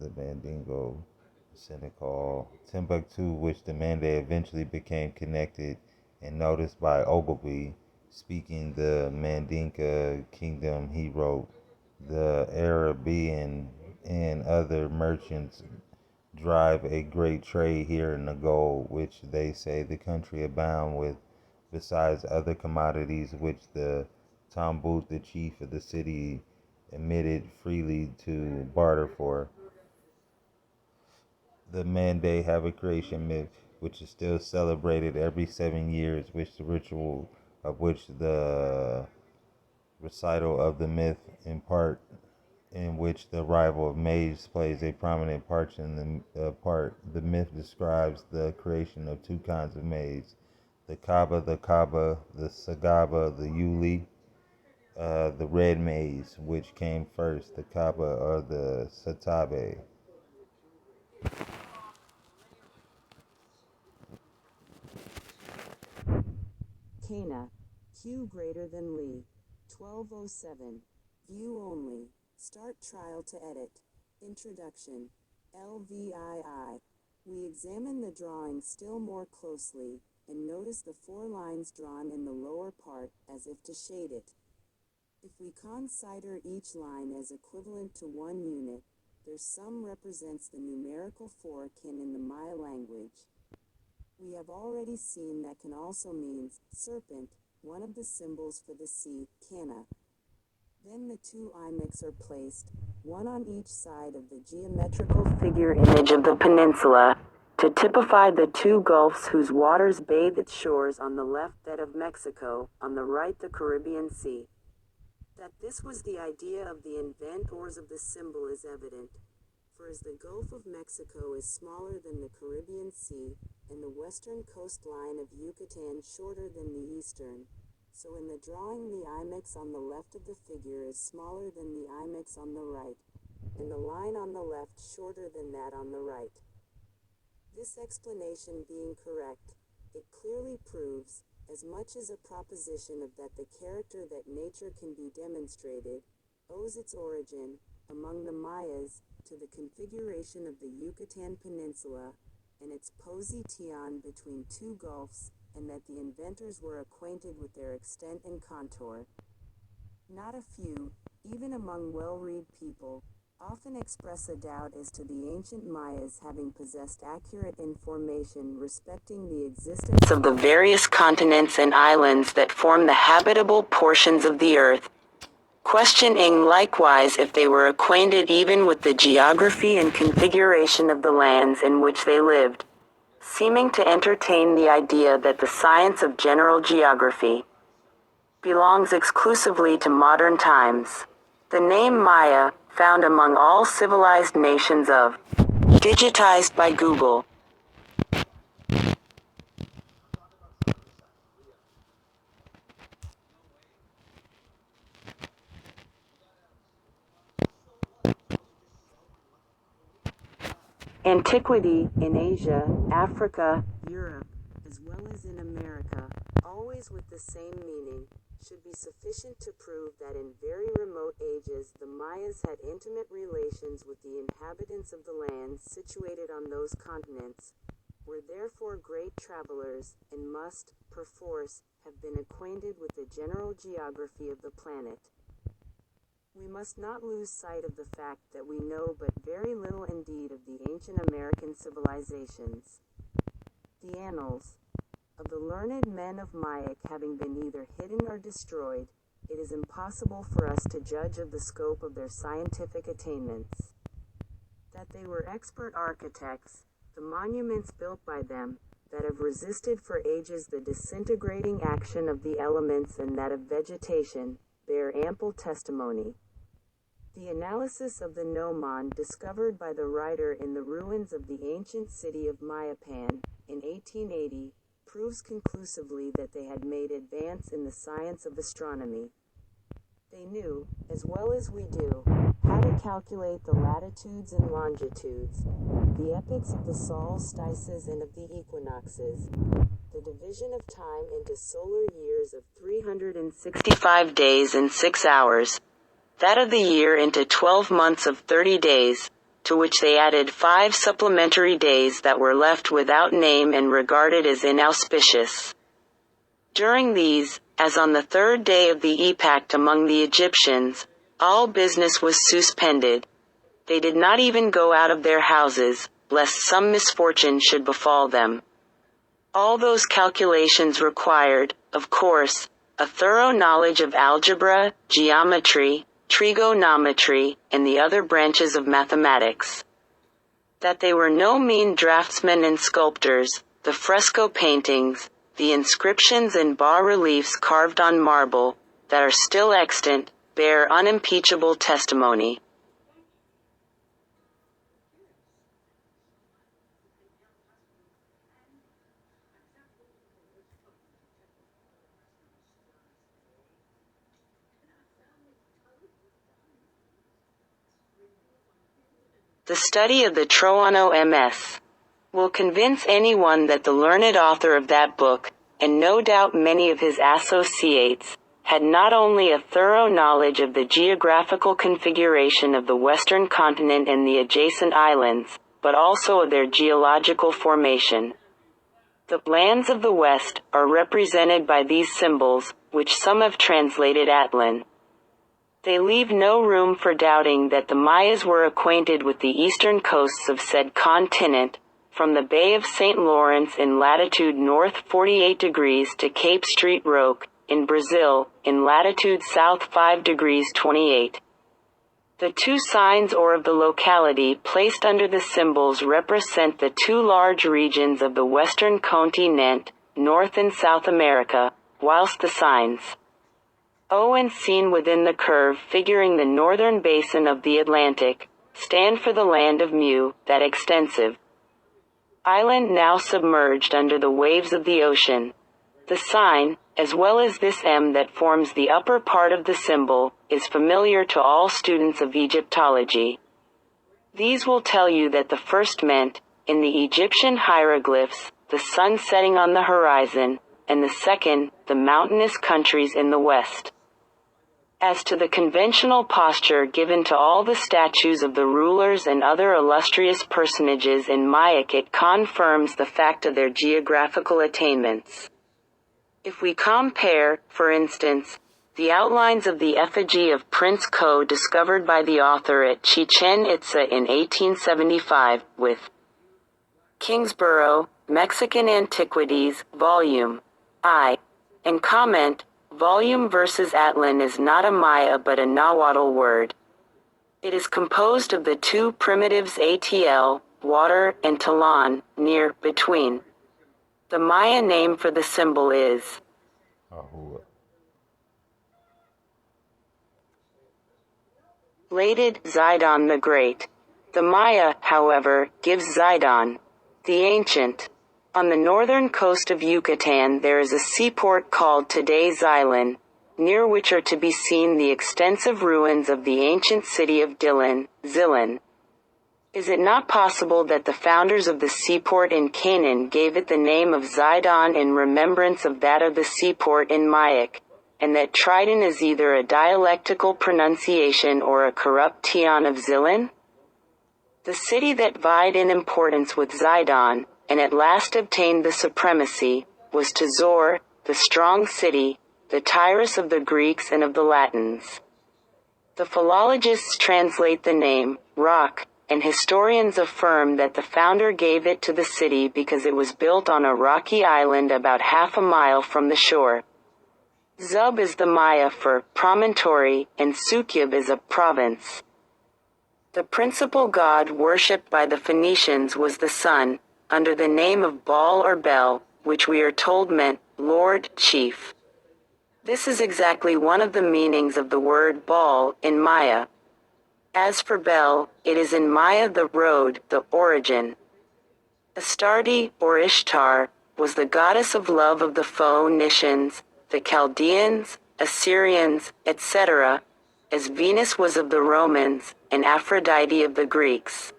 the Mandingo, Senegal, Timbuktu, which the Mande eventually became connected and noticed by Ogilvy. Speaking the Mandinka kingdom, he wrote, the Arabian and other merchants drive a great trade here in the gold, which they say the country abound with, besides other commodities which the Tambut, the chief of the city, admitted freely to barter for. The Mande have a creation myth, which is still celebrated every 7 years, which the ritual of which the recital of the myth in part in which the arrival of maize plays a prominent part in the The myth describes the creation of two kinds of maize: the Kaba, the Sagaba, the Yuli, the red maize, which came first, the Kaba or the Satabe. Cana, Q greater than Lee, 1207, view only, start trial to edit, introduction, LVII. We examine the drawing still more closely and notice the 4 lines drawn in the lower part as if to shade it. If we consider each line as equivalent to 1 unit, their sum represents the numerical 4 kin in the Maya language. We have already seen that can also mean serpent, one of the symbols for the sea, Kana. Then the 2 imecs are placed, one on each side of the geometrical figure image of the peninsula, to typify the 2 gulfs whose waters bathe its shores, on the left that of Mexico, on the right the Caribbean Sea. That this was the idea of the inventors of the symbol is evident, for as the Gulf of Mexico is smaller than the Caribbean Sea, and the western coastline of Yucatan shorter than the eastern, so in the drawing the imex on the left of the figure is smaller than the imex on the right, and the line on the left shorter than that on the right. This explanation being correct, it clearly proves, as much as a proposition of that the character that nature can be demonstrated, owes its origin, among the Mayas, to the configuration of the Yucatan Peninsula, and its position between 2 gulfs, and that the inventors were acquainted with their extent and contour. Not a few, even among well-read people, often express a doubt as to the ancient Mayas having possessed accurate information respecting the existence of the various continents and islands that form the habitable portions of the earth, questioning likewise if they were acquainted even with the geography and configuration of the lands in which they lived, seeming to entertain the idea that the science of general geography belongs exclusively to modern times. The name Maya, found among all civilized nations of, digitized by Google. Antiquity in Asia, Africa, Europe, as well as in America, always with the same meaning, should be sufficient to prove that in very remote ages the Mayas had intimate relations with the inhabitants of the lands situated on those continents, were therefore great travelers, and must, perforce, have been acquainted with the general geography of the planet. We must not lose sight of the fact that we know but very little indeed of the ancient American civilizations. The annals of the learned men of Mayak having been either hidden or destroyed, it is impossible for us to judge of the scope of their scientific attainments. That they were expert architects, the monuments built by them, that have resisted for ages the disintegrating action of the elements and that of vegetation, bear ample testimony. The analysis of the gnomon discovered by the writer in the ruins of the ancient city of Mayapan, in 1880, proves conclusively that they had made advance in the science of astronomy. They knew, as well as we do, how to calculate the latitudes and longitudes, the epochs of the solstices and of the equinoxes, the division of time into solar years of 365 days and 6 hours, that of the year into 12 months of 30 days, to which they added 5 supplementary days that were left without name and regarded as inauspicious. During these, as on the 3rd day of the epoch among the Egyptians, all business was suspended. They did not even go out of their houses, lest some misfortune should befall them. All those calculations required, of course, a thorough knowledge of algebra, geometry, trigonometry, and the other branches of mathematics. That they were no mean draftsmen and sculptors, the fresco paintings, the inscriptions and bas-reliefs carved on marble, that are still extant, bear unimpeachable testimony. The study of the Troano MS will convince anyone that the learned author of that book, and no doubt many of his associates, had not only a thorough knowledge of the geographical configuration of the western continent and the adjacent islands, but also of their geological formation. The lands of the West are represented by these symbols, which some have translated Atlan. They leave no room for doubting that the Mayas were acquainted with the eastern coasts of said continent, from the Bay of St. Lawrence in latitude north 48 degrees to Cape Street Roque, in Brazil, in latitude south 5 degrees 28. The two signs or of the locality placed under the symbols represent the two large regions of the western continent, North and South America, whilst the signs O and seen within the curve figuring the northern basin of the Atlantic, stand for the land of Mu, that extensive island now submerged under the waves of the ocean. The sign, as well as this M that forms the upper part of the symbol, is familiar to all students of Egyptology. These will tell you that the first meant, in the Egyptian hieroglyphs, the sun setting on the horizon, and the second, the mountainous countries in the west. As to the conventional posture given to all the statues of the rulers and other illustrious personages in Mayak, it confirms the fact of their geographical attainments. If we compare, for instance, the outlines of the effigy of Prince Ko discovered by the author at Chichen Itza in 1875, with Kingsborough, Mexican Antiquities, Volume I, and comment, Volume versus Atlan is not a Maya but a Nahuatl word. It is composed of the two primitives ATL, water, and Talan, near, between. The Maya name for the symbol is Lated Zidon the Great. The Maya, however, gives Zidon, the ancient. On the northern coast of Yucatan there is a seaport called today Xilan, near which are to be seen the extensive ruins of the ancient city of Zilan. Is it not possible that the founders of the seaport in Canaan gave it the name of Zidon in remembrance of that of the seaport in Mayak, and that Tridon is either a dialectical pronunciation or a corrupt tion of Zilan? The city that vied in importance with Zidon, and at last obtained the supremacy, was to Zor, the strong city, the Tyrus of the Greeks and of the Latins. The philologists translate the name, rock, and historians affirm that the founder gave it to the city because it was built on a rocky island about half a mile from the shore. Zub is the Maya for promontory, and Sukyub is a province. The principal god worshipped by the Phoenicians was the sun, under the name of Baal or Bel, which we are told meant Lord, Chief. This is exactly one of the meanings of the word Baal in Maya. As for Bel, it is in Maya the road, the origin. Astarte, or Ishtar, was the goddess of love of the Phoenicians, the Chaldeans, Assyrians, etc., as Venus was of the Romans, and Aphrodite of the Greeks.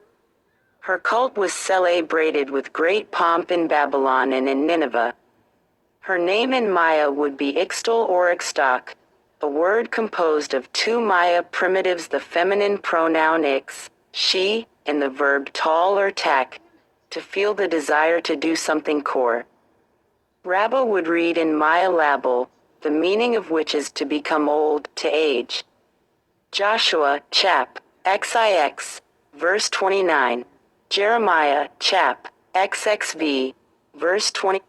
Her cult was celebrated with great pomp in Babylon and in Nineveh. Her name in Maya would be Ixtal or Ixtak, a word composed of two Maya primitives, the feminine pronoun ix, she, and the verb tal or tak, to feel the desire to do something core. Rabba would read in Maya label, the meaning of which is to become old, to age. Joshua, chap, XIX, verse 29. Jeremiah, chap, XXV, verse 20.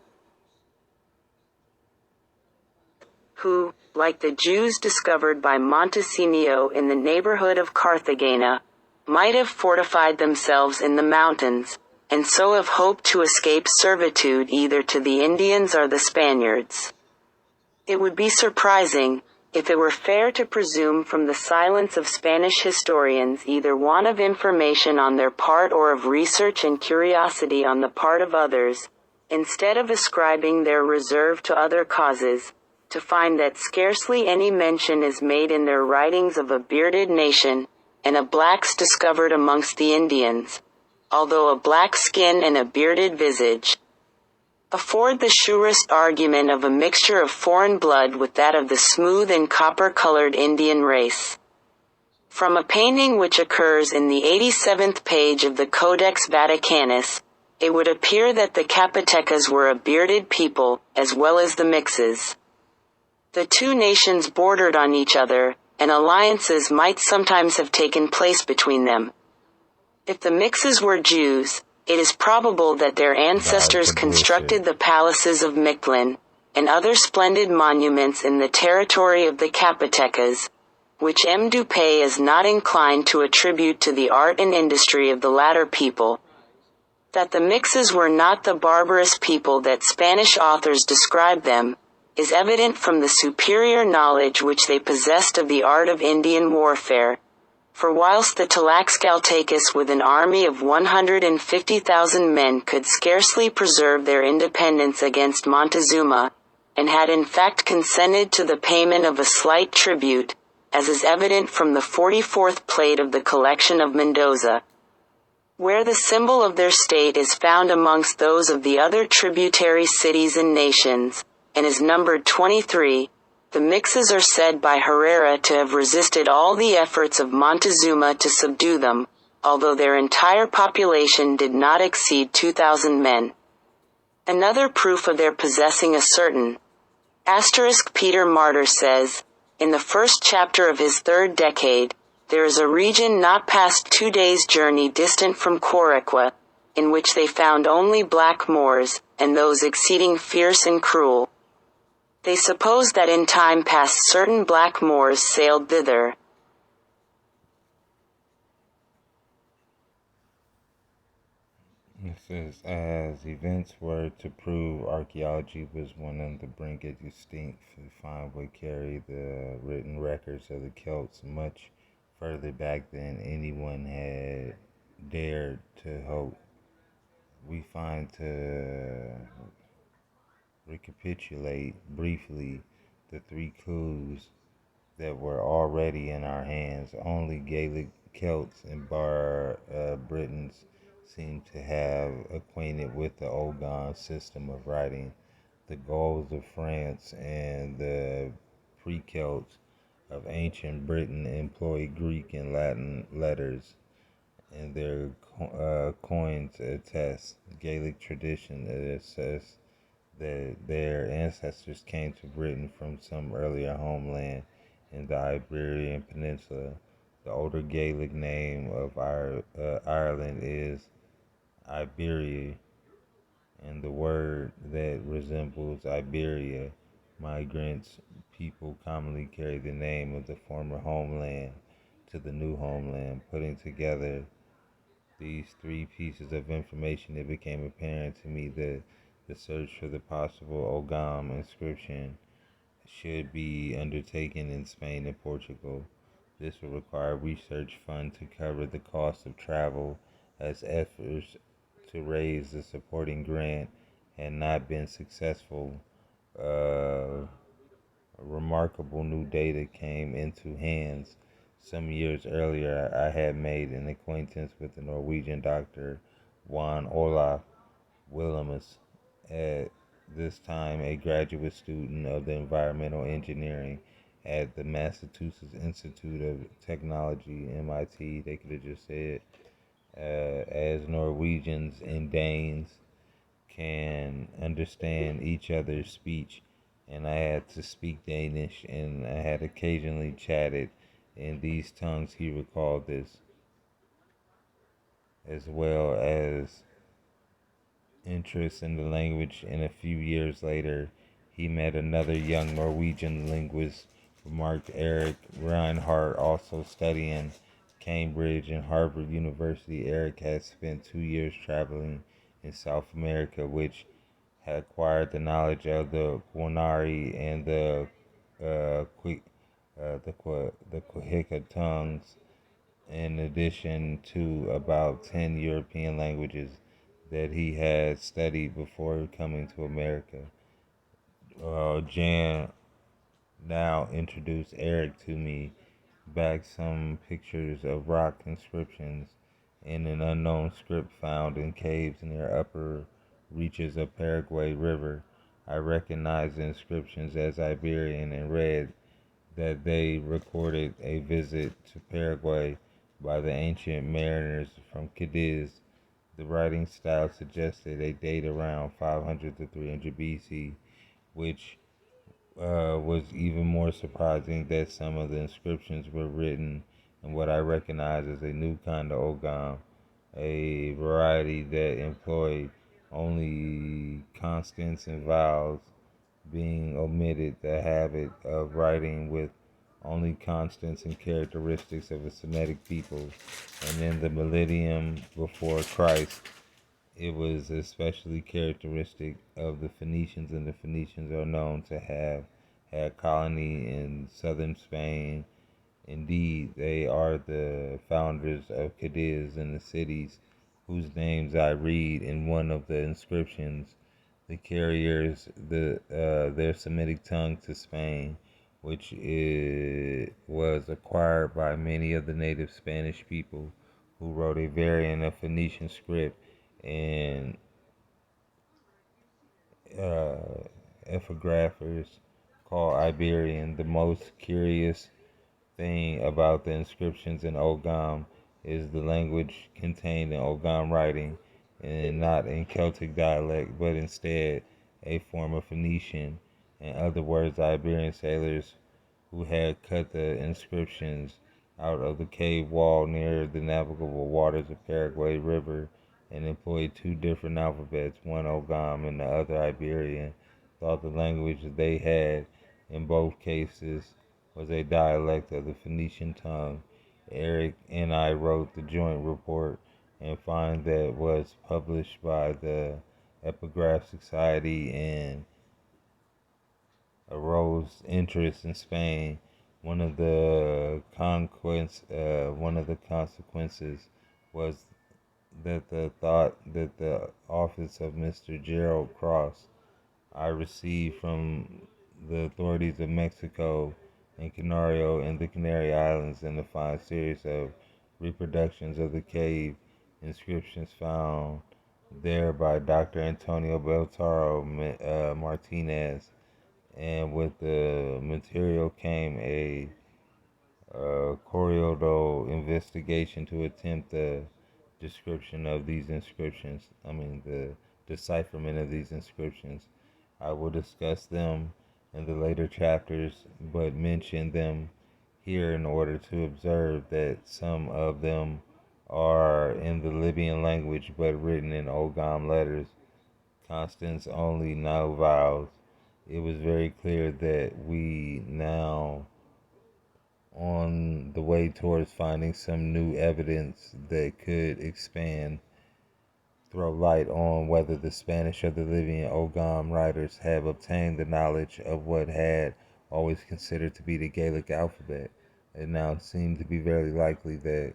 Who, like the Jews discovered by Montesineo in the neighborhood of Carthagena, might have fortified themselves in the mountains, and so have hoped to escape servitude either to the Indians or the Spaniards. It would be surprising, if it were fair to presume from the silence of Spanish historians either want of information on their part or of research and curiosity on the part of others, instead of ascribing their reserve to other causes, to find that scarcely any mention is made in their writings of a bearded nation, and a blacks discovered amongst the Indians, although a black skin and a bearded visage afford the surest argument of a mixture of foreign blood with that of the smooth and copper-colored Indian race. From a painting which occurs in the 87th page of the Codex Vaticanus, it would appear that the Capotecas were a bearded people, as well as the Mixes. The two nations bordered on each other, and alliances might sometimes have taken place between them. If the Mixes were Jews, it is probable that their ancestors constructed the palaces of Mictlan, and other splendid monuments in the territory of the Capotecas, which M. Dupay is not inclined to attribute to the art and industry of the latter people. That the Mixes were not the barbarous people that Spanish authors describe them, is evident from the superior knowledge which they possessed of the art of Indian warfare. For whilst the Tlaxcaltecas with an army of 150,000 men could scarcely preserve their independence against Montezuma, and had in fact consented to the payment of a slight tribute, as is evident from the 44th plate of the collection of Mendoza, where the symbol of their state is found amongst those of the other tributary cities and nations, and is numbered 23, the Mixes are said by Herrera to have resisted all the efforts of Montezuma to subdue them, although their entire population did not exceed 2,000 men. Another proof of their possessing a certain Peter Martyr says, in the first chapter of his third decade, there is a region not past 2 days' journey distant from Quoriqua, in which they found only black Moors, and those exceeding fierce and cruel. They suppose that in time past certain black Moors sailed thither. It says, as events were to prove, archaeology was one on the brink of extinct. We find would carry the written records of the Celts much further back than anyone had dared to hope. We find to recapitulate briefly the three clues that were already in our hands. Only Gaelic Celts and Britons seem to have acquainted with the Algonquin system of writing. The Gauls of France and the pre-Celts of ancient Britain employed Greek and Latin letters, and their coins attest. Gaelic tradition attests that their ancestors came to Britain from some earlier homeland in the Iberian Peninsula. The older Gaelic name of Ireland is Iberia, and the word that resembles Iberia. Migrants people commonly carry the name of the former homeland to the new homeland. Putting together these three pieces of information, it became apparent to me that the search for the possible Algonquin inscription should be undertaken in Spain and Portugal. This will require a research fund to cover the cost of travel, as efforts to raise the supporting grant had not been successful. Remarkable new data came into hands. Some years earlier, I had made an acquaintance with the Norwegian doctor Juan Olaf Willemus, at this time a graduate student of the environmental engineering at the Massachusetts Institute of Technology, MIT. They could have just said, as Norwegians and Danes can understand each other's speech, and I had to speak Danish, and I had occasionally chatted in these tongues. He recalled this, as well as interest in the language, and a few years later he met another young Norwegian linguist, remarked Eric Reinhardt, also studying Cambridge and Harvard University. Eric had spent 2 years traveling in South America, which had acquired the knowledge of the Guanari and the Cohica tongues, in addition to about 10 European languages that he had studied before coming to America. Jan now introduced Eric to me, back some pictures of rock inscriptions in an unknown script found in caves near upper reaches of Paraguay River. I recognized the inscriptions as Iberian and read that they recorded a visit to Paraguay by the ancient mariners from Cadiz. The writing style suggested a date around 500 to 300 BC, which was even more surprising that some of the inscriptions were written in what I recognize as a new kind of Ogam, a variety that employed only consonants and vowels, being omitted the habit of writing with only constants and characteristics of a Semitic people. And in the millennium before Christ, it was especially characteristic of the Phoenicians, and the Phoenicians are known to have had colony in southern Spain. Indeed, they are the founders of Cadiz and the cities whose names I read in one of the inscriptions, the carriers their Semitic tongue to Spain, which was acquired by many of the native Spanish people who wrote a variant of Phoenician script and epigraphers called Iberian. The most curious thing about the inscriptions in Ogam is the language contained in Ogam writing, and not in Celtic dialect, but instead a form of Phoenician. In other words, Iberian sailors who had cut the inscriptions out of the cave wall near the navigable waters of Paraguay River and employed two different alphabets, one Ogam and the other Iberian, thought the language they had in both cases was a dialect of the Phoenician tongue. Eric and I wrote the joint report and find that was published by the Epigraph Society and arose interest in Spain. One of the consequences was that the thought that the office of Mr. Gerald Cross I received from the authorities of Mexico and Canario and the Canary Islands in the fine series of reproductions of the cave inscriptions found there by Dr. Antonio Beltaro Martinez, and with the material came a corrido investigation to attempt the description of these inscriptions. The decipherment of these inscriptions. I will discuss them in the later chapters, but mention them here in order to observe that some of them are in the Libyan language but written in Ogam letters, constants only, no vowels. It was very clear that we now on the way towards finding some new evidence that could throw light on whether the Spanish or the Libyan Ogam writers have obtained the knowledge of what had always considered to be the Gaelic alphabet. It now seemed to be very likely that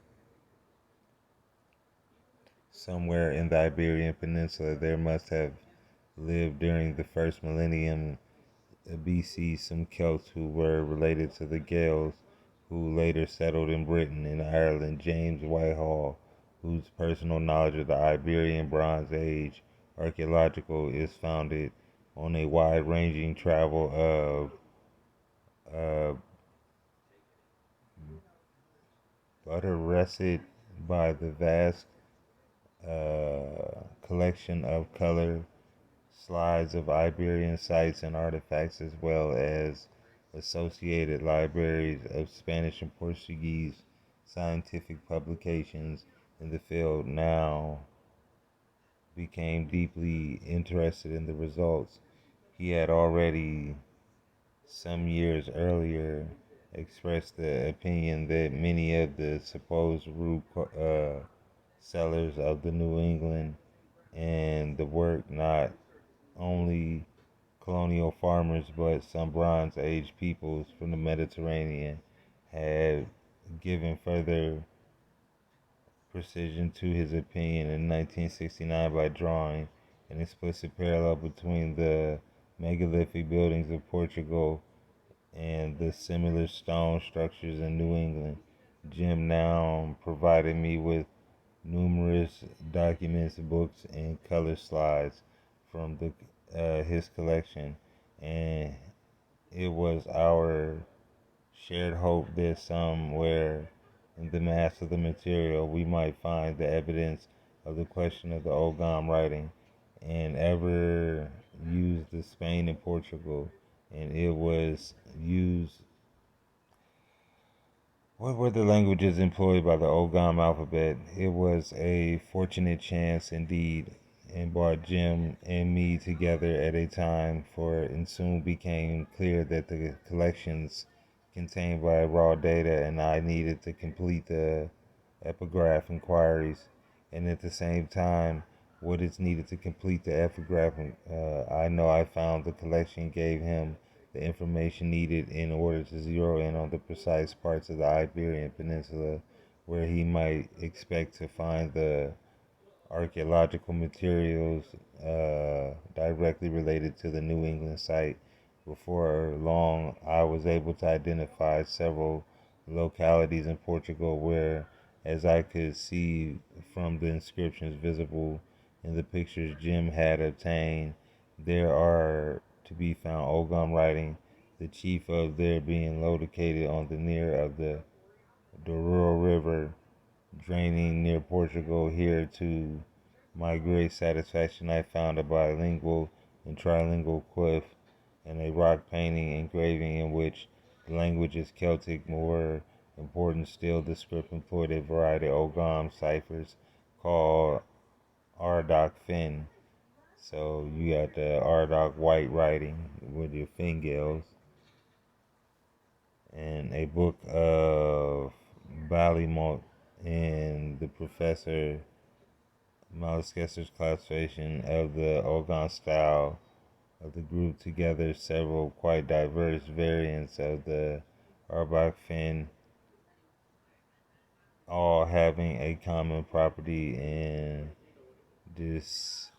somewhere in the Iberian Peninsula there must have lived during the first millennium BC some Celts who were related to the Gaels, who later settled in Britain and Ireland. James Whitehall, whose personal knowledge of the Iberian Bronze Age archaeological is founded on a wide-ranging travel of buttressed by the vast collection of color slides of Iberian sites and artifacts, as well as associated libraries of Spanish and Portuguese scientific publications in the field, now became deeply interested in the results. He had already, some years earlier, expressed the opinion that many of the supposed root sellers of the New England and the work not only colonial farmers but some Bronze Age peoples from the Mediterranean had given further precision to his opinion in 1969 by drawing an explicit parallel between the megalithic buildings of Portugal and the similar stone structures in New England. Jim now provided me with numerous documents, books, and color slides from his collection, and it was our shared hope that somewhere in the mass of the material we might find the evidence of the question of the Ogham writing, and ever used the Spain and Portugal, and it was used. What were the languages employed by the Ogham alphabet? It was a fortunate chance indeed, and brought Jim and me together at a time, for it soon became clear that the collections contained by raw data and I needed to complete the epigraph inquiries, and at the same time, what is needed to complete the epigraph. I know I found the collection gave him the information needed in order to zero in on the precise parts of the Iberian Peninsula where he might expect to find the archaeological materials directly related to the New England site. Before long, I was able to identify several localities in Portugal where, as I could see from the inscriptions visible in the pictures Jim had obtained, there are to be found Ogham writing, the chief of there being located on the near of the Douro River, draining near Portugal. Here, to my great satisfaction, I found a bilingual and trilingual quiff and a rock painting engraving in which the language is Celtic. More important still, the script employed a variety of Ogham ciphers called Ardoc Fin. So you got the Ardoc white writing with your fingals, and a book of Ballymont and the Professor Maleskester's classification of the Ogham style of the group together several quite diverse variants of the Arbok fin, all having a common property in this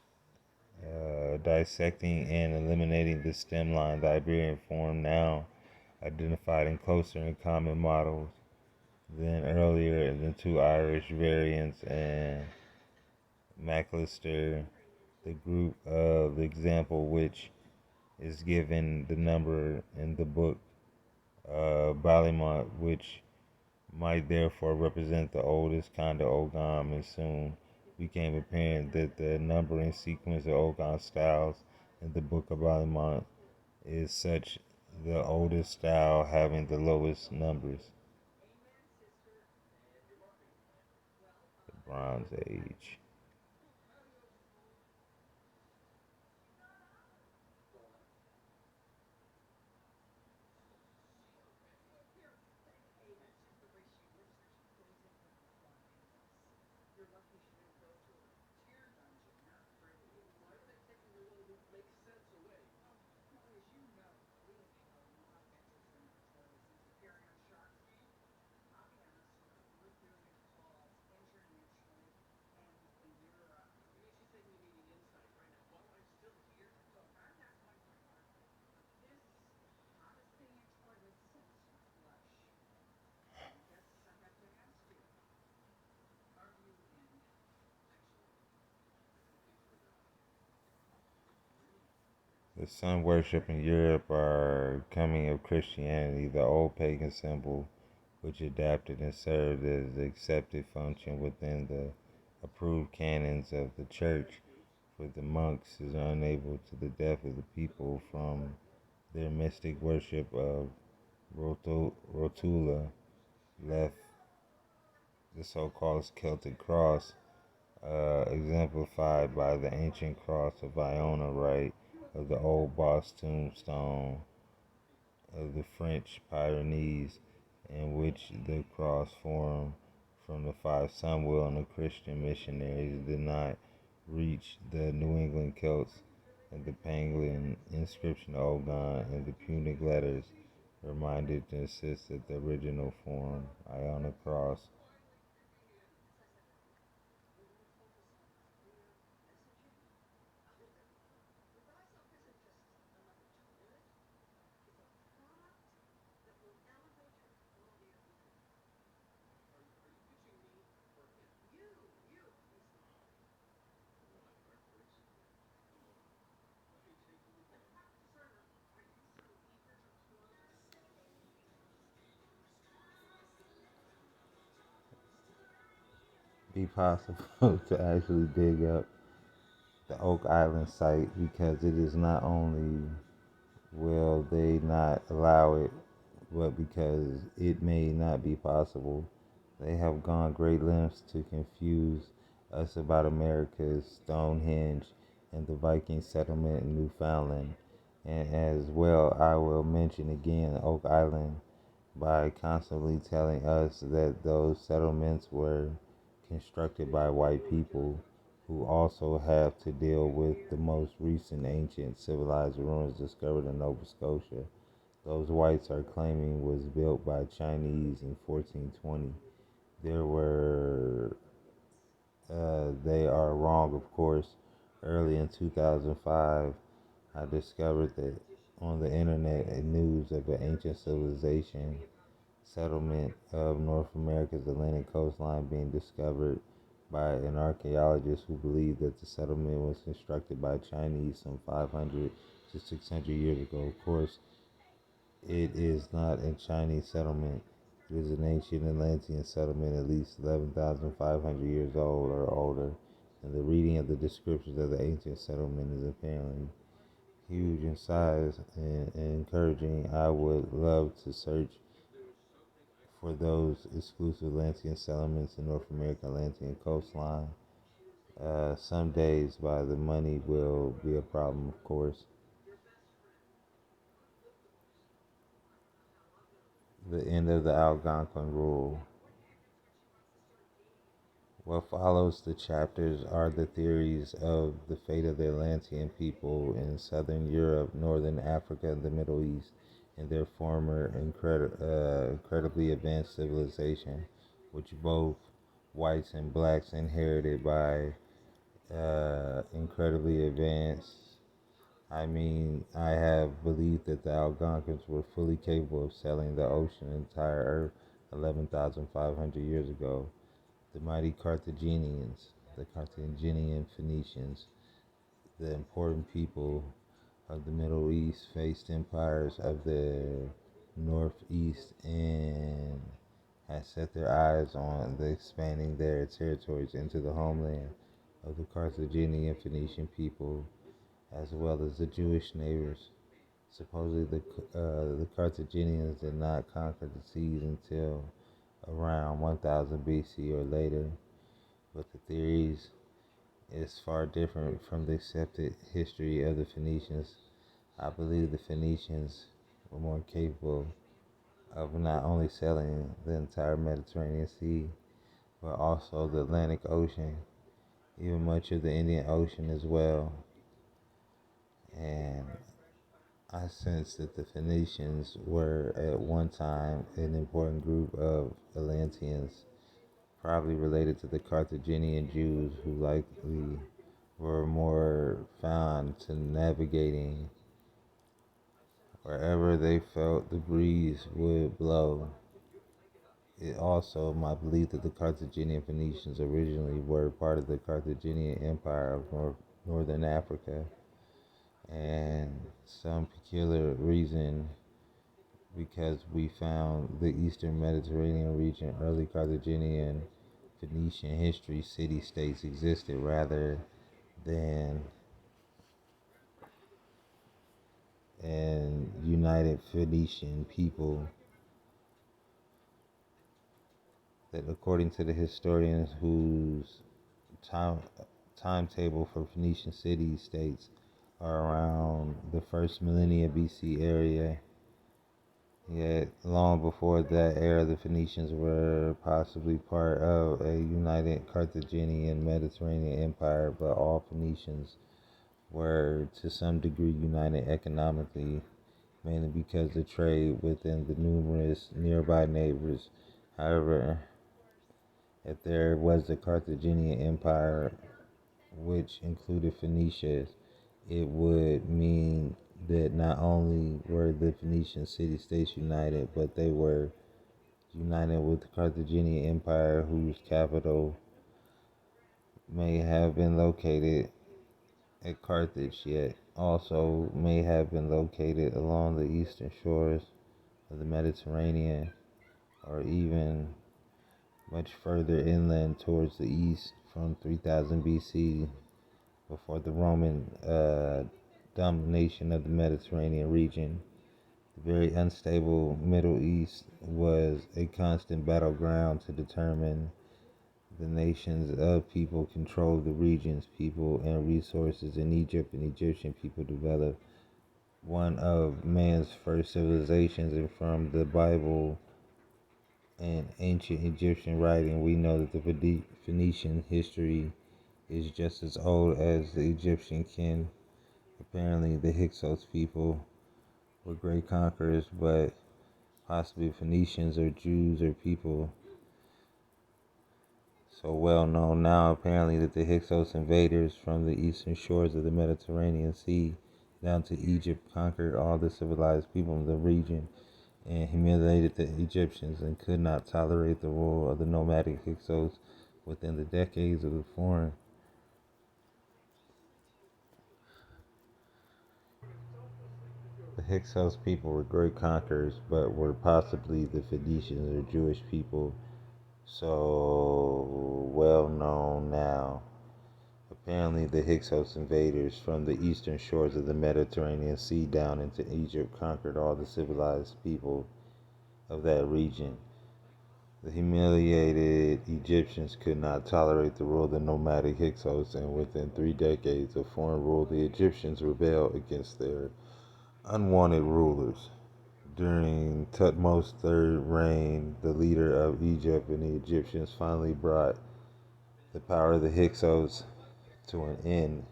dissecting and eliminating the stem line, the Iberian form, now identified in closer and common models than earlier, the two Irish variants and Maclister, the group of the example which is given the number in the book Ballymont, which might therefore represent the oldest kind of Ogham, and soon became apparent that the numbering sequence of Ogham styles in the book of Ballymont is such, the oldest style having the lowest numbers. The Bronze Age. The sun worship in Europe are coming of Christianity, the old pagan symbol which adapted and served as the accepted function within the approved canons of the church for the monks, is unable to the death of the people from their mystic worship of Rotula, left the so-called Celtic cross, exemplified by the ancient cross of Iona rite of the old boss tombstone of the French Pyrenees, in which the cross formed from the five Samuel and the Christian missionaries did not reach the New England Celts, and the Penguin inscription of Ogham and the Punic letters reminded to insist that the original form, Iona cross, be possible to actually dig up the Oak Island site, because it is not only will they not allow it, but because it may not be possible. They have gone great lengths to confuse us about America's Stonehenge and the Viking settlement in Newfoundland. And as well, I will mention again Oak Island by constantly telling us that those settlements were constructed by white people who also have to deal with the most recent ancient civilized ruins discovered in Nova Scotia. Those whites are claiming was built by Chinese in 1420. There were, they are wrong, of course. Early in 2005, I discovered that on the internet news of an ancient civilization settlement of North America's Atlantic coastline being discovered by an archaeologist who believed that the settlement was constructed by Chinese some 500 to 600 years ago. Of course, it is not a Chinese settlement. It is an ancient Atlantean settlement at least 11,500 years old or older, and the reading of the descriptions of the ancient settlement is apparently huge in size and encouraging. I would love to search for those exclusive Atlantean settlements in North America Atlantean coastline. Some days, by the money will be a problem, of course. The end of the Algonquin rule. What follows the chapters are the theories of the fate of the Atlantean people in southern Europe, northern Africa, and the Middle East, and their former incredibly advanced civilization, which both whites and blacks inherited by incredibly advanced. I have believed that the Algonquins were fully capable of sailing the ocean entire Earth 11,500 years ago. The mighty Carthaginians, the Carthaginian Phoenicians, the important people of the Middle East faced empires of the Northeast and had set their eyes on the expanding their territories into the homeland of the Carthaginian Phoenician people, as well as the Jewish neighbors. Supposedly, the Carthaginians did not conquer the seas until around 1000 BC or later, but the theories is far different from the accepted history of the Phoenicians. I believe the Phoenicians were more capable of not only sailing the entire Mediterranean Sea, but also the Atlantic Ocean, even much of the Indian Ocean as well. And I sense that the Phoenicians were at one time an important group of Atlanteans, probably related to the Carthaginian Jews, who likely were more found to navigating wherever they felt the breeze would blow. It also my belief that the Carthaginian Phoenicians originally were part of the Carthaginian Empire of Northern Africa, and some peculiar reason, because we found the Eastern Mediterranean region, early Carthaginian Phoenician history, city-states existed rather than an united Phoenician people, that according to the historians whose time, timetable for Phoenician city-states are around the first millennia BC area. Yet, long before that era, the Phoenicians were possibly part of a united Carthaginian Mediterranean empire, but all Phoenicians were to some degree united economically, mainly because of trade within the numerous nearby neighbors. However, if there was the Carthaginian Empire, which included Phoenicia, it would mean that not only were the Phoenician city-states united, but they were united with the Carthaginian Empire, whose capital may have been located at Carthage, yet also may have been located along the eastern shores of the Mediterranean, or even much further inland towards the east from 3000 BC, before the Roman domination of the Mediterranean region. The very unstable Middle East was a constant battleground to determine the nations of people controlled the regions, people, and resources in Egypt, and Egyptian people developed one of man's first civilizations. And from the Bible and ancient Egyptian writing, we know that the Phoenician history is just as old as the Egyptian kin. Apparently, the Hyksos people were great conquerors, but possibly Phoenicians or Jews or people so well known now, apparently, that the Hyksos invaders from the eastern shores of the Mediterranean Sea down to Egypt conquered all the civilized people in the region and humiliated the Egyptians, and could not tolerate the rule of the nomadic Hyksos within the decades of the foreign. The Hyksos people were great conquerors, but were possibly the Phoenicians or Jewish people, so well known now. Apparently, the Hyksos invaders from the eastern shores of the Mediterranean Sea down into Egypt conquered all the civilized people of that region. The humiliated Egyptians could not tolerate the rule of the nomadic Hyksos, and within 3 decades of foreign rule, the Egyptians rebelled against their unwanted rulers. During Thutmose's third reign, the leader of Egypt, and the Egyptians finally brought the power of the Hyksos to an end,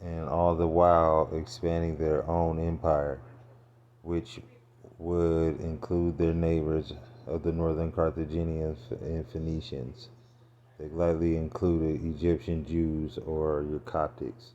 and all the while expanding their own empire, which would include their neighbors of the northern Carthaginians and Phoenicians. They likely included Egyptian Jews or your Coptics.